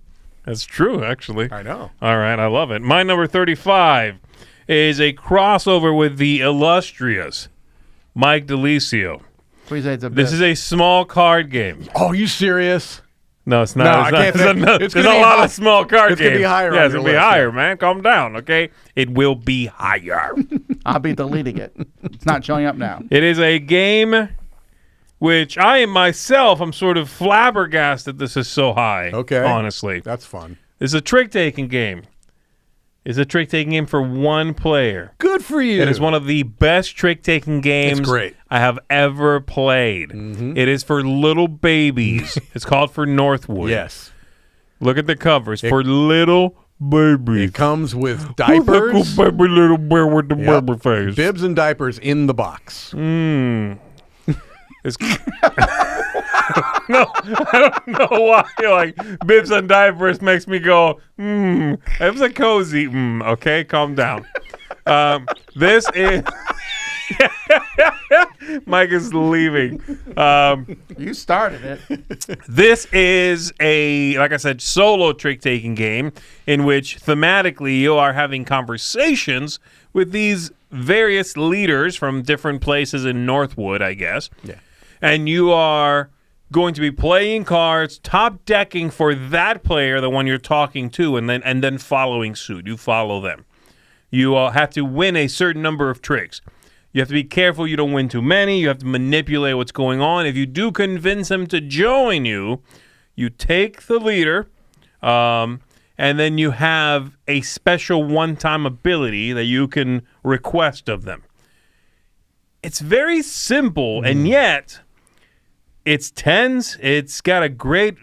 [SPEAKER 4] That's true, actually.
[SPEAKER 5] I know.
[SPEAKER 4] All right, I love it. My number 35 is a crossover with the illustrious Mike DiLisio.
[SPEAKER 3] Please say it's Abyss.
[SPEAKER 4] This is a small card game.
[SPEAKER 5] Oh, you serious?
[SPEAKER 4] No, it's not.
[SPEAKER 5] No,
[SPEAKER 4] it's
[SPEAKER 5] I
[SPEAKER 4] not.
[SPEAKER 5] can't
[SPEAKER 4] It's
[SPEAKER 5] think.
[SPEAKER 4] not-
[SPEAKER 5] It's
[SPEAKER 4] there's
[SPEAKER 5] gonna
[SPEAKER 4] a
[SPEAKER 5] be
[SPEAKER 4] lot
[SPEAKER 5] high-
[SPEAKER 4] of small card
[SPEAKER 5] it's
[SPEAKER 4] games.
[SPEAKER 5] gonna be higher
[SPEAKER 4] Yeah,
[SPEAKER 5] on
[SPEAKER 4] it's
[SPEAKER 5] your
[SPEAKER 4] going to be
[SPEAKER 5] list,
[SPEAKER 4] higher,
[SPEAKER 5] yeah.
[SPEAKER 4] man. Calm down, okay? It will be higher.
[SPEAKER 3] I'll be deleting it. It's not showing up now.
[SPEAKER 4] It is a game which I am myself, I'm sort of flabbergasted this is so high.
[SPEAKER 5] Okay.
[SPEAKER 4] Honestly.
[SPEAKER 5] That's fun.
[SPEAKER 4] It's a trick-taking game. It's a trick-taking game for one player.
[SPEAKER 5] Good for you.
[SPEAKER 4] It is one of the best trick-taking games
[SPEAKER 5] great.
[SPEAKER 4] I have ever played. It is for little babies. It's called For Northwood.
[SPEAKER 5] Yes.
[SPEAKER 4] Look at the cover. It's for little babies.
[SPEAKER 5] It comes with
[SPEAKER 4] Who's that
[SPEAKER 5] diapers,
[SPEAKER 4] good baby little bear with the
[SPEAKER 5] Yep.
[SPEAKER 4] baby face?
[SPEAKER 5] bibs, and diapers in the box.
[SPEAKER 4] It's I don't know why. Like bibs and diapers makes me go, It was a cozy. Okay, calm down. This is. Mike is leaving.
[SPEAKER 3] You started it.
[SPEAKER 4] This is like I said, solo trick-taking game in which thematically you are having conversations with these various leaders from different places in Northwood, I guess.
[SPEAKER 5] Yeah.
[SPEAKER 4] And you are going to be playing cards, top decking for that player, the one you're talking to, and then following suit. You follow them. You have to win a certain number of tricks. You have to be careful you don't win too many. You have to manipulate what's going on. If you do convince him to join you, you take the leader, and then you have a special one-time ability that you can request of them. It's very simple, and yet it's tense. It's got a great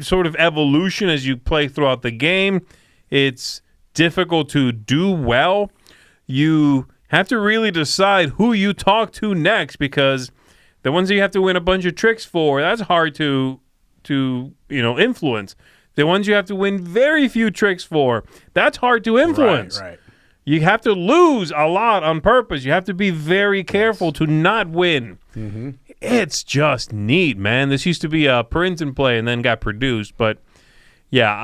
[SPEAKER 4] sort of evolution as you play throughout the game. It's difficult to do well. You have to really decide who you talk to next, because the ones that you have to win a bunch of tricks for, that's hard to influence. The ones you have to win very few tricks for, that's hard to influence.
[SPEAKER 5] Right.
[SPEAKER 4] You have to lose a lot on purpose. You have to be very careful to not win. Mm-hmm. It's just neat, man. This used to be a print and play and then got produced, but yeah,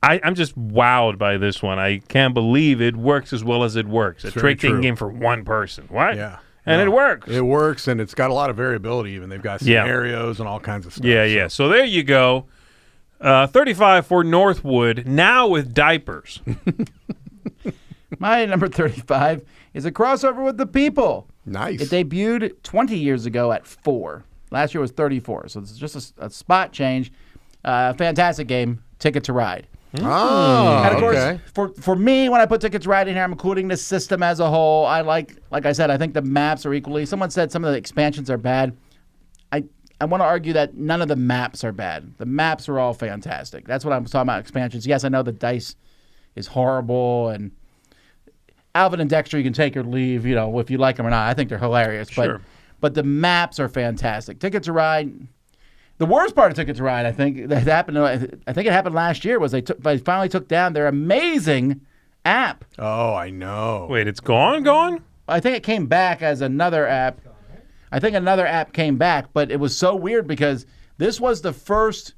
[SPEAKER 4] I'm just wowed by this one. I can't believe it works as well as it works. A trick-taking game for one person. What?
[SPEAKER 5] Yeah.
[SPEAKER 4] And it works.
[SPEAKER 5] It works, and it's got a lot of variability even. They've got scenarios and all kinds of stuff.
[SPEAKER 4] Yeah. So there you go. 35 for Northwood, now with diapers.
[SPEAKER 3] My number 35 is a crossover with The People.
[SPEAKER 5] Nice.
[SPEAKER 3] It debuted 20 years ago at 4. Last year was 34, so it's just a spot change. Fantastic game. Ticket to Ride.
[SPEAKER 5] Oh,
[SPEAKER 3] And of
[SPEAKER 5] okay.
[SPEAKER 3] course, for me, when I put Ticket to Ride in here, I'm including the system as a whole. I like I said, I think the maps are equally. Someone said some of the expansions are bad. I want to argue that none of the maps are bad. The maps are all fantastic. That's what I'm talking about, expansions. Yes, I know the dice is horrible, and Alvin and Dexter, you can take or leave, if you like them or not. I think they're hilarious.
[SPEAKER 4] Sure.
[SPEAKER 3] But the maps are fantastic. Ticket to Ride. The worst part of Ticket to Ride, I think, that happened. I think it happened last year. Was they finally took down their amazing app.
[SPEAKER 5] Oh, I know.
[SPEAKER 4] Wait, it's gone?
[SPEAKER 3] I think it came back as another app. I think another app came back, but it was so weird because this was the first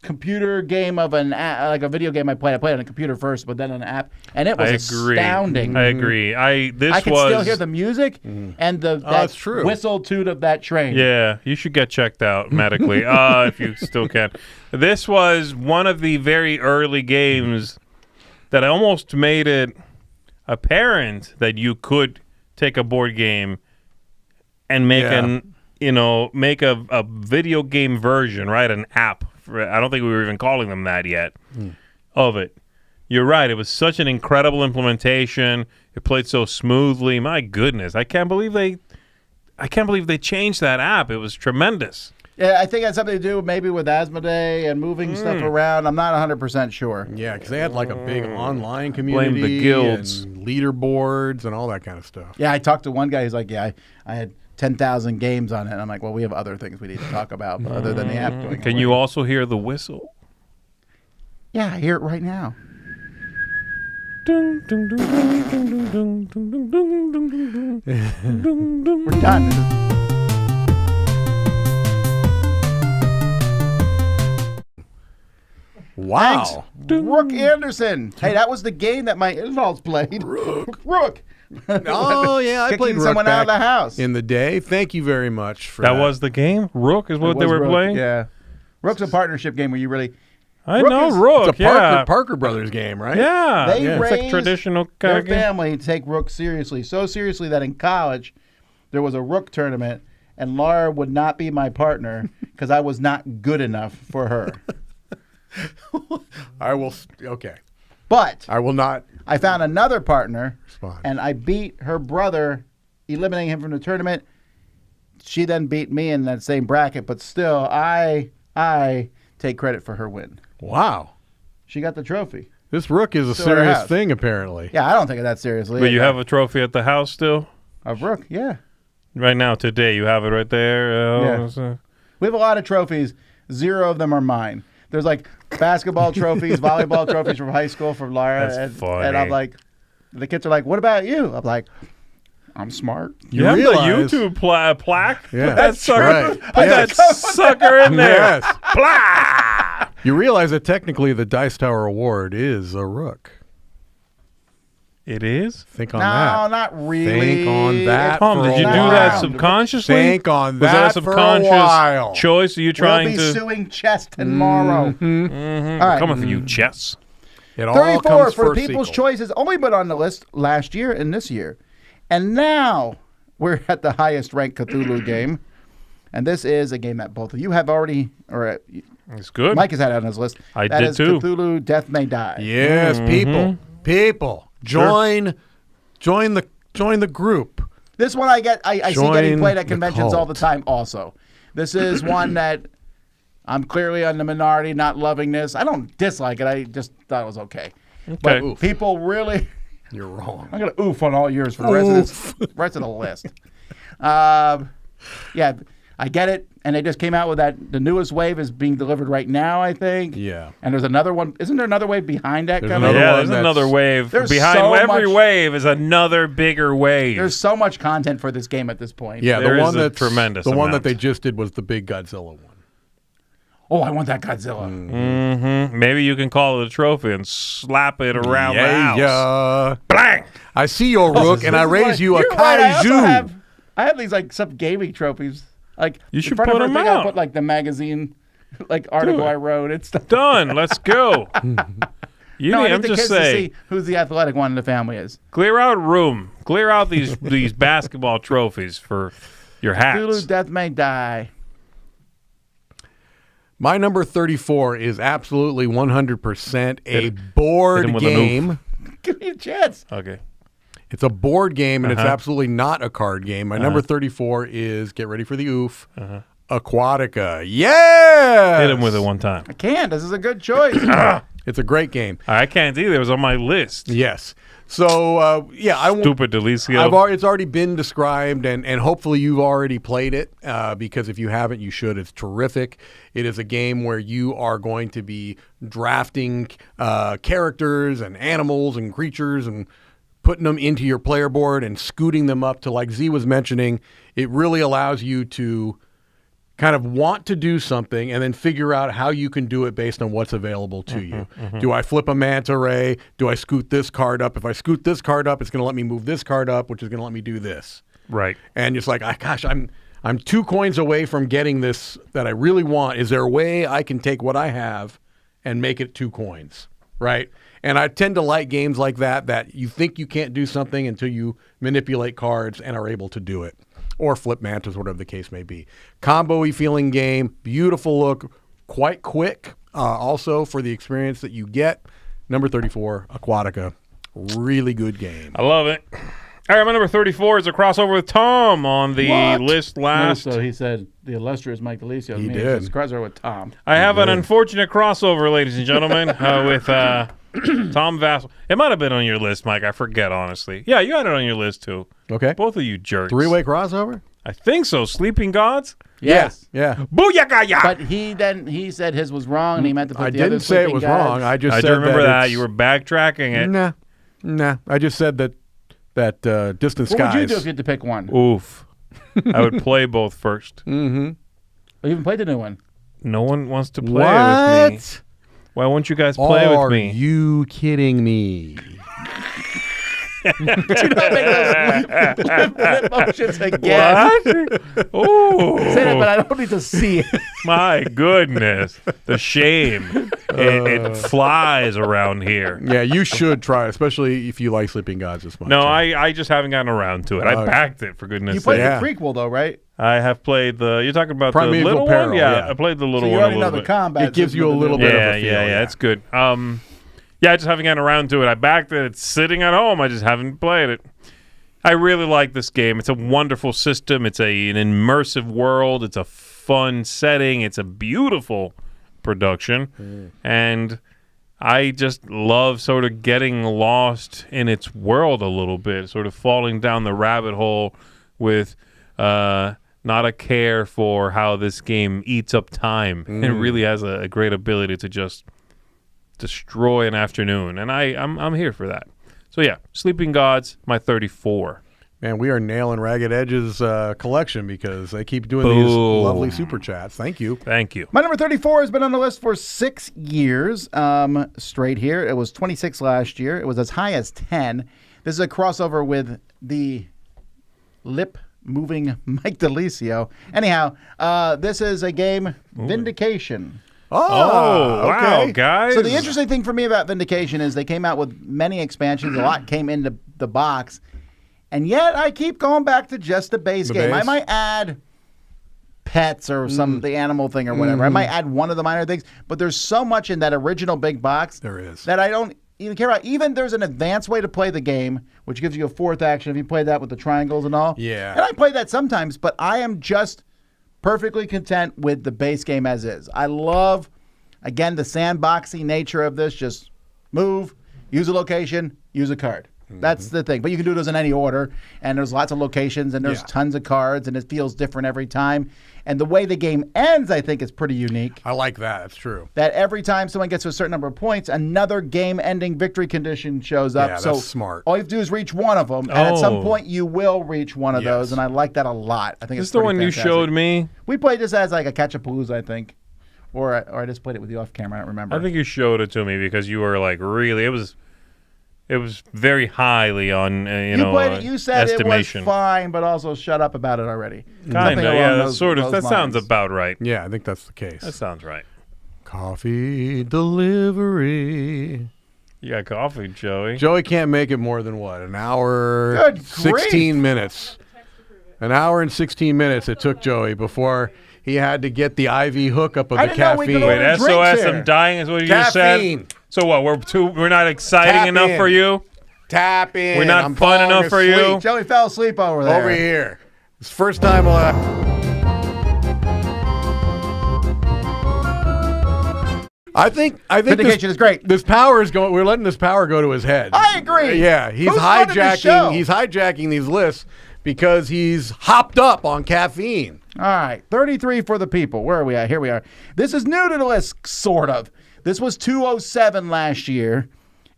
[SPEAKER 3] computer game of an app, like a video game I played. I played on a computer first, but then on an app, and it was astounding.
[SPEAKER 4] I agree. I can
[SPEAKER 3] still hear the music and that
[SPEAKER 5] true.
[SPEAKER 3] whistle toot of that train.
[SPEAKER 4] Yeah, you should get checked out medically if you still can. This was one of the very early games that almost made it apparent that you could take a board game and make make a video game version, right? An app. I don't think we were even calling them that yet. Of it. You're right. It was such an incredible implementation. It played so smoothly. My goodness, I can't believe they changed that app. It was tremendous.
[SPEAKER 3] Yeah, I think it had something to do maybe with Asmodee and moving stuff around. I'm not 100% sure.
[SPEAKER 5] Yeah, because they had like a big online community.
[SPEAKER 4] Blame the guilds.
[SPEAKER 5] And leaderboards and all that kind of stuff.
[SPEAKER 3] Yeah, I talked to one guy. He's like, I had 10,000 games on it. And I'm like, well, we have other things we need to talk about other than the app doing.
[SPEAKER 4] Can you also hear the whistle?
[SPEAKER 3] Yeah, I hear it right now.
[SPEAKER 4] Dun, dun, dun, dun, dun, dun, dun, dun, dun, dun, dun.
[SPEAKER 3] We're done.
[SPEAKER 5] Wow.
[SPEAKER 3] Rook Anderson. Hey, that was the game that my in-laws played. Rook.
[SPEAKER 5] Oh, yeah, I
[SPEAKER 3] Kicking
[SPEAKER 5] played Rook
[SPEAKER 3] someone out of
[SPEAKER 5] back
[SPEAKER 3] the house.
[SPEAKER 5] in the day. Thank you very much for
[SPEAKER 4] That was the game? Rook is what
[SPEAKER 3] It
[SPEAKER 4] they
[SPEAKER 3] was
[SPEAKER 4] were
[SPEAKER 3] Rook,
[SPEAKER 4] playing?
[SPEAKER 3] Yeah. Rook's a partnership game where you really...
[SPEAKER 4] I
[SPEAKER 3] Rook
[SPEAKER 4] know
[SPEAKER 3] is-
[SPEAKER 4] Rook,
[SPEAKER 5] It's a
[SPEAKER 4] yeah.
[SPEAKER 5] Parker Brothers game, right?
[SPEAKER 4] Yeah.
[SPEAKER 3] They
[SPEAKER 4] It's like
[SPEAKER 3] raised
[SPEAKER 4] traditional kind
[SPEAKER 3] their
[SPEAKER 4] of game.
[SPEAKER 3] family take Rook seriously. So seriously that in college, there was a Rook tournament, and Laura would not be my partner because I was not good enough for her.
[SPEAKER 5] I will. Okay.
[SPEAKER 3] But
[SPEAKER 5] I will not.
[SPEAKER 3] I found another partner,
[SPEAKER 5] Respond.
[SPEAKER 3] and I beat her brother, eliminating him from the tournament. She then beat me in that same bracket, but still, I take credit for her win.
[SPEAKER 5] Wow.
[SPEAKER 3] She got the trophy.
[SPEAKER 5] This Rook is a
[SPEAKER 3] Still at her
[SPEAKER 5] serious
[SPEAKER 3] house.
[SPEAKER 5] thing, apparently.
[SPEAKER 3] Yeah, I don't take it that seriously.
[SPEAKER 4] But you have a trophy at the house still?
[SPEAKER 3] of Rook, yeah.
[SPEAKER 4] Right now, today, you have it right there.
[SPEAKER 3] Yeah. We have a lot of trophies. 0 of them are mine. There's like basketball trophies, volleyball trophies from high school from Lara.
[SPEAKER 4] That's funny.
[SPEAKER 3] And I'm like, the kids are like, what about you? I'm like, I'm smart.
[SPEAKER 4] You have the
[SPEAKER 5] realize-
[SPEAKER 4] YouTube plaque?
[SPEAKER 5] Yeah,
[SPEAKER 4] Put that sucker,
[SPEAKER 5] right.
[SPEAKER 4] put that sucker in there.
[SPEAKER 5] Yes.
[SPEAKER 4] Blah!
[SPEAKER 5] You realize that technically the Dice Tower Award is a rook.
[SPEAKER 4] It is?
[SPEAKER 5] Think on
[SPEAKER 3] No,
[SPEAKER 5] that.
[SPEAKER 3] not really.
[SPEAKER 5] Think on that.
[SPEAKER 4] Tom,
[SPEAKER 5] for
[SPEAKER 4] did
[SPEAKER 5] a
[SPEAKER 4] you do
[SPEAKER 5] while.
[SPEAKER 4] that subconsciously?
[SPEAKER 5] Think on
[SPEAKER 4] Was
[SPEAKER 5] that
[SPEAKER 4] a
[SPEAKER 5] for a
[SPEAKER 4] subconscious
[SPEAKER 5] while.
[SPEAKER 4] choice? Are you
[SPEAKER 3] We'll
[SPEAKER 4] trying
[SPEAKER 3] be
[SPEAKER 4] to...
[SPEAKER 3] suing chess tomorrow.
[SPEAKER 4] Mhm.
[SPEAKER 3] All right.
[SPEAKER 4] Coming for you, chess.
[SPEAKER 5] It all
[SPEAKER 3] 34
[SPEAKER 5] comes
[SPEAKER 3] for
[SPEAKER 5] first
[SPEAKER 3] People's
[SPEAKER 5] sequel.
[SPEAKER 3] Choice has only been on the list last year and this year. And now we're at the highest ranked Cthulhu game. And this is a game that both of you have already, or
[SPEAKER 4] It's good.
[SPEAKER 3] Mike has had it on his list.
[SPEAKER 4] I
[SPEAKER 3] That
[SPEAKER 4] did
[SPEAKER 3] is
[SPEAKER 4] too.
[SPEAKER 3] Cthulhu Death May Die.
[SPEAKER 5] Yes, people, join the group.
[SPEAKER 3] This one I see getting
[SPEAKER 5] Join
[SPEAKER 3] played at
[SPEAKER 5] the
[SPEAKER 3] conventions all the
[SPEAKER 5] cult.
[SPEAKER 3] time also. This is one that I'm clearly on the minority, not loving this. I don't dislike it. I just thought it was okay. But
[SPEAKER 4] Okay.
[SPEAKER 3] people really...
[SPEAKER 5] You're wrong.
[SPEAKER 3] I'm going to oof on all yours for the rest of the list. Yeah, I get it. And they just came out with that. The newest wave is being delivered right now, I think.
[SPEAKER 5] Yeah.
[SPEAKER 3] And there's another one. Isn't there another wave behind that
[SPEAKER 5] There's
[SPEAKER 3] coming?
[SPEAKER 5] another
[SPEAKER 4] Yeah,
[SPEAKER 5] one
[SPEAKER 4] there's
[SPEAKER 5] that's-
[SPEAKER 4] another wave.
[SPEAKER 3] There's
[SPEAKER 4] Behind
[SPEAKER 3] so
[SPEAKER 4] every
[SPEAKER 3] much-
[SPEAKER 4] wave is another bigger wave.
[SPEAKER 3] There's so much content for this game at this point.
[SPEAKER 5] Yeah,
[SPEAKER 4] There
[SPEAKER 5] the
[SPEAKER 4] is
[SPEAKER 5] one
[SPEAKER 4] a
[SPEAKER 5] that's
[SPEAKER 4] tremendous
[SPEAKER 5] The one
[SPEAKER 4] amount.
[SPEAKER 5] that they just did was the big Godzilla one.
[SPEAKER 3] Oh, I want that Godzilla.
[SPEAKER 4] Maybe you can call it a trophy and slap it around the house.
[SPEAKER 5] Yeah.
[SPEAKER 4] Bang!
[SPEAKER 5] I see your rook, and I
[SPEAKER 3] This is
[SPEAKER 5] raise you a
[SPEAKER 3] You're right, I also
[SPEAKER 5] kaiju.
[SPEAKER 3] have these like some gaming trophies. Like
[SPEAKER 4] You should
[SPEAKER 3] in front
[SPEAKER 4] put
[SPEAKER 3] of
[SPEAKER 4] 'em
[SPEAKER 3] everything, I
[SPEAKER 4] out.
[SPEAKER 3] put like the magazine, like article
[SPEAKER 4] it.
[SPEAKER 3] I wrote. It's stuff.
[SPEAKER 4] Done. Let's go. You
[SPEAKER 3] No, I
[SPEAKER 4] need,
[SPEAKER 3] need
[SPEAKER 4] I'm
[SPEAKER 3] the
[SPEAKER 4] just
[SPEAKER 3] kids to
[SPEAKER 4] saying,
[SPEAKER 3] see who's the athletic one in the family is.
[SPEAKER 4] clear out room. Clear out these basketball trophies for your
[SPEAKER 3] Cthulhu
[SPEAKER 4] hats.
[SPEAKER 3] Death May Die.
[SPEAKER 5] My number 34 is absolutely 100% a
[SPEAKER 4] hit
[SPEAKER 5] board
[SPEAKER 4] him with an oof.
[SPEAKER 5] game.
[SPEAKER 3] Give me a chance.
[SPEAKER 4] Okay.
[SPEAKER 5] It's a board game, and it's
[SPEAKER 4] Uh-huh.
[SPEAKER 5] absolutely not a card game. My number 34 is, get ready for the oof, Aquatica. Yeah!
[SPEAKER 4] Hit him with it one time.
[SPEAKER 3] I can't. This is a good choice.
[SPEAKER 5] It's a great game.
[SPEAKER 4] I can't either. It was on my list.
[SPEAKER 5] Yes. So, yeah, I won't.
[SPEAKER 4] Stupid DiLisio.
[SPEAKER 5] It's already been described, and hopefully you've already played it, because if you haven't, you should. It's terrific. It is a game where you are going to be drafting characters and animals and creatures and putting them into your player board and scooting them up to, like Z was mentioning, it really allows you to kind of want to do something and then figure out how you can do it based on what's available to you. Do I flip a manta ray? Do I scoot this card up? If I scoot this card up, it's going to let me move this card up, which is going to let me do this.
[SPEAKER 4] Right.
[SPEAKER 5] And it's like, gosh, I'm 2 coins away from getting this that I really want. Is there a way I can take what I have and make it 2 coins? Right? And I tend to like games like that you think you can't do something until you manipulate cards and are able to do it. Or flip mantas, whatever the case may be. Combo-y feeling game, beautiful look, quite quick also for the experience that you get. Number 34, Aquatica. Really good game.
[SPEAKER 4] I love it. All right, my number 34 is a crossover with Tom on the list last.
[SPEAKER 3] So he said the illustrious Mike DiLisio.
[SPEAKER 5] He
[SPEAKER 3] Me,
[SPEAKER 5] did.
[SPEAKER 3] it's crossover with Tom.
[SPEAKER 4] I have an unfortunate crossover, ladies and gentlemen, with Tom Vasel. It might have been on your list, Mike. I forget, honestly. Yeah, you had it on your list, too.
[SPEAKER 5] Okay.
[SPEAKER 4] Both of you jerks.
[SPEAKER 5] 3-way crossover?
[SPEAKER 4] I think so. Sleeping Gods?
[SPEAKER 3] Yes.
[SPEAKER 5] Yeah.
[SPEAKER 4] Booyakaya!
[SPEAKER 3] But he said his was wrong and he meant to put
[SPEAKER 5] I
[SPEAKER 3] the other
[SPEAKER 5] didn't say it
[SPEAKER 3] sleeping
[SPEAKER 5] was
[SPEAKER 3] gods.
[SPEAKER 5] wrong. I just
[SPEAKER 4] I
[SPEAKER 5] said
[SPEAKER 4] do remember that.
[SPEAKER 5] it's-
[SPEAKER 4] You were backtracking it.
[SPEAKER 5] Nah. I just said that Distant
[SPEAKER 3] What
[SPEAKER 5] Skies.
[SPEAKER 3] would you do if you had to pick one?
[SPEAKER 4] Oof. I would play both first.
[SPEAKER 3] You even played the new one.
[SPEAKER 4] No one wants to play with me.
[SPEAKER 5] What?
[SPEAKER 4] Why won't you guys play
[SPEAKER 5] Are
[SPEAKER 4] with me?
[SPEAKER 5] you kidding me?
[SPEAKER 3] Do not make those lip motions again.
[SPEAKER 4] What? Ooh.
[SPEAKER 3] Say that, but I don't need to see it.
[SPEAKER 4] My goodness. The shame. It flies around here.
[SPEAKER 5] Yeah, you should try, especially if you like Sleeping Gods this much.
[SPEAKER 4] No, I just haven't gotten around to it. I backed it, for goodness
[SPEAKER 3] You
[SPEAKER 4] sake.
[SPEAKER 3] played
[SPEAKER 5] Yeah.
[SPEAKER 3] the prequel, though, right?
[SPEAKER 4] I have played the. You're talking about
[SPEAKER 5] Primeval
[SPEAKER 4] the little
[SPEAKER 5] Peril,
[SPEAKER 4] one? Yeah,
[SPEAKER 5] yeah.
[SPEAKER 4] I played the
[SPEAKER 3] So
[SPEAKER 4] little
[SPEAKER 3] you
[SPEAKER 4] one.
[SPEAKER 3] already
[SPEAKER 4] a
[SPEAKER 3] know
[SPEAKER 4] little
[SPEAKER 3] the
[SPEAKER 4] bit.
[SPEAKER 3] combat.
[SPEAKER 5] It gives
[SPEAKER 3] system
[SPEAKER 5] you a
[SPEAKER 3] with the
[SPEAKER 5] little
[SPEAKER 3] new
[SPEAKER 5] bit
[SPEAKER 3] one.
[SPEAKER 5] of
[SPEAKER 4] Yeah,
[SPEAKER 5] a feel,
[SPEAKER 4] yeah, it's good. Yeah, I just haven't gotten around to it. I backed it. It's sitting at home. I just haven't played it. I really like this game. It's a wonderful system. It's an immersive world. It's a fun setting. It's a beautiful production. And I just love sort of getting lost in its world a little bit, sort of falling down the rabbit hole with not not a care for how this game eats up time. It really has a great ability to just destroy an afternoon, and I'm here for that. So yeah, Sleeping Gods, my 34.
[SPEAKER 5] Man, we are nailing Ragged Edge's collection because they keep doing these lovely super chats. Thank you.
[SPEAKER 4] Thank you.
[SPEAKER 3] My number 34 has been on the list for 6 years straight here. It was 26 last year. It was as high as 10. This is a crossover with the lip-moving Mike DiLisio. Anyhow, this is a game, Vindication.
[SPEAKER 4] Oh, wow,
[SPEAKER 5] okay.
[SPEAKER 4] guys.
[SPEAKER 3] So the interesting thing for me about Vindication is they came out with many expansions. A lot came into the box. And yet I keep going back to just the base game. I might add pets or the animal thing or whatever. I might add one of the minor things. But there's so much in that original big box that I don't even care about. Even there's an advanced way to play the game, which gives you a 4th action if you play that with the triangles and all.
[SPEAKER 5] Yeah.
[SPEAKER 3] And I play that sometimes, but I am just perfectly content with the base game as is. I love, again, the sandboxy nature of this. Just move, use a location, use a card. That's the thing. But you can do those in any order, and there's lots of locations, and there's tons of cards, and it feels different every time. And the way the game ends, I think, is pretty unique.
[SPEAKER 5] I like that. That's true.
[SPEAKER 3] That every time someone gets to a certain number of points, another game-ending victory condition shows up.
[SPEAKER 5] Yeah,
[SPEAKER 3] so
[SPEAKER 5] that's smart.
[SPEAKER 3] All you have to do is reach one of them, and at some point you will reach one of those, and I like that a lot. I think
[SPEAKER 4] This
[SPEAKER 3] it's
[SPEAKER 4] is the
[SPEAKER 3] pretty
[SPEAKER 4] one
[SPEAKER 3] fantastic.
[SPEAKER 4] you showed me?
[SPEAKER 3] We played this as like a Catch-a-Palooza, I think. Or I just played it with you off camera. I don't remember.
[SPEAKER 4] I think you showed it to me because you were like really. It was very highly on
[SPEAKER 3] you played it. You said
[SPEAKER 4] estimation.
[SPEAKER 3] it was fine, but also shut up about it already.
[SPEAKER 4] Kind of, yeah. That's sort of. That sounds
[SPEAKER 3] lines.
[SPEAKER 4] about right.
[SPEAKER 5] Yeah, I think that's the case.
[SPEAKER 4] That sounds right.
[SPEAKER 5] Coffee delivery.
[SPEAKER 4] You got coffee, Joey.
[SPEAKER 5] Joey can't make it more than what? An hour,
[SPEAKER 3] Good
[SPEAKER 5] 16
[SPEAKER 3] grief.
[SPEAKER 5] minutes. An hour and 16 minutes it took Joey before he had to get the IV hookup of
[SPEAKER 3] I
[SPEAKER 5] the
[SPEAKER 3] didn't know we could
[SPEAKER 5] caffeine.
[SPEAKER 3] order
[SPEAKER 4] Wait,
[SPEAKER 3] drinks
[SPEAKER 4] SOS,
[SPEAKER 3] here.
[SPEAKER 4] I'm dying is what you just
[SPEAKER 5] Caffeine.
[SPEAKER 4] said? So what, we're not exciting
[SPEAKER 5] Tap
[SPEAKER 4] enough
[SPEAKER 5] in.
[SPEAKER 4] for you?
[SPEAKER 5] Tap in.
[SPEAKER 4] We're not
[SPEAKER 5] I'm
[SPEAKER 4] fun
[SPEAKER 5] falling
[SPEAKER 4] enough for
[SPEAKER 5] asleep.
[SPEAKER 4] you?
[SPEAKER 3] Joey fell asleep over there.
[SPEAKER 5] Over here. It's the first time I think
[SPEAKER 3] Vindication is great.
[SPEAKER 5] This power is going. We're letting this power go to his head.
[SPEAKER 3] I agree.
[SPEAKER 5] Yeah, he's
[SPEAKER 3] Who's running the show?
[SPEAKER 5] hijacking. He's hijacking these lists because he's hopped up on caffeine.
[SPEAKER 3] All right, 33 for the people. Where are we at? Here we are. This is new to the list, sort of. This was 207 last year.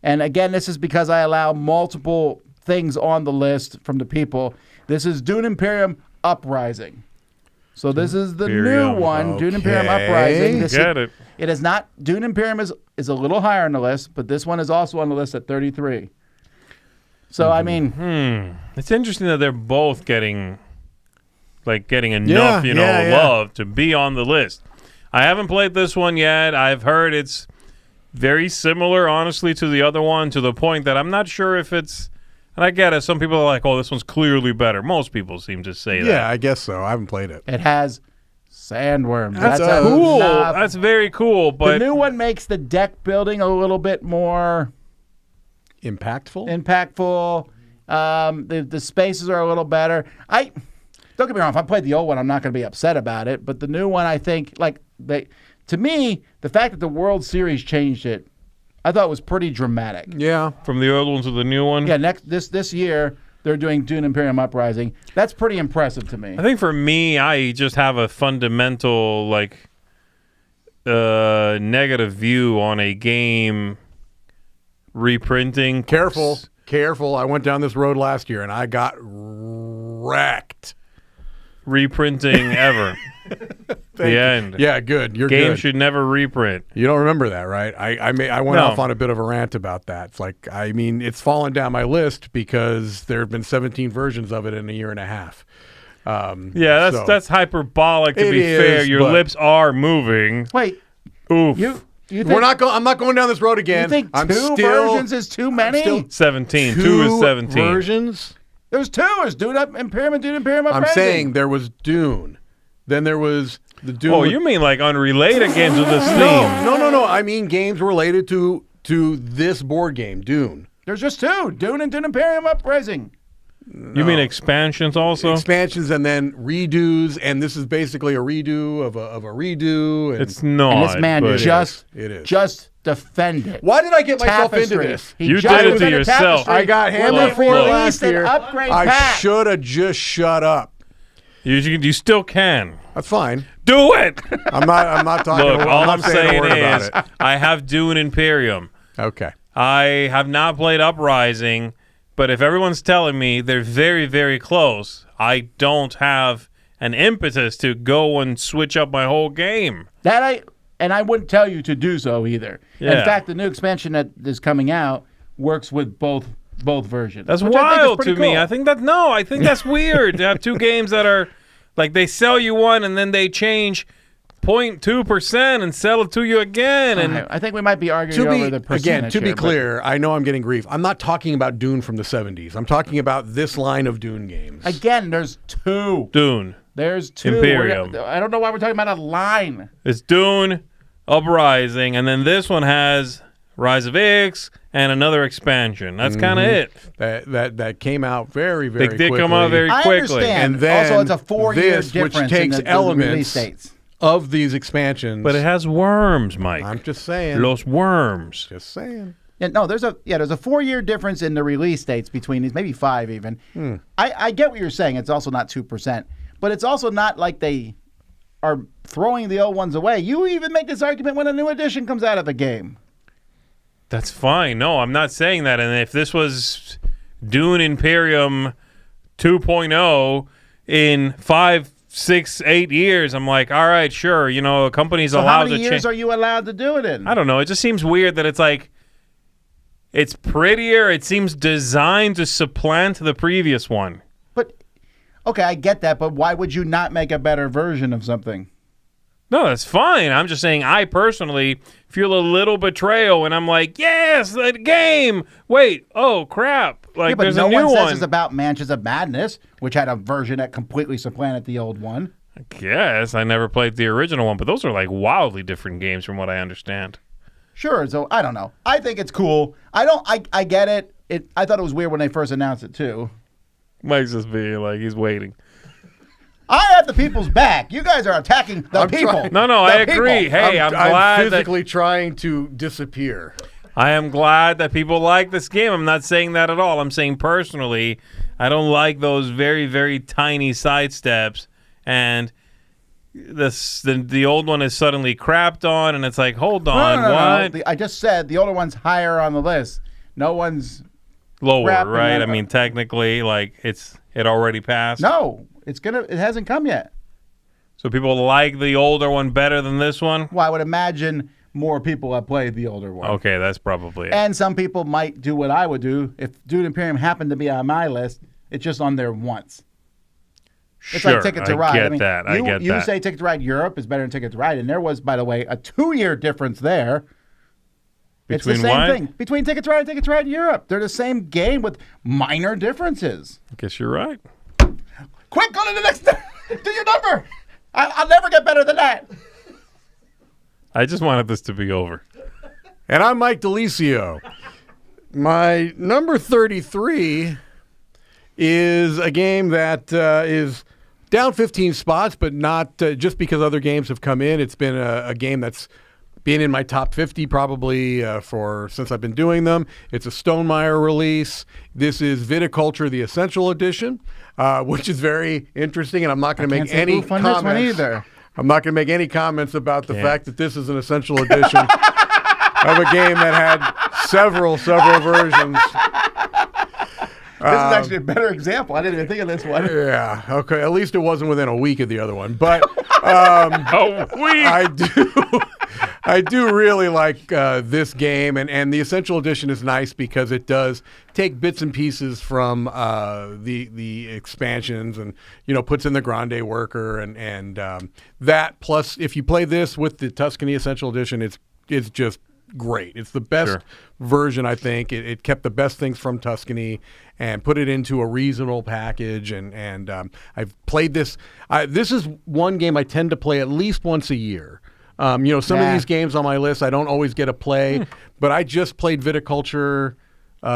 [SPEAKER 3] And again, this is because I allow multiple things on the list from the people. This is Dune Imperium Uprising. So this is the
[SPEAKER 4] Imperium,
[SPEAKER 3] new one, Dune Imperium
[SPEAKER 5] okay.
[SPEAKER 3] Uprising.
[SPEAKER 4] Get it.
[SPEAKER 3] It is not, Dune Imperium is a little higher on the list, but this one is also on the list at 33. So, I mean,
[SPEAKER 4] It's interesting that they're both getting enough, love to be on the list. I haven't played this one yet. I've heard it's very similar, honestly, to the other one, to the point that I'm not sure if it's. And I get it. Some people are like, "Oh, this one's clearly better." Most people seem to say that.
[SPEAKER 5] Yeah, I guess so. I haven't played it.
[SPEAKER 3] it has sandworms.
[SPEAKER 5] That's
[SPEAKER 4] Cool.
[SPEAKER 3] enough.
[SPEAKER 4] That's very cool.
[SPEAKER 3] The
[SPEAKER 4] But
[SPEAKER 3] new one makes the deck building a little bit more
[SPEAKER 5] Impactful.
[SPEAKER 3] impactful. The spaces are a little better. Don't get me wrong. If I played the old one, I'm not going to be upset about it. But the new one, I think, to me, the fact that the World Series changed it, I thought was pretty dramatic.
[SPEAKER 5] Yeah.
[SPEAKER 4] from the old one to the new one,
[SPEAKER 3] Yeah, this year they're doing Dune Imperium Uprising. That's pretty impressive to me.
[SPEAKER 4] I think for me, I just have a fundamental negative view on a game reprinting.
[SPEAKER 5] Careful. I went down this road last year and I got wrecked.
[SPEAKER 4] Reprinting ever. The end.
[SPEAKER 5] Yeah, good. You're
[SPEAKER 4] Games
[SPEAKER 5] good.
[SPEAKER 4] should never reprint.
[SPEAKER 5] You don't remember that, right? I went
[SPEAKER 4] No.
[SPEAKER 5] off on a bit of a rant about that. It's like, I mean, it's fallen down my list because there have been 17 versions of it in a year and a half.
[SPEAKER 4] Yeah, that's hyperbolic. To
[SPEAKER 5] It
[SPEAKER 4] be fair,
[SPEAKER 5] is,
[SPEAKER 4] your
[SPEAKER 5] but-
[SPEAKER 4] lips are moving.
[SPEAKER 3] Wait,
[SPEAKER 4] Oof.
[SPEAKER 3] you think,
[SPEAKER 5] I'm not going down this road again.
[SPEAKER 3] you think
[SPEAKER 5] I'm
[SPEAKER 3] two
[SPEAKER 5] still,
[SPEAKER 3] versions is too many?
[SPEAKER 5] still-
[SPEAKER 4] 17.
[SPEAKER 5] Two
[SPEAKER 4] 2 is 17.
[SPEAKER 5] versions.
[SPEAKER 3] There's two. There's Dune Imperium and Dune Imperium Uprising.
[SPEAKER 5] I'm saying there was Dune. Then there was the Dune.
[SPEAKER 4] Oh, you mean like unrelated games with this theme?
[SPEAKER 5] No. I mean games related to this board game, Dune.
[SPEAKER 3] There's just two. Dune and Dune Imperium Uprising.
[SPEAKER 4] You mean expansions also?
[SPEAKER 5] Expansions and then redos, and this is basically a redo of a redo. And
[SPEAKER 4] It's not.
[SPEAKER 3] And this man
[SPEAKER 4] but
[SPEAKER 5] It is.
[SPEAKER 3] just defend it.
[SPEAKER 5] Why did I get myself into
[SPEAKER 3] Tapestry.
[SPEAKER 5] this?
[SPEAKER 3] He
[SPEAKER 4] You
[SPEAKER 3] just
[SPEAKER 4] did it to
[SPEAKER 3] defended
[SPEAKER 4] yourself.
[SPEAKER 3] Tapestry.
[SPEAKER 5] I got hammered
[SPEAKER 3] Well,
[SPEAKER 5] for it
[SPEAKER 3] they
[SPEAKER 5] last
[SPEAKER 3] released an
[SPEAKER 5] year.
[SPEAKER 3] upgrade
[SPEAKER 5] I
[SPEAKER 3] pack.
[SPEAKER 5] should have just shut up.
[SPEAKER 4] You still can.
[SPEAKER 5] That's fine.
[SPEAKER 4] Do it.
[SPEAKER 5] I'm not talking.
[SPEAKER 4] Look, all
[SPEAKER 5] not
[SPEAKER 4] I'm saying
[SPEAKER 5] a word about
[SPEAKER 4] is
[SPEAKER 5] it.
[SPEAKER 4] I have Dune Imperium.
[SPEAKER 5] Okay.
[SPEAKER 4] I have not played Uprising, but if everyone's telling me they're very, very close, I don't have an impetus to go and switch up my whole game.
[SPEAKER 3] And I wouldn't tell you to do so either.
[SPEAKER 4] Yeah.
[SPEAKER 3] In fact, the new expansion that is coming out works with both versions.
[SPEAKER 4] That's
[SPEAKER 3] which I think is
[SPEAKER 4] wild
[SPEAKER 3] pretty
[SPEAKER 4] to me.
[SPEAKER 3] cool.
[SPEAKER 4] I think that's weird to have two games that are like they sell you one and then they change 0.2% and sell it to you again. And
[SPEAKER 3] I think we might be arguing over the percentage.
[SPEAKER 5] To be
[SPEAKER 3] here, but-
[SPEAKER 5] clear, I know I'm getting grief. I'm not talking about Dune from the 70s. I'm talking about this line of Dune games.
[SPEAKER 3] Again, there's two.
[SPEAKER 4] Dune.
[SPEAKER 3] There's two.
[SPEAKER 4] Imperium.
[SPEAKER 3] I don't know why we're talking about a line.
[SPEAKER 4] It's Dune, Uprising, and then this one has Rise of X and another expansion. That's kind of it.
[SPEAKER 5] That came out very, very
[SPEAKER 4] They did
[SPEAKER 5] quickly.
[SPEAKER 4] come out very
[SPEAKER 3] I
[SPEAKER 4] quickly.
[SPEAKER 3] understand.
[SPEAKER 5] And then
[SPEAKER 3] also, it's a 4-year
[SPEAKER 5] this,
[SPEAKER 3] difference
[SPEAKER 5] which takes
[SPEAKER 3] in the
[SPEAKER 5] elements
[SPEAKER 3] release dates.
[SPEAKER 5] of these expansions.
[SPEAKER 4] But it has worms, Mike.
[SPEAKER 5] I'm just saying.
[SPEAKER 4] Los worms.
[SPEAKER 5] Just saying.
[SPEAKER 3] Yeah, no, there's a 4-year difference in the release dates between these, maybe 5 even. I get what you're saying. It's also not 2%, but it's also not like they are throwing the old ones away. You even make this argument when a new edition comes out of a game.
[SPEAKER 4] That's fine. No, I'm not saying that. And if this was Dune Imperium 2.0 in 5, 6, 8 years, I'm like, all right, sure. You know, a company's
[SPEAKER 3] So
[SPEAKER 4] allowed
[SPEAKER 3] how
[SPEAKER 4] to
[SPEAKER 3] many
[SPEAKER 4] change.
[SPEAKER 3] years are you allowed to do it in?
[SPEAKER 4] I don't know. It just seems weird that it's like it's prettier. It seems designed to supplant the previous one.
[SPEAKER 3] But okay, I get that, but why would you not make a better version of something?
[SPEAKER 4] No, that's fine. I'm just saying I personally feel a little betrayal when I'm like, yes, the game. Wait, oh, crap. Like,
[SPEAKER 3] Yeah, but
[SPEAKER 4] there's
[SPEAKER 3] no
[SPEAKER 4] a new
[SPEAKER 3] one says
[SPEAKER 4] one.
[SPEAKER 3] it's about Mansions of Madness, which had a version that completely supplanted the old one.
[SPEAKER 4] Yes, I never played the original one, but those are like wildly different games from what I understand.
[SPEAKER 3] Sure, so I don't know. I think it's cool. I get it. I thought it was weird when they first announced it too.
[SPEAKER 4] Mike's just being like, he's waiting.
[SPEAKER 3] I have the people's back. You guys are attacking the people.
[SPEAKER 5] trying-
[SPEAKER 4] No,
[SPEAKER 3] The
[SPEAKER 4] I agree.
[SPEAKER 3] people.
[SPEAKER 4] Hey, I'm glad that
[SPEAKER 5] physically trying to disappear.
[SPEAKER 4] I am glad that people like this game. I'm not saying that at all. I'm saying personally, I don't like those very, very tiny sidesteps, and the old one is suddenly crapped on, and it's like, hold on,
[SPEAKER 3] No.
[SPEAKER 4] what?
[SPEAKER 3] I just said the older one's higher on the list. No one's
[SPEAKER 4] Lower,
[SPEAKER 3] wrapping
[SPEAKER 4] right?
[SPEAKER 3] that
[SPEAKER 4] I
[SPEAKER 3] up.
[SPEAKER 4] mean, technically, like it already passed.
[SPEAKER 3] no. It hasn't come yet.
[SPEAKER 4] So people like the older one better than this one.
[SPEAKER 3] Well, I would imagine more people have played the older one.
[SPEAKER 4] Okay, that's probably it.
[SPEAKER 3] And some people might do what I would do if Dune Imperium happened to be on my list. It's just on there once. It's
[SPEAKER 4] sure,
[SPEAKER 3] like Ticket to Ride.
[SPEAKER 4] I get
[SPEAKER 3] I mean,
[SPEAKER 4] that. I get
[SPEAKER 3] you
[SPEAKER 4] that.
[SPEAKER 3] say Ticket to Ride Europe is better than Ticket to Ride, and there was, by the way, a 2-year difference there. It's the
[SPEAKER 4] Between
[SPEAKER 3] same
[SPEAKER 4] what?
[SPEAKER 3] thing. Between Ticket to Ride and Ticket to Ride Europe. They're the same game with minor differences.
[SPEAKER 4] I guess you're right.
[SPEAKER 3] Quick, go to the next. Do your number. I'll never get better than that.
[SPEAKER 4] I just wanted this to be over.
[SPEAKER 5] And I'm Mike DiLisio. My number 33 is a game that is down 15 spots, but not just because other games have come in. It's been a game that's been in my top 50 probably since I've been doing them. It's a Stonemeyer release. This is Viticulture, the Essential Edition, which is very interesting, and I'm not going to make any
[SPEAKER 3] oof on this one
[SPEAKER 5] comments.
[SPEAKER 3] either.
[SPEAKER 5] I'm not going to make any comments about the fact that this is an Essential Edition of a game that had several versions.
[SPEAKER 3] This is actually a better example. I didn't even think of this one.
[SPEAKER 5] Yeah, okay. At least it wasn't within a week of the other one. But I do really like this game, and the Essential Edition is nice because it does take bits and pieces from the expansions, and puts in the Grande Worker and that. Plus, if you play this with the Tuscany Essential Edition, it's just great. It's the best version, I think. It kept the best things from Tuscany and put it into a reasonable package. And I've played this. This is one game I tend to play at least once a year. Some of these games on my list I don't always get to play, but I just played Viticulture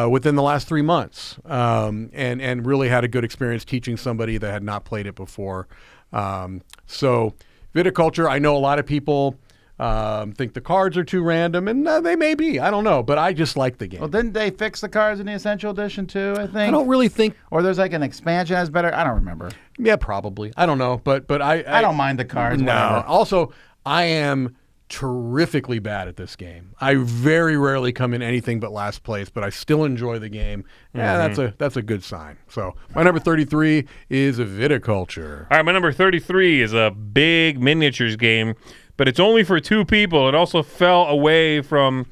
[SPEAKER 5] within the last 3 months, and really had a good experience teaching somebody that had not played it before. So Viticulture, I know a lot of people think the cards are too random, and they may be. I don't know, but I just like the game.
[SPEAKER 3] Well, didn't they fix the cards in the Essential Edition too, I think?
[SPEAKER 5] I don't really think.
[SPEAKER 3] Or there's like an expansion that's better. I don't remember.
[SPEAKER 5] Yeah, probably. I don't know, but I
[SPEAKER 3] don't mind the cards.
[SPEAKER 5] No.
[SPEAKER 3] Whatever.
[SPEAKER 5] Also, I am terrifically bad at this game. I very rarely come in anything but last place, but I still enjoy the game. Yeah, that's a good sign. So my number 33 is Viticulture.
[SPEAKER 4] All right, my number 33 is a big miniatures game, but it's only for 2 people. It also fell away from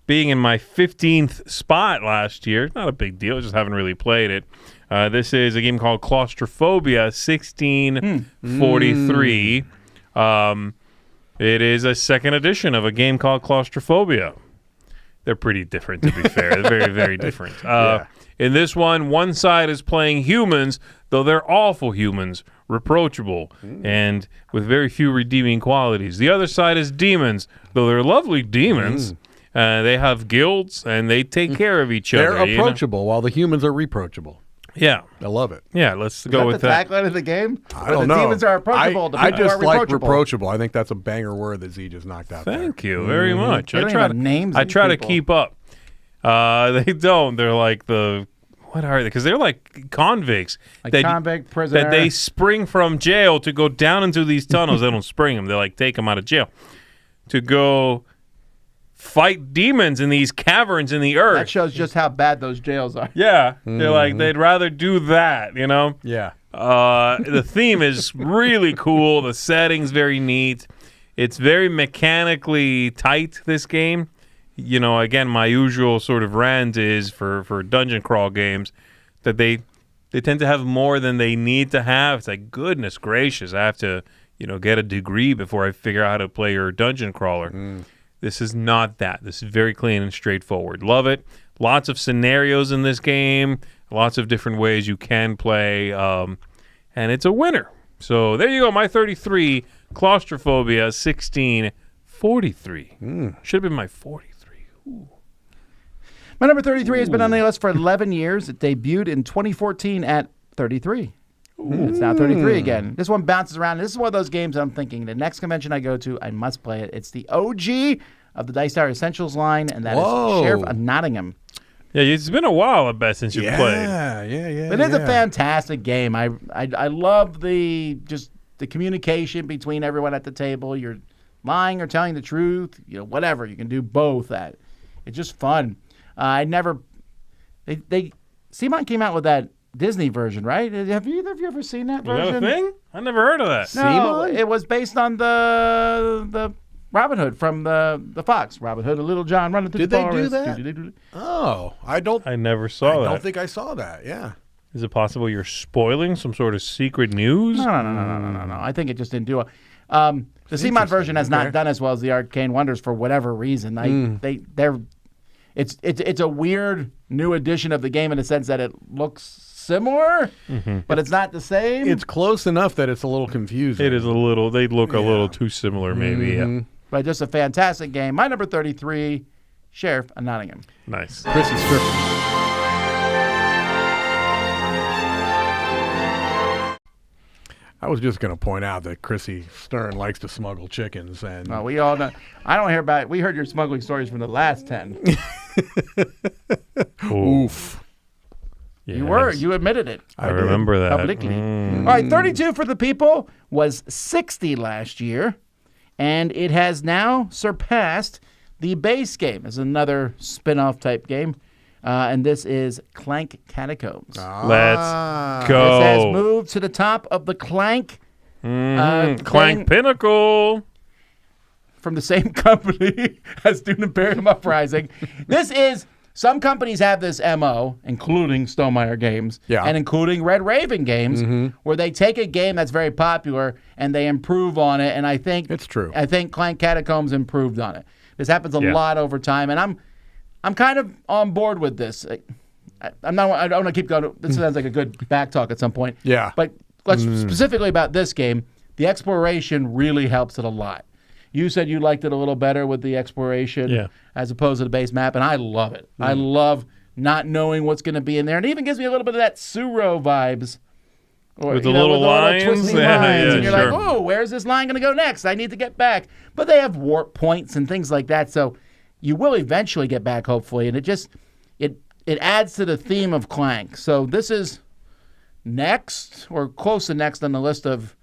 [SPEAKER 4] being in my 15th spot last year. Not a big deal, just haven't really played it. This is a game called Claustrophobia 1643. It is a second edition of a game called Claustrophobia. They're pretty different, to be fair. They're very, very different. In this one side is playing humans, though they're awful humans, reproachable, and with very few redeeming qualities. The other side is demons, though they're lovely demons. They have guilds, and they take care of each other.
[SPEAKER 5] They're approachable, while the humans are reproachable.
[SPEAKER 4] Yeah.
[SPEAKER 5] I love it.
[SPEAKER 4] Yeah, let's go with that.
[SPEAKER 3] Is that the tagline of the game?
[SPEAKER 5] I don't know.
[SPEAKER 3] The demons are approachable. The
[SPEAKER 5] I
[SPEAKER 3] people
[SPEAKER 5] just
[SPEAKER 3] are
[SPEAKER 5] like
[SPEAKER 3] reproachable.
[SPEAKER 5] reproachable. I think that's a banger word that Zee just knocked out there.
[SPEAKER 4] Thank you very much.
[SPEAKER 3] They don't even have names
[SPEAKER 4] I
[SPEAKER 3] of
[SPEAKER 4] try to
[SPEAKER 3] people.
[SPEAKER 4] keep up. They don't. They're like what are they? Because they're like convicts.
[SPEAKER 3] Like convict, prisoner.
[SPEAKER 4] That they spring from jail to go down into these tunnels. They don't spring them. They like take them out of jail to go fight demons in these caverns in the earth.
[SPEAKER 3] That shows just how bad those jails are.
[SPEAKER 4] Yeah. They're like, they'd rather do that, you know?
[SPEAKER 5] Yeah.
[SPEAKER 4] The theme is really cool. The setting's very neat. It's very mechanically tight, this game. You know, again, my usual sort of rant is for dungeon crawl games that they tend to have more than they need to have. It's like, goodness gracious, I have to, get a degree before I figure out how to play your dungeon crawler. This is not that. This is very clean and straightforward. Love it. Lots of scenarios in this game. Lots of different ways you can play. And it's a winner. So there you go. My 33, Claustrophobia 1643. Should have been my 43. Ooh.
[SPEAKER 3] My number 33 has been on the list for 11 years. It debuted in 2014 at 33. It's now 33 again. This one bounces around. This is one of those games I'm thinking the next convention I go to, I must play it. It's the OG of the Dice Tower Essentials line, and that is Sheriff of Nottingham.
[SPEAKER 4] Yeah, it's been a while, I bet, since you played.
[SPEAKER 5] Yeah.
[SPEAKER 3] It is a fantastic game. I love the communication between everyone at the table. You're lying or telling the truth, whatever. You can do both. It's just fun. Simon came out with that Disney version, right? Have either of you ever seen that version?
[SPEAKER 4] Is that a thing? I never heard of that.
[SPEAKER 3] No, it was based on the Robin Hood from the Fox. Robin Hood and Little John running through the forest.
[SPEAKER 5] Did they do that? Oh, I
[SPEAKER 4] never saw that.
[SPEAKER 5] I don't think I saw that. Yeah.
[SPEAKER 4] Is it possible you're spoiling some sort of secret news?
[SPEAKER 3] No. I think it just didn't do it. The CMOD version has not done as well as the Arcane Wonders for whatever reason. It's a weird new edition of the game in the sense that it looks similar, but it's not the same.
[SPEAKER 5] It's close enough that it's a little confusing.
[SPEAKER 4] It is a little. They look a little too similar, maybe. Yeah.
[SPEAKER 3] But just a fantastic game. My number 33, Sheriff of Nottingham.
[SPEAKER 4] Nice.
[SPEAKER 5] Chrissy Stripper. I was just going to point out that Chrissy Stern likes to smuggle chickens, and
[SPEAKER 3] Well, we all know. I don't hear about it. We heard your smuggling stories from the last 10.
[SPEAKER 5] oof.
[SPEAKER 4] Yes.
[SPEAKER 3] You admitted it.
[SPEAKER 4] I remember that.
[SPEAKER 3] Publicly. All right, 32 for the people was 60 last year, and it has now surpassed the base game. It's another spin-off type game, and this is Clank Catacombs.
[SPEAKER 4] Let's go.
[SPEAKER 3] This has moved to the top of the Clank.
[SPEAKER 4] Clank
[SPEAKER 3] thing
[SPEAKER 4] Pinnacle.
[SPEAKER 3] from the same company as Dune Imperium Uprising. This is... Some companies have this MO, including Stonemaier Games, and including Red Raven Games, where they take a game that's very popular and they improve on it. And I think
[SPEAKER 5] it's true.
[SPEAKER 3] I think Clank Catacombs improved on it. This happens a lot over time, and I'm kind of on board with this. I don't want to keep going. This sounds like a good back talk at some point.
[SPEAKER 5] Yeah.
[SPEAKER 3] But let's specifically about this game. The exploration really helps it a lot. You said you liked it a little better with the exploration as opposed to the base map, and I love it. I love not knowing what's going to be in there. And it even gives me a little bit of that Suro vibes Or,
[SPEAKER 4] With the
[SPEAKER 3] you know,
[SPEAKER 4] little
[SPEAKER 3] with the
[SPEAKER 4] lines?
[SPEAKER 3] twisty
[SPEAKER 4] Yeah,
[SPEAKER 3] lines.
[SPEAKER 4] yeah,
[SPEAKER 3] And you're
[SPEAKER 4] sure.
[SPEAKER 3] like, oh, where's this line going to go next? I need to get back. But they have warp points and things like that. So you will eventually get back, hopefully. And it adds to the theme of Clank. So this is next or close to next on the list of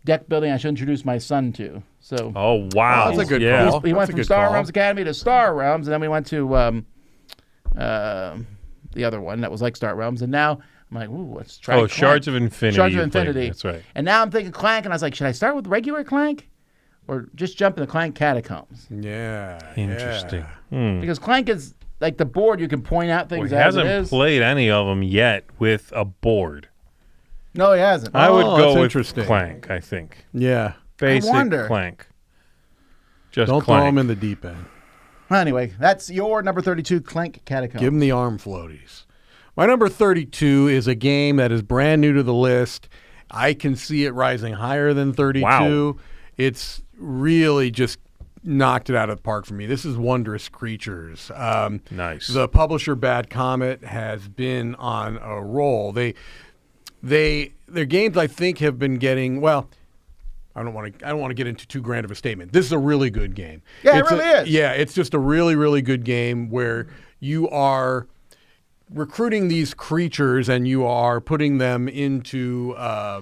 [SPEAKER 3] deck building I should introduce my son to. So
[SPEAKER 4] Oh, wow.
[SPEAKER 5] That's a good
[SPEAKER 4] yeah.
[SPEAKER 5] call.
[SPEAKER 3] he went
[SPEAKER 5] That's a
[SPEAKER 3] from
[SPEAKER 5] good
[SPEAKER 3] Star
[SPEAKER 5] call.
[SPEAKER 3] Realms Academy to Star Realms, and then we went to the other one that was like Star Realms, and now I'm like, ooh, let's try.
[SPEAKER 4] Oh,
[SPEAKER 3] Clank.
[SPEAKER 4] Shards of Infinity.
[SPEAKER 3] Shards of
[SPEAKER 4] you played.
[SPEAKER 3] Infinity.
[SPEAKER 4] That's right.
[SPEAKER 3] And now I'm thinking Clank, and I was like, should I start with regular Clank, or just jump into Clank Catacombs?
[SPEAKER 5] Yeah.
[SPEAKER 4] Interesting.
[SPEAKER 5] Yeah.
[SPEAKER 3] Because Clank is like the board; you can point out
[SPEAKER 4] Well,
[SPEAKER 3] things
[SPEAKER 4] he
[SPEAKER 3] as it
[SPEAKER 4] hasn't
[SPEAKER 3] is.
[SPEAKER 4] played any of them yet with a board.
[SPEAKER 3] No, he hasn't.
[SPEAKER 4] I would
[SPEAKER 5] Oh,
[SPEAKER 4] go
[SPEAKER 5] that's
[SPEAKER 4] with
[SPEAKER 5] interesting.
[SPEAKER 4] Clank, I think.
[SPEAKER 5] Yeah.
[SPEAKER 4] Basic
[SPEAKER 3] wonder.
[SPEAKER 4] Clank. Just
[SPEAKER 5] Don't
[SPEAKER 4] Clank.
[SPEAKER 5] throw him in the deep end.
[SPEAKER 3] Anyway, that's your number 32, Clank Catacombs.
[SPEAKER 5] Give him the arm floaties. My number 32 is a game that is brand new to the list. I can see it rising higher than 32.
[SPEAKER 4] Wow.
[SPEAKER 5] It's really just knocked it out of the park for me. This is Wondrous Creatures.
[SPEAKER 4] Nice.
[SPEAKER 5] The publisher Bad Comet has been on a roll. Their games, I think, have been getting, well, I don't want to get into too grand of a statement. This is a really good game.
[SPEAKER 3] Yeah, it really is.
[SPEAKER 5] Yeah, it's just a really, really good game where you are recruiting these creatures and you are putting them into a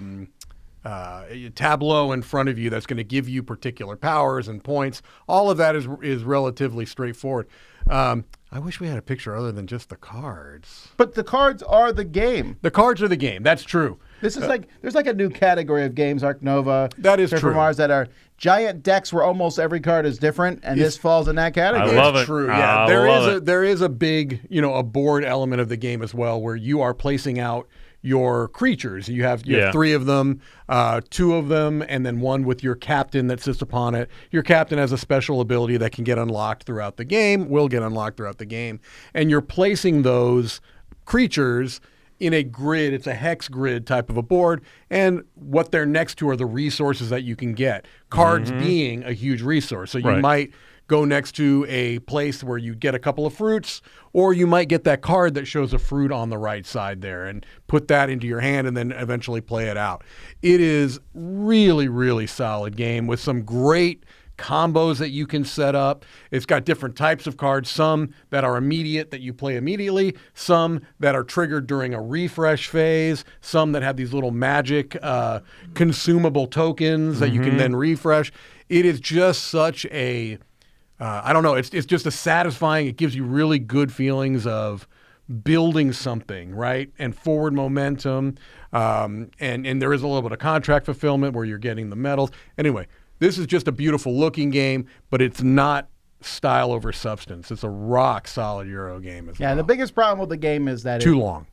[SPEAKER 5] tableau in front of you that's going to give you particular powers and points. All of that is relatively straightforward. I wish we had a picture other than just the cards.
[SPEAKER 3] But the cards are the game.
[SPEAKER 5] The cards are the game. That's true.
[SPEAKER 3] This is there's like a new category of games, Arc Nova,
[SPEAKER 5] That is
[SPEAKER 3] Surfer
[SPEAKER 5] true.
[SPEAKER 3] Mars, that are giant decks where almost every card is different, and this falls in that category.
[SPEAKER 4] I love
[SPEAKER 5] It's
[SPEAKER 4] it.
[SPEAKER 5] true.
[SPEAKER 4] I
[SPEAKER 5] Yeah,
[SPEAKER 4] love
[SPEAKER 5] there is a big, a board element of the game as well, where you are placing out your creatures. You have
[SPEAKER 4] Yeah.
[SPEAKER 5] 3 of them, 2 of them, and then 1 with your captain that sits upon it. Your captain has a special ability that can get unlocked throughout the game, will get unlocked throughout the game, and you're placing those creatures in a grid. It's a hex grid type of a board, and what they're next to are the resources that you can get. Cards being a huge resource. So you
[SPEAKER 4] Right.
[SPEAKER 5] might go next to a place where you get a couple of fruits, or you might get that card that shows a fruit on the right side there and put that into your hand and then eventually play it out. It is really, really solid game with some great combos that you can set up. It's got different types of cards, some that are immediate that you play immediately, some that are triggered during a refresh phase, some that have these little magic consumable tokens that you can then refresh. It is just such a I don't know. It's just a satisfying. It gives you really good feelings of building something, right? And forward momentum. And there is a little bit of contract fulfillment where you're getting the medals. Anyway, this is just a beautiful looking game, but it's not style over substance. It's a rock solid Euro game as well.
[SPEAKER 3] Yeah, the biggest problem with the game is that
[SPEAKER 5] Too long.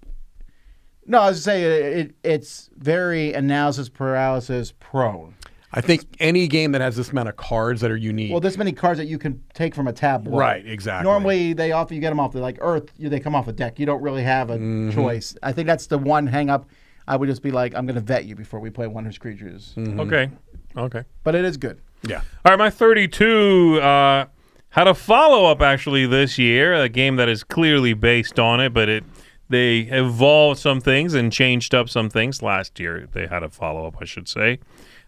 [SPEAKER 3] No, I was saying it's very analysis paralysis prone.
[SPEAKER 5] I think any game that has this amount of cards that are unique.
[SPEAKER 3] Well, this many cards that you can take from a tableau.
[SPEAKER 5] Right, exactly.
[SPEAKER 3] Normally, you get them off like Earth. They come off a deck. You don't really have a choice. I think that's the one hang up. I would just be like, I'm going to vet you before we play Wondrous Creatures.
[SPEAKER 4] Okay.
[SPEAKER 3] But it is good.
[SPEAKER 5] Yeah.
[SPEAKER 4] All right, my 32 had a follow-up actually this year, a game that is clearly based on it, but they evolved some things and changed up some things. Last year they had a follow-up, I should say.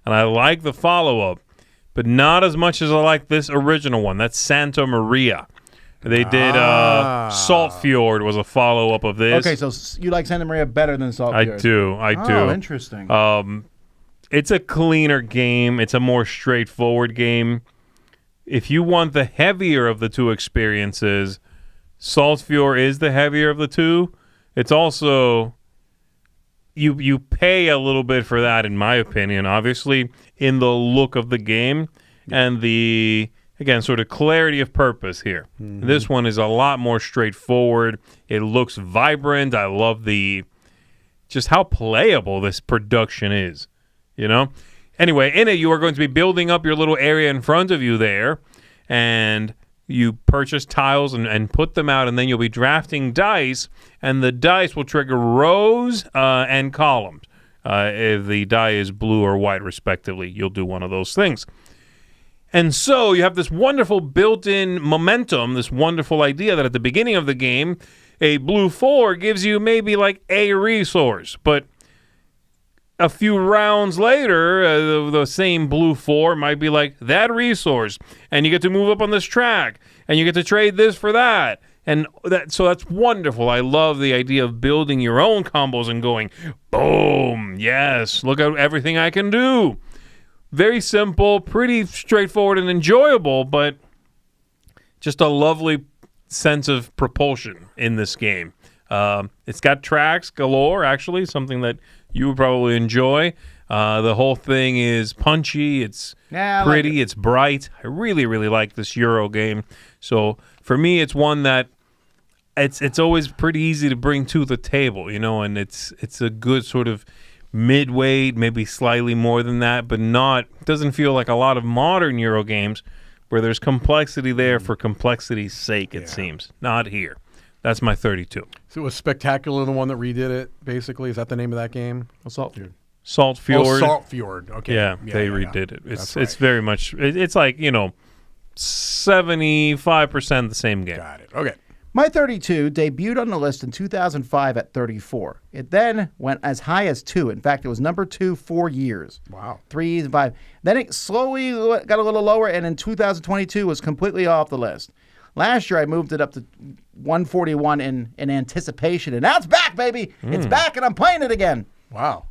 [SPEAKER 4] And I like the follow-up, but not as much as I like this original one. That's Santa Maria. They did Salt Fjord was a follow-up of this.
[SPEAKER 3] Okay, so you like Santa Maria better than Salt
[SPEAKER 4] I
[SPEAKER 3] Fjord.
[SPEAKER 4] do.
[SPEAKER 3] Oh, interesting.
[SPEAKER 4] It's a cleaner game. It's a more straightforward game. If you want the heavier of the two experiences, Salt Fjord is the heavier of the two. It's also... You pay a little bit for that, in my opinion, obviously, in the look of the game and the, again, sort of clarity of purpose here. This one is a lot more straightforward. It looks vibrant. I love just how playable this production is, Anyway, in it, you are going to be building up your little area in front of you there, and you purchase tiles and put them out, and then you'll be drafting dice, and the dice will trigger rows and columns. If the die is blue or white, respectively, you'll do one of those things. And so you have this wonderful built-in momentum, this wonderful idea that at the beginning of the game, a blue 4 gives you maybe like a resource, but a few rounds later, the same blue 4 might be like that resource, and you get to move up on this track, and you get to trade this for that. And so that's wonderful. I love the idea of building your own combos and going, boom, yes, look at everything I can do. Very simple, pretty straightforward and enjoyable, but just a lovely sense of propulsion in this game. It's got tracks galore, actually, something that you would probably enjoy. The whole thing is punchy. It's pretty. It's bright. I really, really like this Euro game. So for me, it's one that it's always pretty easy to bring to the table, and it's a good sort of mid-weight, maybe slightly more than that, but doesn't feel like a lot of modern Euro games where there's complexity there for complexity's sake, it seems. Not here. That's my 32.
[SPEAKER 5] So it was Spectacular, the one that redid it, basically? Is that the name of that game?
[SPEAKER 3] Assault Fjord.
[SPEAKER 4] Salt Fjord.
[SPEAKER 5] Oh, Salt Fjord. Okay.
[SPEAKER 4] Yeah, they redid it. It's
[SPEAKER 5] right.
[SPEAKER 4] very much, it's like, 75% the same game.
[SPEAKER 5] Got it. Okay.
[SPEAKER 3] My 32 debuted on the list in 2005 at 34. It then went as high as 2. In fact, it was number 2 4 years.
[SPEAKER 5] Wow.
[SPEAKER 3] 3 and 5. Then it slowly got a little lower, and in 2022 was completely off the list. Last year, I moved it up to 141 in anticipation, and now it's back, baby. It's back, and I'm playing it again.
[SPEAKER 5] Wow.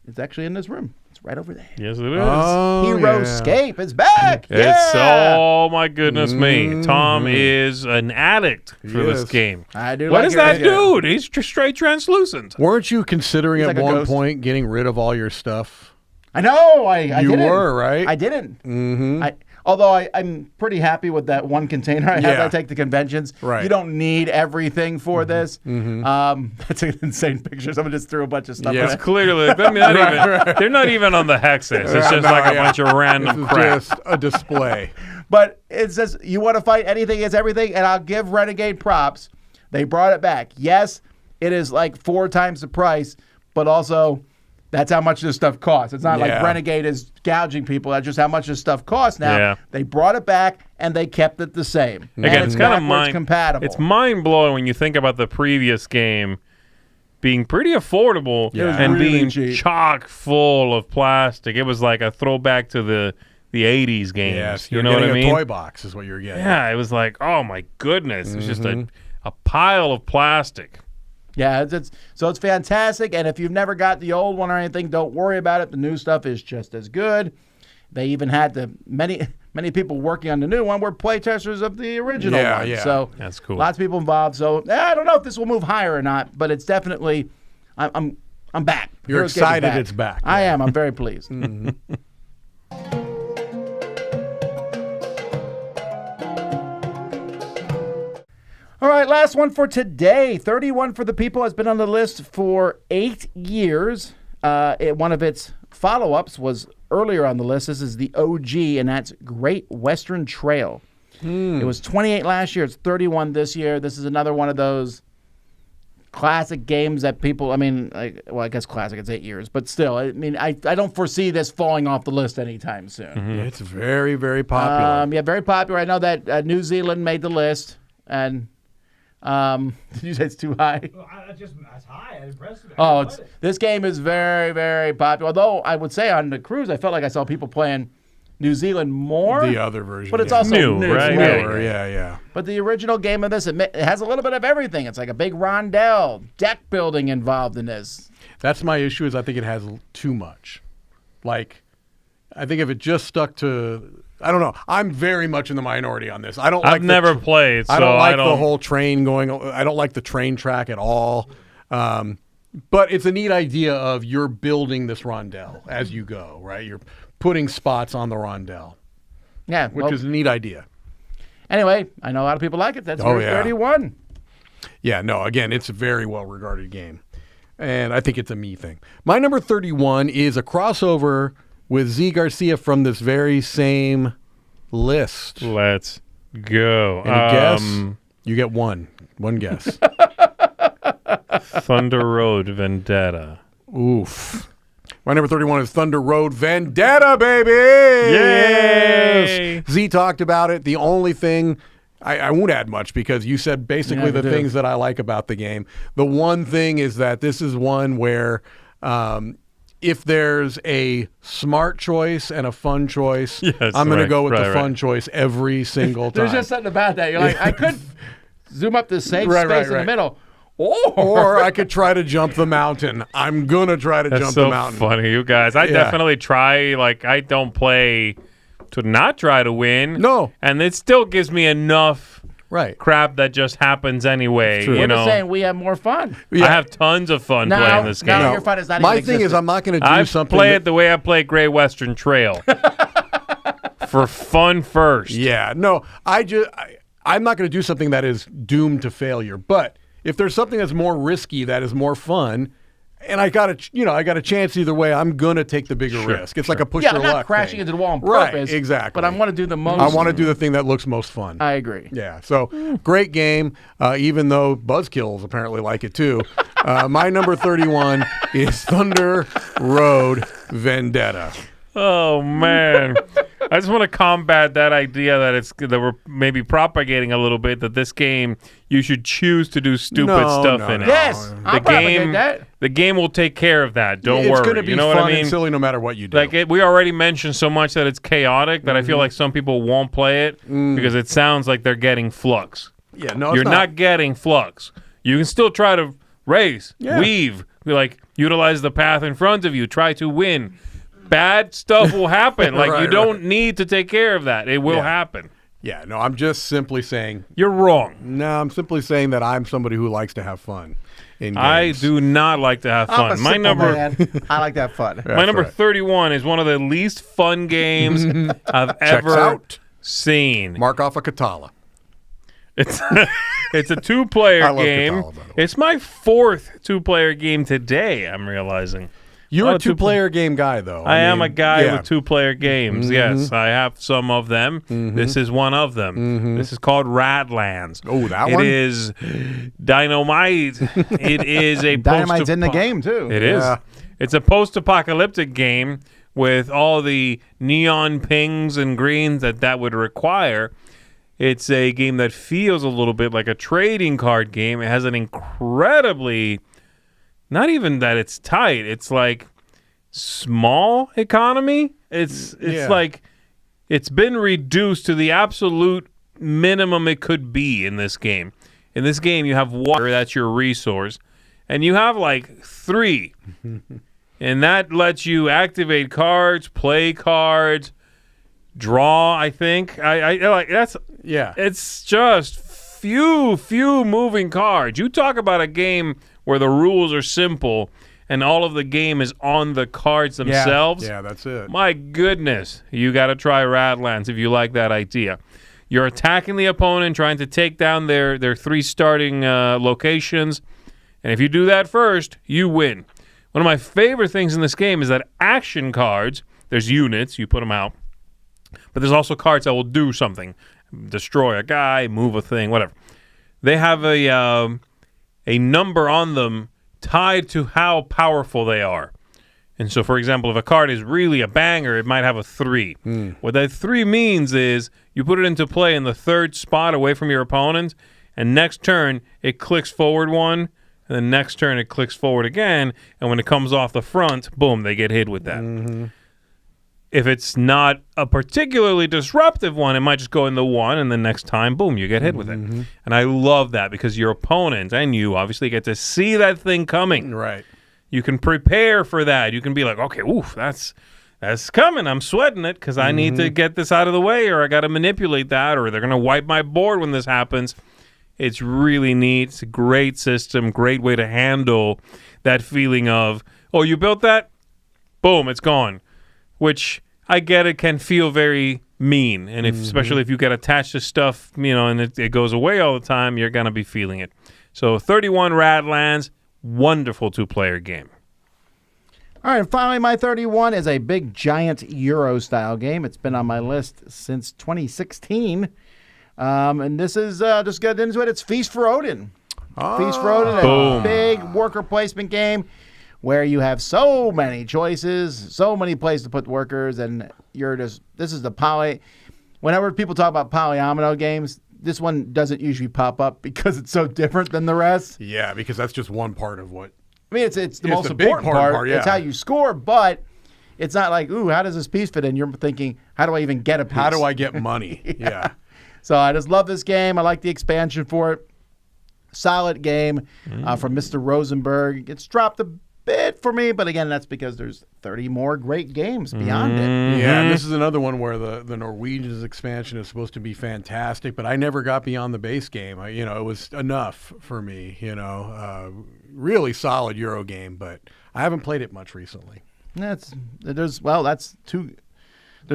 [SPEAKER 3] It's actually in this room. It's right over there.
[SPEAKER 4] Yes, it is.
[SPEAKER 3] Heroescape is back.
[SPEAKER 4] It's,
[SPEAKER 3] yeah.
[SPEAKER 4] oh my goodness me. Tom is an addict for this game.
[SPEAKER 3] I do.
[SPEAKER 4] What
[SPEAKER 3] like
[SPEAKER 4] is
[SPEAKER 3] it.
[SPEAKER 4] that
[SPEAKER 3] Yeah.
[SPEAKER 4] dude? He's straight translucent.
[SPEAKER 5] Weren't you considering
[SPEAKER 3] He's
[SPEAKER 5] at
[SPEAKER 3] like a
[SPEAKER 5] one
[SPEAKER 3] ghost.
[SPEAKER 5] point getting rid of all your stuff?
[SPEAKER 3] I know. I
[SPEAKER 5] You
[SPEAKER 3] didn't.
[SPEAKER 5] were, right?
[SPEAKER 3] I didn't. Mm-hmm. Although I'm pretty happy with that one container I have that I take to conventions.
[SPEAKER 5] Right.
[SPEAKER 3] You don't need everything for this. That's an insane picture. Someone just threw a bunch of stuff in
[SPEAKER 4] It's
[SPEAKER 3] it.
[SPEAKER 4] clearly, they're not even on the hexes. It's just like a bunch of random
[SPEAKER 5] This
[SPEAKER 4] crap.
[SPEAKER 5] is just a display.
[SPEAKER 3] But it says you want to fight anything against everything, and I'll give Renegade props. They brought it back. Yes, it is like 4 times the price, but also that's how much this stuff costs. It's not like Renegade is gouging people. That's just how much this stuff costs now.
[SPEAKER 4] Yeah.
[SPEAKER 3] They brought it back, and they kept it the same.
[SPEAKER 4] Again,
[SPEAKER 3] and
[SPEAKER 4] it's kind of
[SPEAKER 3] backwards compatible.
[SPEAKER 4] It's mind-blowing when you think about the previous game being pretty affordable
[SPEAKER 3] It was
[SPEAKER 4] and
[SPEAKER 3] really
[SPEAKER 4] being
[SPEAKER 3] cheap.
[SPEAKER 4] chock full of plastic. It was like a throwback to the 80s games.
[SPEAKER 5] Yes,
[SPEAKER 4] you know what I mean?
[SPEAKER 5] A toy box is what you're getting.
[SPEAKER 4] Yeah, it was like, oh my goodness. It was just a pile of plastic.
[SPEAKER 3] Yeah, so it's fantastic. And if you've never got the old one or anything, don't worry about it. The new stuff is just as good. They even had many people working on the new one were playtesters of the original one.
[SPEAKER 5] Yeah.
[SPEAKER 3] So
[SPEAKER 4] That's cool.
[SPEAKER 3] Lots of people involved. So I don't know if this will move higher or not, but it's definitely I'm back.
[SPEAKER 5] You're
[SPEAKER 3] Heroescape is
[SPEAKER 5] excited it's back.
[SPEAKER 3] I am. I'm very pleased. All right, last one for today. 31 for the People has been on the list for 8 years. One of its follow-ups was earlier on the list. This is the OG, and that's Great Western Trail. It was 28 last year. It's 31 this year. This is another one of those classic games that people, I guess classic, it's 8 years. But still, I don't foresee this falling off the list anytime soon.
[SPEAKER 5] It's very, very popular.
[SPEAKER 3] Very popular. I know that New Zealand made the list, and did you say it's too high?
[SPEAKER 6] That's high. I'm impressed with it.
[SPEAKER 3] Oh, this game is very, very popular. Although I would say on the cruise, I felt like I saw people playing New Zealand more.
[SPEAKER 5] The other version.
[SPEAKER 3] But it's
[SPEAKER 5] yeah.
[SPEAKER 3] also
[SPEAKER 4] New, right?
[SPEAKER 3] It's
[SPEAKER 5] Newer, yeah.
[SPEAKER 3] But the original game of this, it has a little bit of everything. It's like a big rondel, deck building involved in this.
[SPEAKER 5] That's my issue is I think it has too much. Like, I think if it just stuck to... I don't know. I'm very much in the minority on this.
[SPEAKER 4] I've never played, so
[SPEAKER 5] I don't like the whole train going. I don't like the train track at all. But it's a neat idea of you're building this rondel as you go, right? You're putting spots on the rondel,
[SPEAKER 3] Yeah.
[SPEAKER 5] which is a neat idea.
[SPEAKER 3] Anyway, I know a lot of people like it. That's
[SPEAKER 5] Oh, yeah.
[SPEAKER 3] 31.
[SPEAKER 5] Yeah, no, again, it's a very well-regarded game. And I think it's a me thing. My number 31 is a crossover with Zee Garcia from this very same list.
[SPEAKER 4] Let's go.
[SPEAKER 5] Any guess? You get one guess.
[SPEAKER 4] Thunder Road Vendetta.
[SPEAKER 5] Oof. My number 31 is Thunder Road Vendetta, baby!
[SPEAKER 4] Yay!
[SPEAKER 5] Yes! Z talked about it. The only thing, I won't add much because you said basically
[SPEAKER 3] Yeah,
[SPEAKER 5] the
[SPEAKER 3] you do.
[SPEAKER 5] things that I like about the game. The one thing is that this is one where If there's a smart choice and a fun choice,
[SPEAKER 4] Yes,
[SPEAKER 5] I'm going to
[SPEAKER 4] right,
[SPEAKER 5] go with the
[SPEAKER 4] right,
[SPEAKER 5] fun
[SPEAKER 4] right.
[SPEAKER 5] choice every single time.
[SPEAKER 3] There's just something about that. You're like, I could zoom up this safe
[SPEAKER 5] Right,
[SPEAKER 3] space
[SPEAKER 5] right,
[SPEAKER 3] in the
[SPEAKER 5] right.
[SPEAKER 3] middle.
[SPEAKER 5] Or I could try to jump the mountain. I'm going to try to
[SPEAKER 4] That's
[SPEAKER 5] jump
[SPEAKER 4] so
[SPEAKER 5] the mountain.
[SPEAKER 4] funny, you guys. I
[SPEAKER 5] Yeah.
[SPEAKER 4] definitely try. Like, I don't play to not try to win.
[SPEAKER 5] No.
[SPEAKER 4] And it still gives me enough
[SPEAKER 5] Right.
[SPEAKER 4] crap that just happens anyway.
[SPEAKER 5] true.
[SPEAKER 4] You
[SPEAKER 3] We're
[SPEAKER 4] know,
[SPEAKER 3] just saying we have more fun.
[SPEAKER 4] I have tons of fun playing this game.
[SPEAKER 3] Now your fun is not
[SPEAKER 5] My
[SPEAKER 3] even
[SPEAKER 5] thing is,
[SPEAKER 3] existent.
[SPEAKER 5] I'm not going to do
[SPEAKER 4] I
[SPEAKER 5] something.
[SPEAKER 4] play
[SPEAKER 5] that-
[SPEAKER 4] it the way I play Great Western Trail. For fun first.
[SPEAKER 5] Yeah, no, I'm not going to do something that is doomed to failure. But if there's something that's more risky, that is more fun, and I got a chance either way, I'm going to take the bigger risk. It's like a push
[SPEAKER 3] Yeah,
[SPEAKER 5] your
[SPEAKER 3] I'm not
[SPEAKER 5] luck
[SPEAKER 3] crashing
[SPEAKER 5] thing.
[SPEAKER 3] into the wall on
[SPEAKER 5] Right,
[SPEAKER 3] purpose.
[SPEAKER 5] exactly.
[SPEAKER 3] But I want to do the most.
[SPEAKER 5] I want to do the thing that looks most fun.
[SPEAKER 3] I agree.
[SPEAKER 5] Yeah, so great game, even though Buzzkills apparently like it too. My number 31 is Thunder Road Vendetta.
[SPEAKER 4] Oh man, I just want to combat that idea that we're maybe propagating a little bit that this game you should choose to do stupid stuff in it.
[SPEAKER 3] Yes, I'll propagate that.
[SPEAKER 4] The game will take care of that. Don't
[SPEAKER 5] It's
[SPEAKER 4] worry.
[SPEAKER 5] going to be
[SPEAKER 4] you know
[SPEAKER 5] fun
[SPEAKER 4] what I mean?
[SPEAKER 5] and silly no matter what you do.
[SPEAKER 4] Like we already mentioned so much that it's chaotic that I feel like some people won't play it because it sounds like they're getting flux.
[SPEAKER 5] yeah, no, it's
[SPEAKER 4] You're not getting flux. You can still try to race, weave, utilize the path in front of you, try to win. Bad stuff will happen. Like
[SPEAKER 5] Right,
[SPEAKER 4] you don't need to take care of that. It will
[SPEAKER 5] Yeah.
[SPEAKER 4] happen.
[SPEAKER 5] Yeah, no, I'm just simply saying.
[SPEAKER 4] You're wrong.
[SPEAKER 5] No, I'm simply saying that I'm somebody who likes to have fun in games.
[SPEAKER 4] I do not like to have
[SPEAKER 3] I'm a
[SPEAKER 4] fun. My
[SPEAKER 3] simple
[SPEAKER 4] number
[SPEAKER 3] man. I like that fun.
[SPEAKER 4] my number
[SPEAKER 5] right.
[SPEAKER 4] 31 is one of the least fun games I've ever
[SPEAKER 5] out.
[SPEAKER 4] seen.
[SPEAKER 5] Mark off a Katala.
[SPEAKER 4] It's it's a two-player
[SPEAKER 5] I love
[SPEAKER 4] game.
[SPEAKER 5] Katala, by the way.
[SPEAKER 4] It's my fourth two-player game today, I'm realizing.
[SPEAKER 5] You're
[SPEAKER 4] lot
[SPEAKER 5] a
[SPEAKER 4] of two-
[SPEAKER 5] two-player game guy, though.
[SPEAKER 4] I am a guy
[SPEAKER 5] yeah.
[SPEAKER 4] with two-player games. Yes, I have some of them. This is one of them. This is called Radlands.
[SPEAKER 5] Oh, that
[SPEAKER 4] It
[SPEAKER 5] one?
[SPEAKER 4] is dynamite. It is a
[SPEAKER 3] Dynamite's in the game too.
[SPEAKER 4] It is.
[SPEAKER 5] Yeah.
[SPEAKER 4] It's a post-apocalyptic game with all the neon pings and greens that would require. It's a game that feels a little bit like a trading card game. It has an incredibly, not even that it's tight. It's like small economy. It's
[SPEAKER 5] Yeah.
[SPEAKER 4] like it's been reduced to the absolute minimum it could be in this game. In this game, you have water. That's your resource. And you have like 3. And that lets you activate cards, play cards, draw, I think. I like that's
[SPEAKER 5] Yeah.
[SPEAKER 4] it's just few moving cards. You talk about a game where the rules are simple and all of the game is on the cards themselves.
[SPEAKER 5] Yeah, that's it.
[SPEAKER 4] My goodness, you got to try Radlands if you like that idea. You're attacking the opponent, trying to take down their 3 starting locations, and if you do that first, you win. One of my favorite things in this game is that action cards, there's units, you put them out, but there's also cards that will do something, destroy a guy, move a thing, whatever. They have a number on them tied to how powerful they are. And so, for example, if a card is really a banger, it might have a 3. What that 3 means is you put it into play in the 3rd spot away from your opponent, and next turn it clicks forward 1, and then next turn it clicks forward again, and when it comes off the front, boom, they get hit with that. If it's not a particularly disruptive one, it might just go in the 1, and the next time, boom, you get hit with it. And I love that because your opponent and you obviously get to see that thing coming.
[SPEAKER 5] Right.
[SPEAKER 4] You can prepare for that. You can be like, okay, oof, that's coming. I'm sweating it because I need to get this out of the way, or I got to manipulate that, or they're going to wipe my board when this happens. It's really neat. It's a great system, great way to handle that feeling of, oh, you built that? Boom, it's gone. Which I get it can feel very mean. And especially if you get attached to stuff, and it goes away all the time, you're going to be feeling it. So 31 Radlands, wonderful 2-player game.
[SPEAKER 3] All right, and finally, my 31 is a big, giant Euro-style game. It's been on my list since 2016. And this is, just get into it, it's Feast for Odin. Feast for Odin,
[SPEAKER 4] Boom.
[SPEAKER 3] a big worker placement game where you have so many choices, so many places to put workers, and this is the poly. Whenever people talk about polyomino games, this one doesn't usually pop up because it's so different than the rest.
[SPEAKER 5] Yeah, because that's just one part of what
[SPEAKER 3] I mean, it's the most
[SPEAKER 5] the big
[SPEAKER 3] important part.
[SPEAKER 5] part, yeah.
[SPEAKER 3] It's how you score, but it's not like, ooh, how does this piece fit in? You're thinking, how do I even get a piece?
[SPEAKER 5] How do I get money? Yeah.
[SPEAKER 3] So I just love this game. I like the expansion for it. Solid game from Mr. Rosenberg. It's dropped a bit for me, but again, that's because there's 30 more great games beyond it.
[SPEAKER 5] Yeah, and this is another one where the Norwegians expansion is supposed to be fantastic, but I never got beyond the base game. It was enough for me. Really solid Euro game, but I haven't played it much recently.
[SPEAKER 3] There's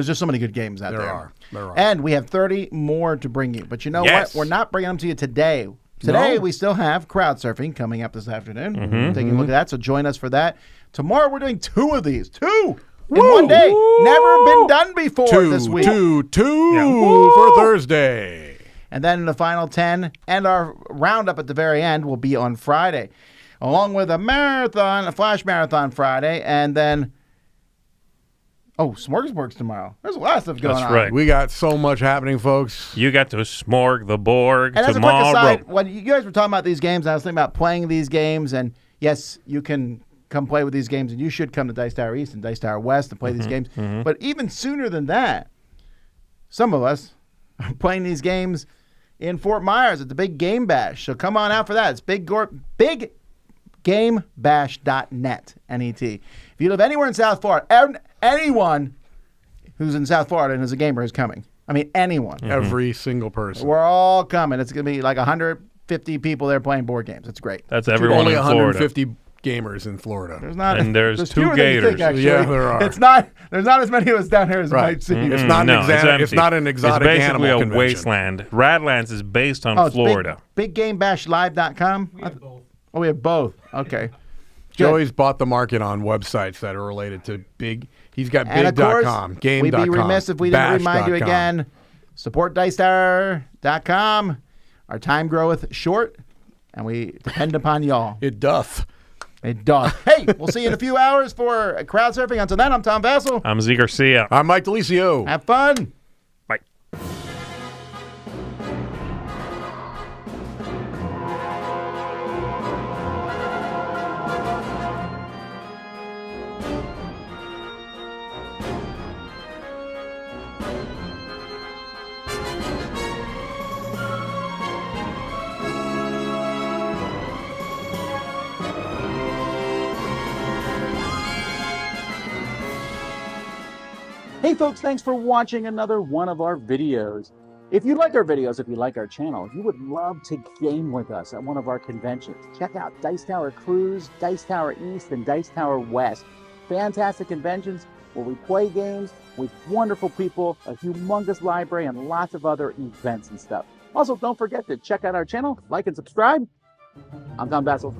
[SPEAKER 3] just so many good games out there.
[SPEAKER 5] There are.
[SPEAKER 3] And we have 30 more to bring you. But you know
[SPEAKER 4] Yes.
[SPEAKER 3] what? We're not bringing them to you today. Today, we still have crowd surfing coming up this afternoon. Taking a look at that, so join us for that. Tomorrow, we're doing 2 of these. 2 in one day. Never been done before this week.
[SPEAKER 5] Two for Thursday.
[SPEAKER 3] And then the final 10 and our roundup at the very end will be on Friday, along with a flash marathon Friday, and then Smorgasbord's tomorrow. There's a lot of stuff going on.
[SPEAKER 4] That's right.
[SPEAKER 5] We got so much happening, folks.
[SPEAKER 4] You got to smorg the Borg
[SPEAKER 3] And as a quick
[SPEAKER 4] tomorrow.
[SPEAKER 3] aside, when you guys were talking about these games, I was thinking about playing these games, and yes, you can come play with these games, and you should come to Dice Tower East and Dice Tower West and play these games. But even sooner than that, some of us are playing these games in Fort Myers at the Big Game Bash. So come on out for that. It's biggamebash.net, N-E-T. If you live anywhere in South Florida, anyone who's in South Florida and is a gamer is coming. I mean, anyone.
[SPEAKER 5] Every single person.
[SPEAKER 3] We're all coming. It's going to be like 150 people there playing board games. It's great.
[SPEAKER 4] That's everyone
[SPEAKER 5] Only
[SPEAKER 4] in Florida.
[SPEAKER 5] 150 gamers in Florida.
[SPEAKER 4] There's 2
[SPEAKER 3] fewer than you think,
[SPEAKER 4] gators.
[SPEAKER 3] actually.
[SPEAKER 5] Yeah, there are.
[SPEAKER 3] There's not as many of us down here as it might seem.
[SPEAKER 5] It's not
[SPEAKER 4] No,
[SPEAKER 5] an exotic. It's
[SPEAKER 4] empty.
[SPEAKER 5] not an exotic
[SPEAKER 4] It's basically
[SPEAKER 5] animal
[SPEAKER 4] a
[SPEAKER 5] convention.
[SPEAKER 4] wasteland. Radlands is based on
[SPEAKER 3] Oh, it's
[SPEAKER 4] Florida.
[SPEAKER 3] BigGameBashLive.com?
[SPEAKER 6] We have both.
[SPEAKER 3] Oh, we have both. Okay.
[SPEAKER 5] Joey's bought the market on websites that are related to big. He's got
[SPEAKER 3] And of course,
[SPEAKER 5] big.com, game.com.
[SPEAKER 3] we'd be remiss if we didn't remind you
[SPEAKER 5] bash.com.
[SPEAKER 3] again. Support DiceTower.com. Our time groweth short, and we depend upon y'all.
[SPEAKER 5] It doth.
[SPEAKER 3] It does. Hey, we'll see you in a few hours for crowd surfing. Until then, I'm Tom Vasel.
[SPEAKER 4] I'm Zee Garcia.
[SPEAKER 5] I'm Mike DiLisio.
[SPEAKER 3] Have fun.
[SPEAKER 4] Bye.
[SPEAKER 7] Hey folks, thanks for watching another one of our videos. If you like our videos, if you like our channel, if you would love to game with us at one of our conventions, check out Dice Tower Cruise, Dice Tower East, and Dice Tower West. Fantastic conventions where we play games with wonderful people, a humongous library, and lots of other events and stuff. Also, don't forget to check out our channel, like and subscribe. I'm Tom Vasel.